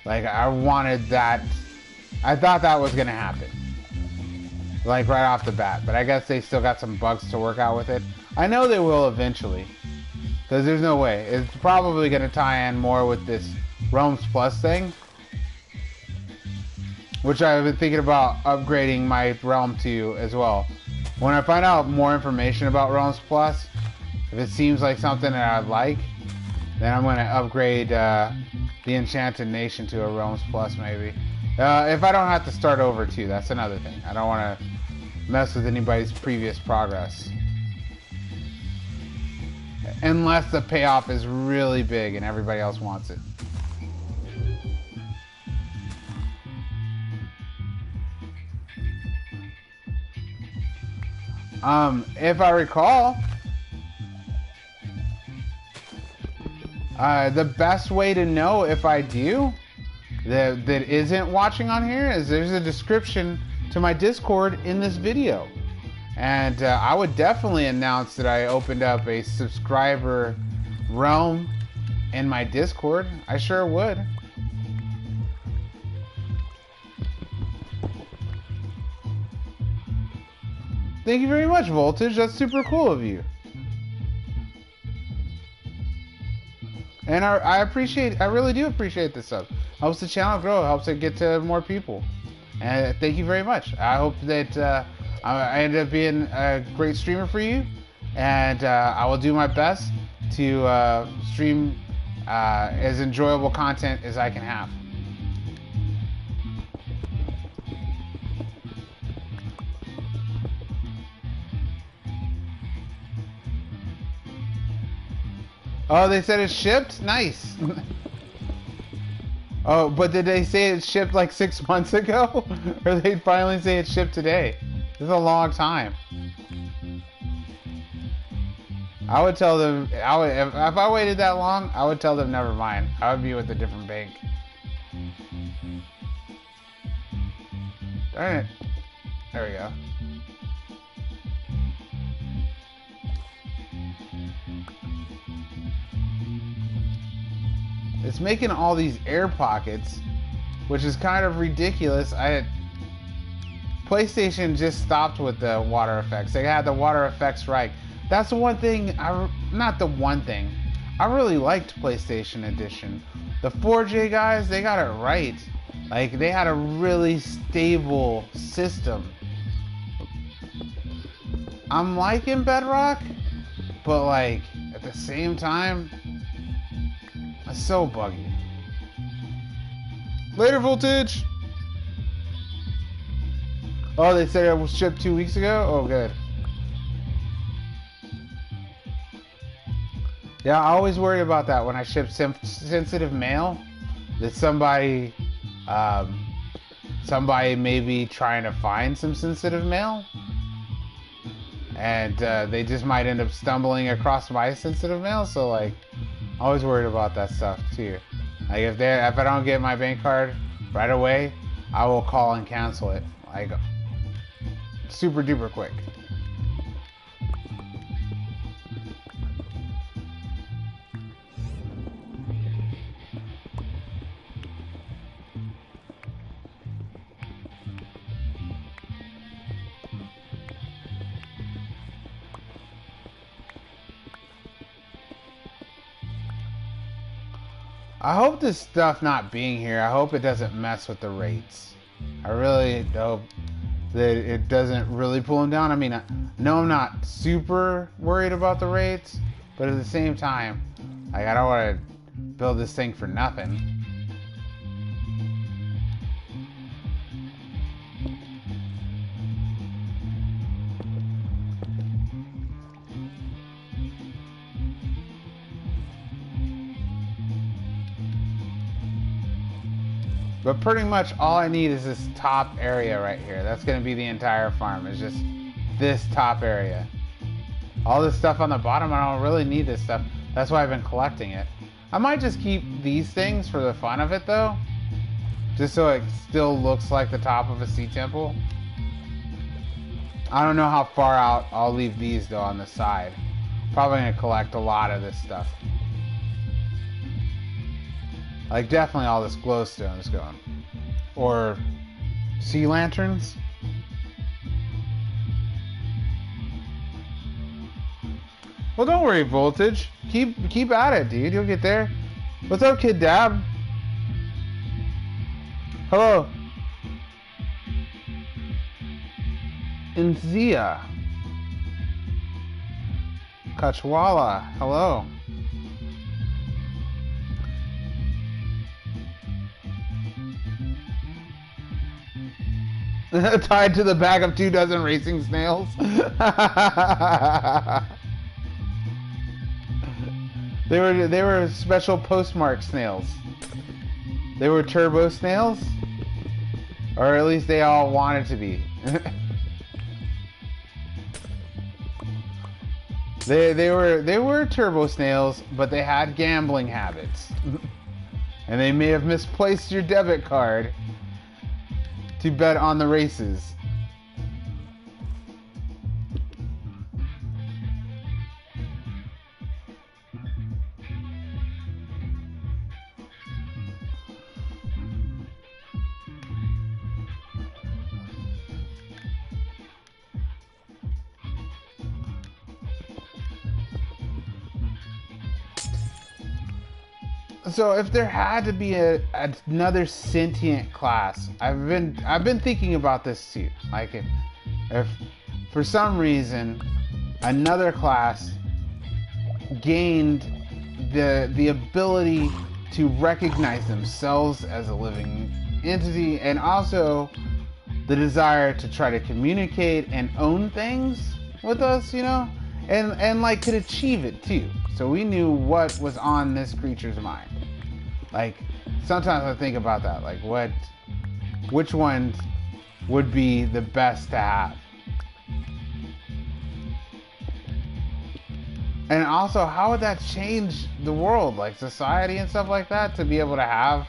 like, I wanted that, I thought that was going to happen, like, right off the bat, but I guess they still got some bugs to work out with it. I know they will eventually, because there's no way. It's probably going to tie in more with this Realms Plus thing, which I've been thinking about upgrading my realm to as well. When I find out more information about Realms Plus, if it seems like something that I'd like, then I'm going to upgrade the Enchanted Nation to a Realms Plus maybe. If I don't have to start over too, that's another thing. I don't want to mess with anybody's previous progress. Unless the payoff is really big and everybody else wants it. If I recall, the best way to know if I do that isn't watching on here is there's a description to my Discord in this video. And I would definitely announce that I opened up a subscriber realm in my Discord. I sure would. Thank you very much, Voltage. That's super cool of you. And I really do appreciate this stuff. Helps the channel grow, helps it get to more people. And thank you very much. I hope that I end up being a great streamer for you. And I will do my best to stream as enjoyable content as I can have. Oh, they said it's shipped? Nice. Oh, but did they say it shipped like 6 months ago? Or they finally say it shipped today? This is a long time. I would tell them, if I waited that long, I would tell them never mind. I would be with a different bank. Darn it. There we go. It's making all these air pockets, which is kind of ridiculous. PlayStation just stopped with the water effects. They had the water effects right. That's the one thing, not the one thing. I really liked PlayStation Edition. The 4J guys, they got it right. Like, they had a really stable system. I'm liking Bedrock, but like, at the same time, it's so buggy. Later, Voltage! Oh, they said it was shipped 2 weeks ago? Oh, good. Yeah, I always worry about that when I ship sensitive mail. That somebody may be trying to find some sensitive mail. And they just might end up stumbling across my sensitive mail. So, like, I'm always worried about that stuff too. Like if I don't get my bank card right away, I will call and cancel it. Like super duper quick. I hope this stuff not being here, I hope it doesn't mess with the rates. I really hope that it doesn't really pull them down. I mean, no, I'm not super worried about the rates, but at the same time, like, I don't want to build this thing for nothing. But pretty much all I need is this top area right here. That's going to be the entire farm. It's just this top area. All this stuff on the bottom, I don't really need this stuff. That's why I've been collecting it. I might just keep these things for the fun of it, though. Just so it still looks like the top of a sea temple. I don't know how far out I'll leave these, though, on the side. Probably going to collect a lot of this stuff. Like, definitely all this glowstone is going. Or sea lanterns. Well, don't worry, Voltage. Keep at it, dude. You'll get there. What's up, Kid Dab? Hello. Inzia. Kachwala. Hello. Tied to the back of 24 racing snails. They were special postmark snails. They were turbo snails, or at least they all wanted to be. They were turbo snails, but they had gambling habits, and they may have misplaced your debit card to bet on the races. So if there had to be another sentient class, I've been thinking about this too. Like if for some reason another class gained the ability to recognize themselves as a living entity, and also the desire to try to communicate and own things with us, you know, and like could achieve it too. So we knew what was on this creature's mind. Like, sometimes I think about that. Like, which ones would be the best to have? And also, how would that change the world, like society and stuff like that, to be able to have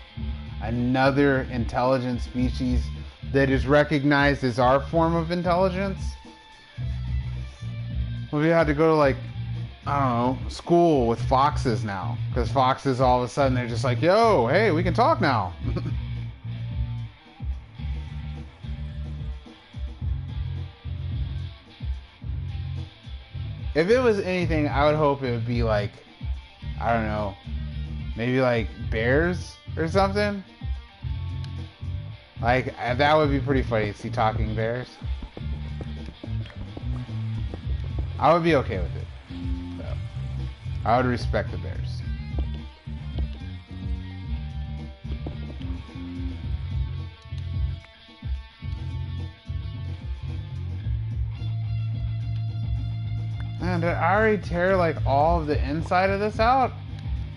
another intelligent species that is recognized as our form of intelligence? Well, we had to go to, like, I don't know, school with foxes now. Because foxes, all of a sudden, they're just like, yo, hey, we can talk now. If it was anything, I would hope it would be like, I don't know, maybe like bears or something. Like, that would be pretty funny to see talking bears. I would be okay with it. I would respect the bears. Man, did I already tear like all of the inside of this out?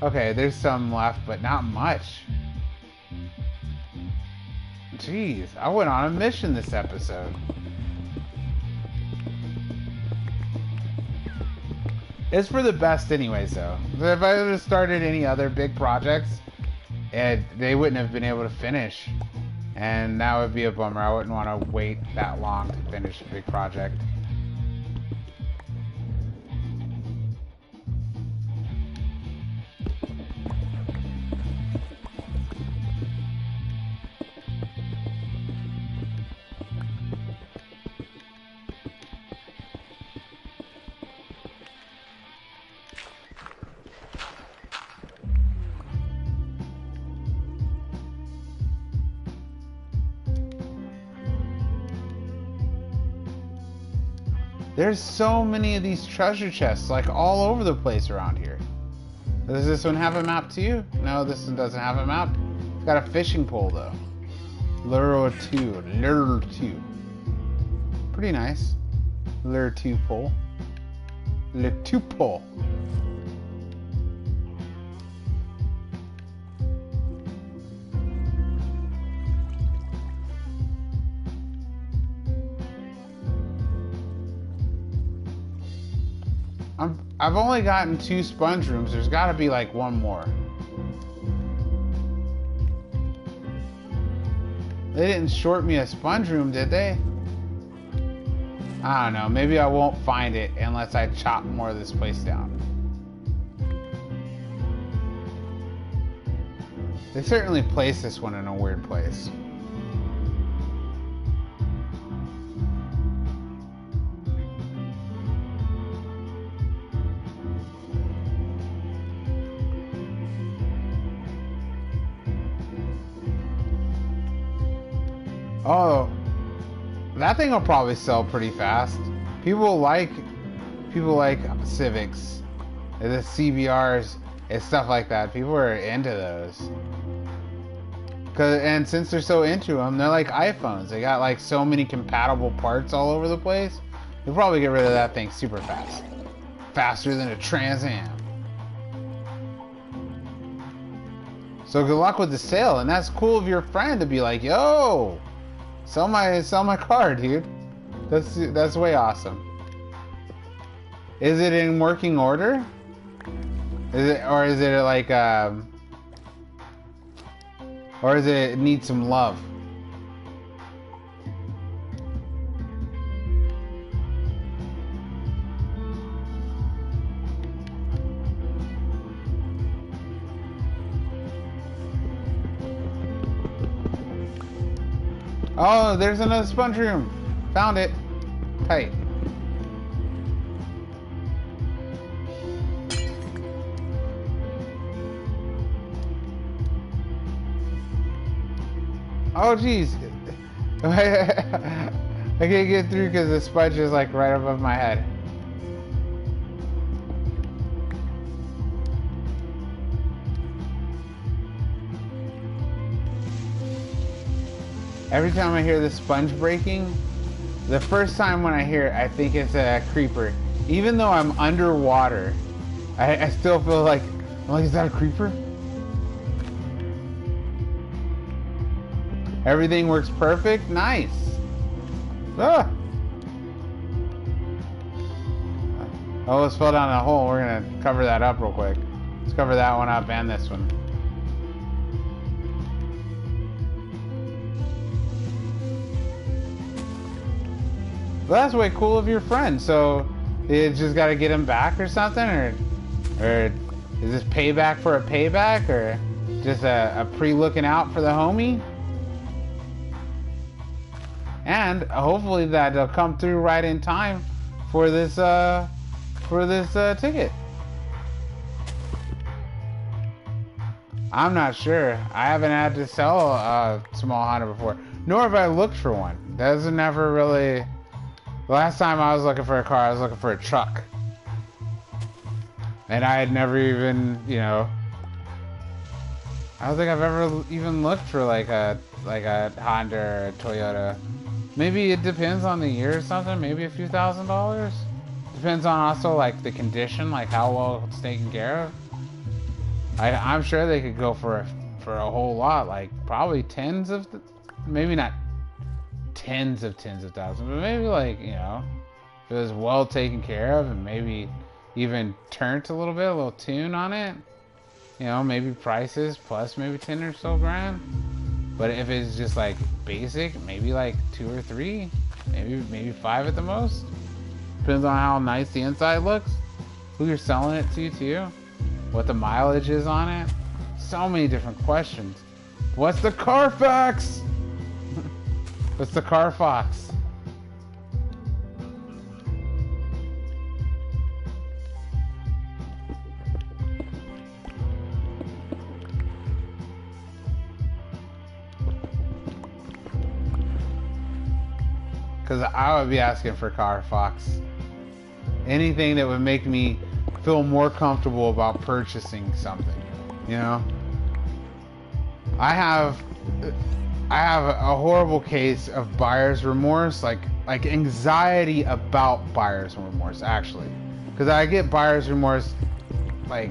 Okay, there's some left, but not much. Jeez, I went on a mission this episode. It's for the best anyways, though. If I would have started any other big projects, they wouldn't have been able to finish. And that would be a bummer. I wouldn't want to wait that long to finish a big project. There's so many of these treasure chests, like all over the place around here. Does this one have a map too? No, this one doesn't have a map. It's got a fishing pole though. Lure 2. Pretty nice. Lure 2 pole. Lure 2 pole. I've only gotten 2 sponge rooms. There's got to be like one more. They didn't short me a sponge room, did they? I don't know. Maybe I won't find it unless I chop more of this place down. They certainly placed this one in a weird place. Oh, that thing will probably sell pretty fast. People like Civics, the CBRs, and stuff like that. People are into those. And since they're so into them, they're like iPhones. They got like so many compatible parts all over the place. You'll probably get rid of that thing super fast. Faster than a Trans Am. So good luck with the sale. And that's cool of your friend to be like, yo, sell my car, dude. That's way awesome. Is it in working order? Is it like or does it need some love? Oh, there's another sponge room. Found it. Tight. Oh, jeez. I can't get through because the sponge is like right above my head. Every time I hear the sponge breaking, the first time when I hear it, I think it's a creeper. Even though I'm underwater, I still feel like, is that a creeper? Everything works perfect? Nice. Ah. I almost fell down a hole. We're gonna cover that up real quick. Let's cover that one up and this one. Well, that's way cool of your friend. So you just got to get him back or something, or is this payback for a payback, or just a pre-looking out for the homie? And hopefully that they'll come through right in time for this ticket. I'm not sure. I haven't had to sell a small Honda before, nor have I looked for one. That's never really. The last time I was looking for a car, I was looking for a truck. And I had never even, I don't think I've ever even looked for like a Honda or a Toyota. Maybe it depends on the year or something, maybe a few $1,000s. Depends on also like the condition, like how well it's taken care of. I'm sure they could go for a whole lot, like probably maybe not tens of thousands, but maybe like, if it was well taken care of and maybe even turned a little tune on it, maybe prices plus maybe 10 or so grand. But if it's just like basic, maybe like 2 or 3, maybe 5 at the most. Depends on how nice the inside looks, who you're selling it to too, what the mileage is on it. So many different questions. What's the Carfax? What's the Carfax? Because I would be asking for Carfax. anything that would make me feel more comfortable about purchasing something. You know, I have a horrible case of buyer's remorse, like anxiety about buyer's remorse, actually, because I get buyer's remorse like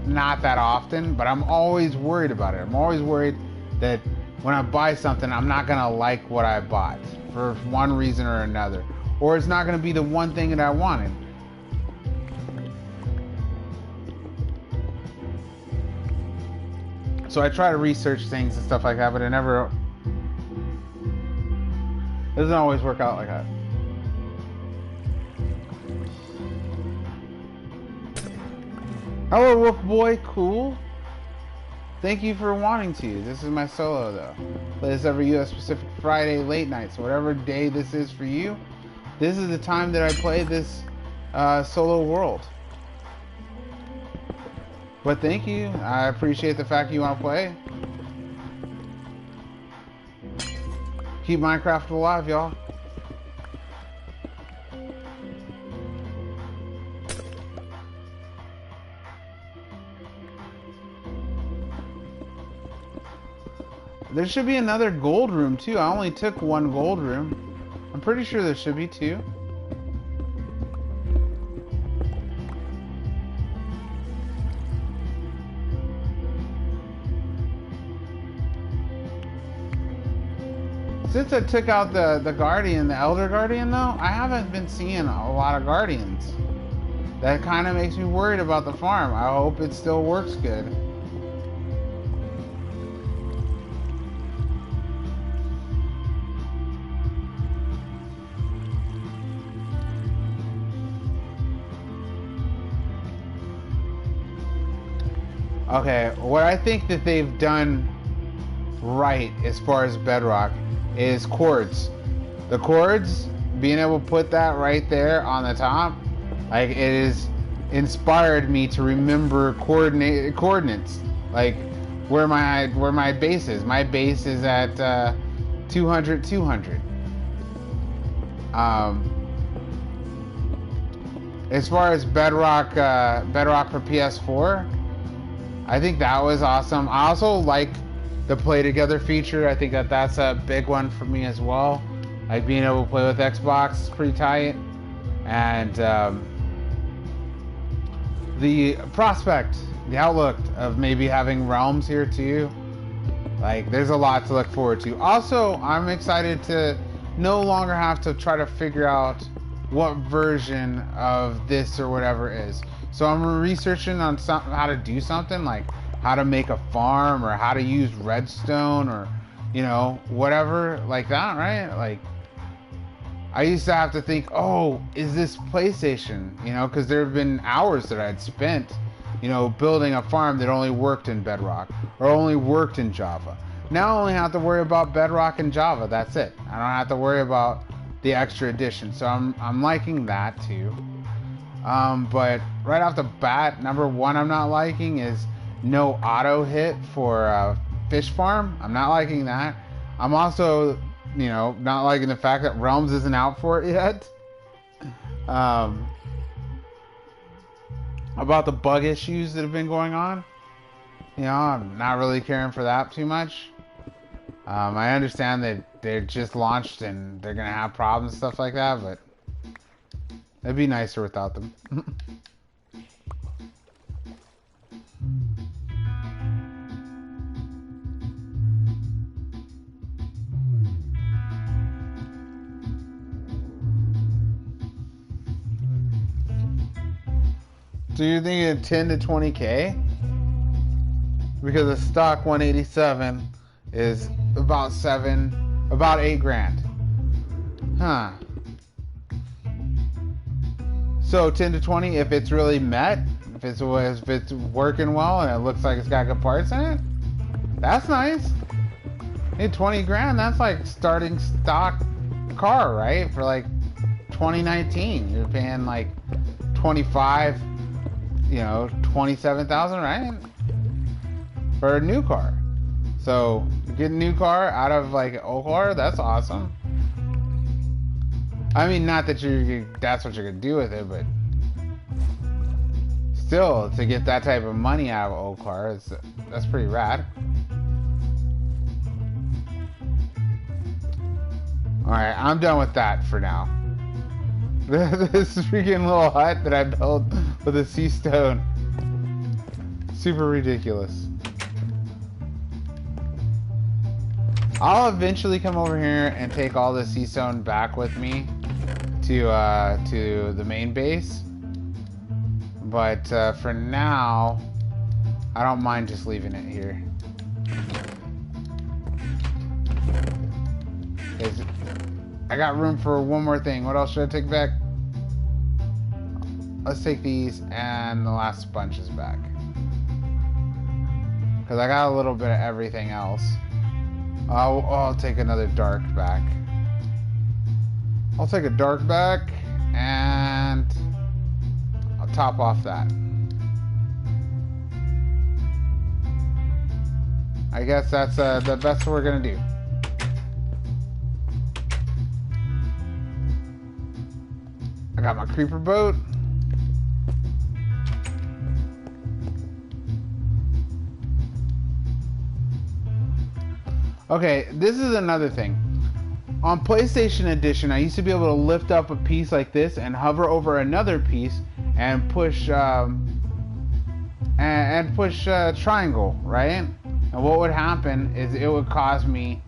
not that often, but I'm always worried about it. I'm always worried that when I buy something, I'm not gonna like what I bought for one reason or another, or it's not gonna be the one thing that I wanted. So I try to research things and stuff like that, but it doesn't always work out like that. Hello, Wolf Boy. Cool. Thank you for wanting to. This is my solo, though. Play this every US Pacific Friday late night. So whatever day this is for you, this is the time that I play this solo world. But thank you. I appreciate the fact you want to play. Keep Minecraft alive, y'all. There should be another gold room too. I only took one gold room. I'm pretty sure there should be two. Since I took out the Guardian, the Elder Guardian though, I haven't been seeing a lot of Guardians. That kind of makes me worried about the farm. I hope it still works good. Okay, what I think that they've done right as far as bedrock is cords. The cords, being able to put that right there on the top, like it has inspired me to remember coordinates, like where my base is. My base is at 200 200. As far as bedrock for PS4, I think that was awesome. I also like the play together feature. I think that's a big one for me as well. Like being able to play with Xbox is pretty tight. And the prospect, the outlook of maybe having realms here too. Like there's a lot to look forward to. Also, I'm excited to no longer have to try to figure out what version of this or whatever is. So I'm researching on how to do something, like how to make a farm or how to use redstone or, you know, whatever like that, right? Like I used to have to think, oh, is this PlayStation? You know, because there have been hours that I'd spent, you know, building a farm that only worked in Bedrock or only worked in Java. Now I only have to worry about Bedrock and Java. That's it. I don't have to worry about the extra addition. So I'm liking that too. But right off the bat, number one I'm not liking is no auto hit for fish farm. I'm not liking that. I'm also, you know, not liking the fact that Realms isn't out for it yet. About the bug issues that have been going on, you know, I'm not really caring for that too much. I understand that they're just launched and they're gonna have problems and stuff like that, but it'd be nicer without them. So you're thinking 10 to 20K? Because the stock 187 is about 8 grand. Huh. So 10 to 20 if it's really met, if it's working well and it looks like it's got good parts in it, that's nice. Hey, 20 grand, that's like starting stock car, right? For like 2019, you're paying like 25, you know, 27,000, right? For a new car. So get a new car out of like an old car, that's awesome. I mean, not that that's what you're gonna do with it, but still, to get that type of money out of an old car, that's pretty rad. Alright, I'm done with that for now. This freaking little hut that I built with a sea stone. Super ridiculous. I'll eventually come over here and take all the sea stone back with me to the main base. But for now, I don't mind just leaving it here. I got room for one more thing. What else should I take back? Let's take these and the last bunch is back. Because I got a little bit of everything else. I'll take another dark back. I'll take a dark back and I'll top off that. I guess that's what we're gonna do. I got my creeper boat. Okay, this is another thing. On PlayStation Edition, I used to be able to lift up a piece like this and hover over another piece and push triangle, right? And what would happen is it would cause me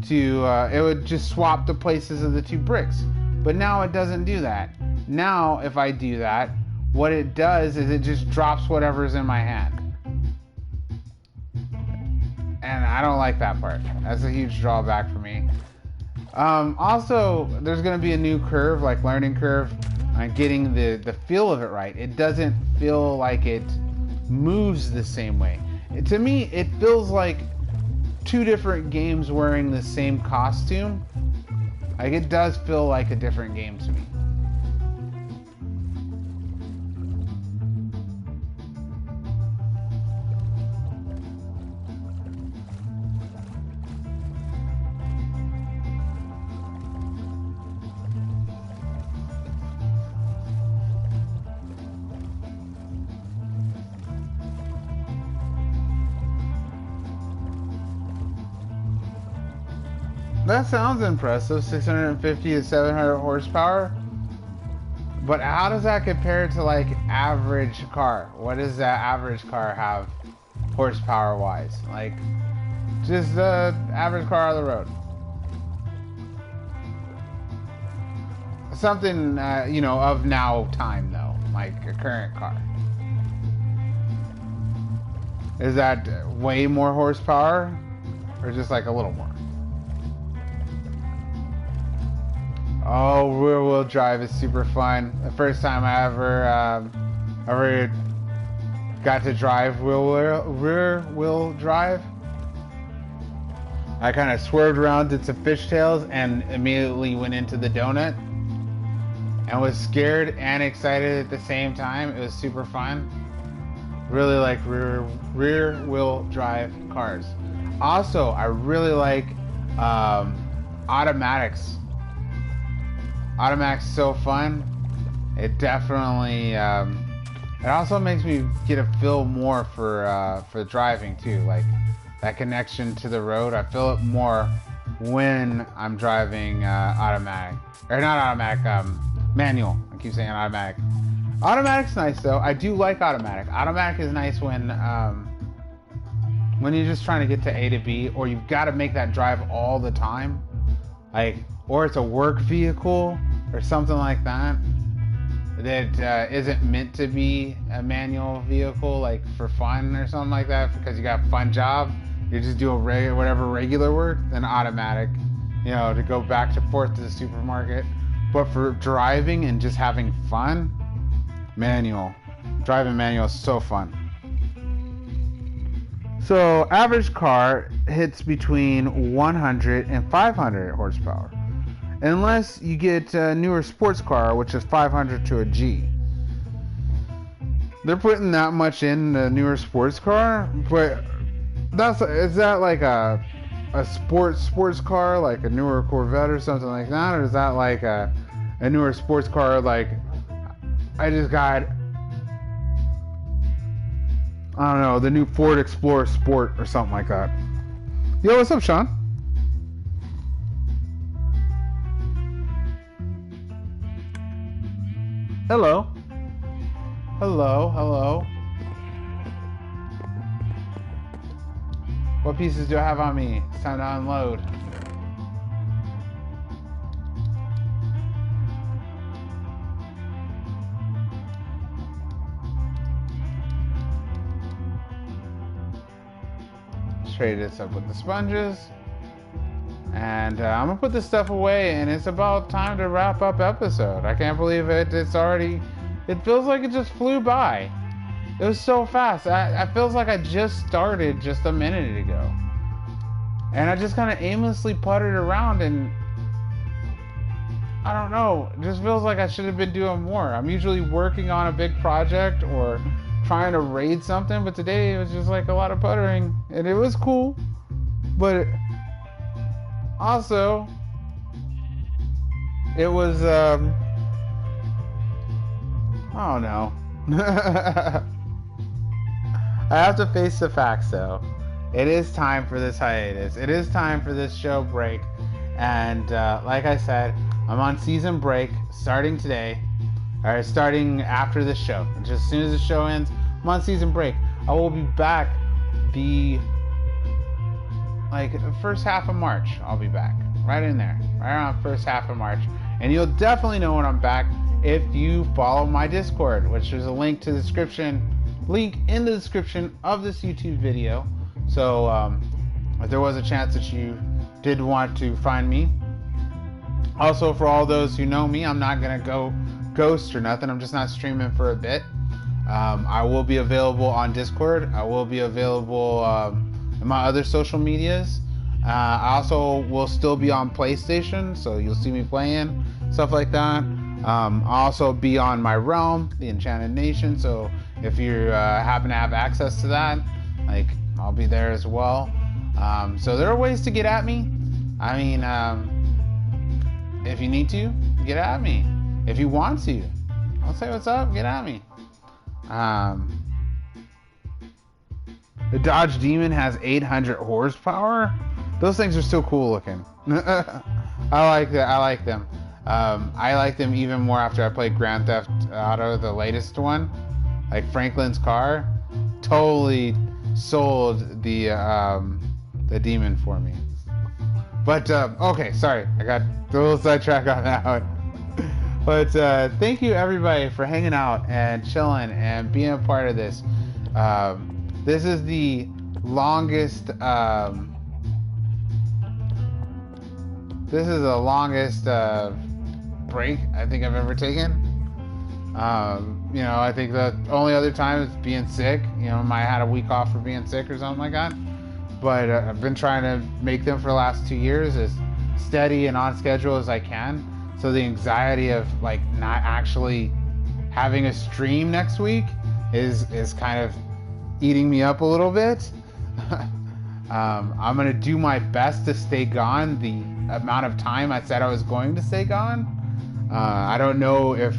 to it would just swap the places of the two bricks. But now it doesn't do that. Now, if I do that, what it does is it just drops whatever's in my hand. And I don't like that part. That's a huge drawback for me. Also, there's going to be a new curve, like learning curve, on getting the feel of it right. It doesn't feel like it moves the same way. To me, it feels like two different games wearing the same costume. Like, it does feel like a different game to me. That sounds impressive, 650 to 700 horsepower. But how does that compare to like average car? What does that average car have horsepower wise? Like just the average car on the road. Something, you know, of now time though, like a current car. Is that way more horsepower or just like a little more? Oh, rear wheel drive is super fun. The first time I ever got to drive rear wheel drive, I kind of swerved around, did some fishtails, and immediately went into the donut. And was scared and excited at the same time. It was super fun. Really like rear wheel drive cars. Also, I really like automatics. Automatic's so fun. It definitely it also makes me get a feel more for driving too. Like that connection to the road, I feel it more when I'm driving automatic. Or not automatic, manual. I keep saying automatic. Automatic's nice though. I do like automatic. Automatic is nice when you're just trying to get to A to B, or you've got to make that drive all the time. Like, or it's a work vehicle or something like that isn't meant to be a manual vehicle, like for fun or something like that, because you got a fun job, you're just doing whatever regular work, then automatic, you know, to go back and forth to the supermarket. But for driving and just having fun, manual. Driving manual is so fun. So average car hits between 100 and 500 horsepower. Unless you get a newer sports car, which is 500 to a G. They're putting that much in the newer sports car, but is that like a sports car, like a newer Corvette or something like that, or is that like a a newer sports car. Like, I just got, I don't know, the new Ford Explorer Sport or something like that. Yo, what's up, Sean? Hello. Hello, hello. What pieces do I have on me? It's time to unload. Let's trade this up with the sponges. And I'm gonna put this stuff away, and it's about time to wrap up episode. I can't believe it. It's already, it feels like it just flew by. It was so fast. I feels like I just started just a minute ago. And I just kind of aimlessly puttered around, and I don't know, it just feels like I should have been doing more. I'm usually working on a big project or trying to raid something, but today it was just like a lot of puttering, and it was cool. But also, it was, I don't know. I have to face the facts, though. It is time for this hiatus. It is time for this show break. And like I said, I'm on season break starting today, or starting after the show. Just as soon as the show ends, I'm on season break. I will be back the first half of March. I'll be back right in there, right around first half of March. And you'll definitely know when I'm back if you follow my Discord, which is a link in the description of this YouTube video. So if there was a chance that you did want to find me. Also, for all those who know me, I'm not gonna go ghost or nothing. I'm just not streaming for a bit. I will be available on Discord. I will be available in my other social medias. I also will still be on PlayStation, so you'll see me playing stuff like that. I'll also be on my realm, the Enchanted Nation, so if you happen to have access to that, like, I'll be there as well. So there are ways to get at me. I mean, if you need to, get at me. If you want to, I'll say what's up, get at me. The Dodge Demon has 800 horsepower. Those things are still cool looking. I like that. I like them. I like them even more after I played Grand Theft Auto, the latest one. Like Franklin's car, totally sold the Demon for me. But okay, sorry, I got a little sidetracked on that one. But thank you everybody for hanging out and chilling and being a part of this. This is the longest. This is the longest break I think I've ever taken. You know, I think the only other time is being sick. You know, I might have had a week off for being sick or something like that. But I've been trying to make them for the last 2 years as steady and on schedule as I can. So the anxiety of like not actually having a stream next week is kind of eating me up a little bit. I'm gonna do my best to stay gone the amount of time I said I was going to stay gone. I don't know if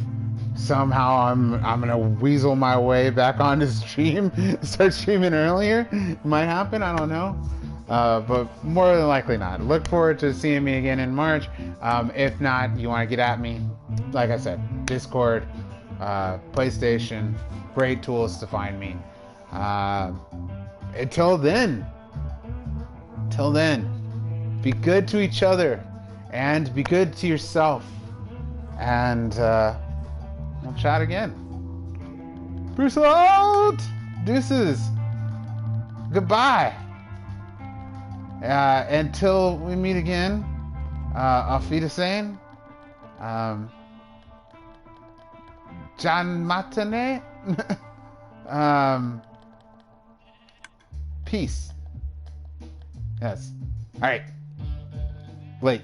somehow I'm gonna weasel my way back on the stream, start streaming earlier. It might happen, I don't know. But more than likely not. Look forward to seeing me again in March. If not, you want to get at me, like I said, Discord, PlayStation, great tools to find me. Until then, be good to each other and be good to yourself. And we'll chat again. Bruce out! Deuces. Goodbye. Until we meet again, auf Wiedersehen. John Matane. Peace. Yes. All right. Late.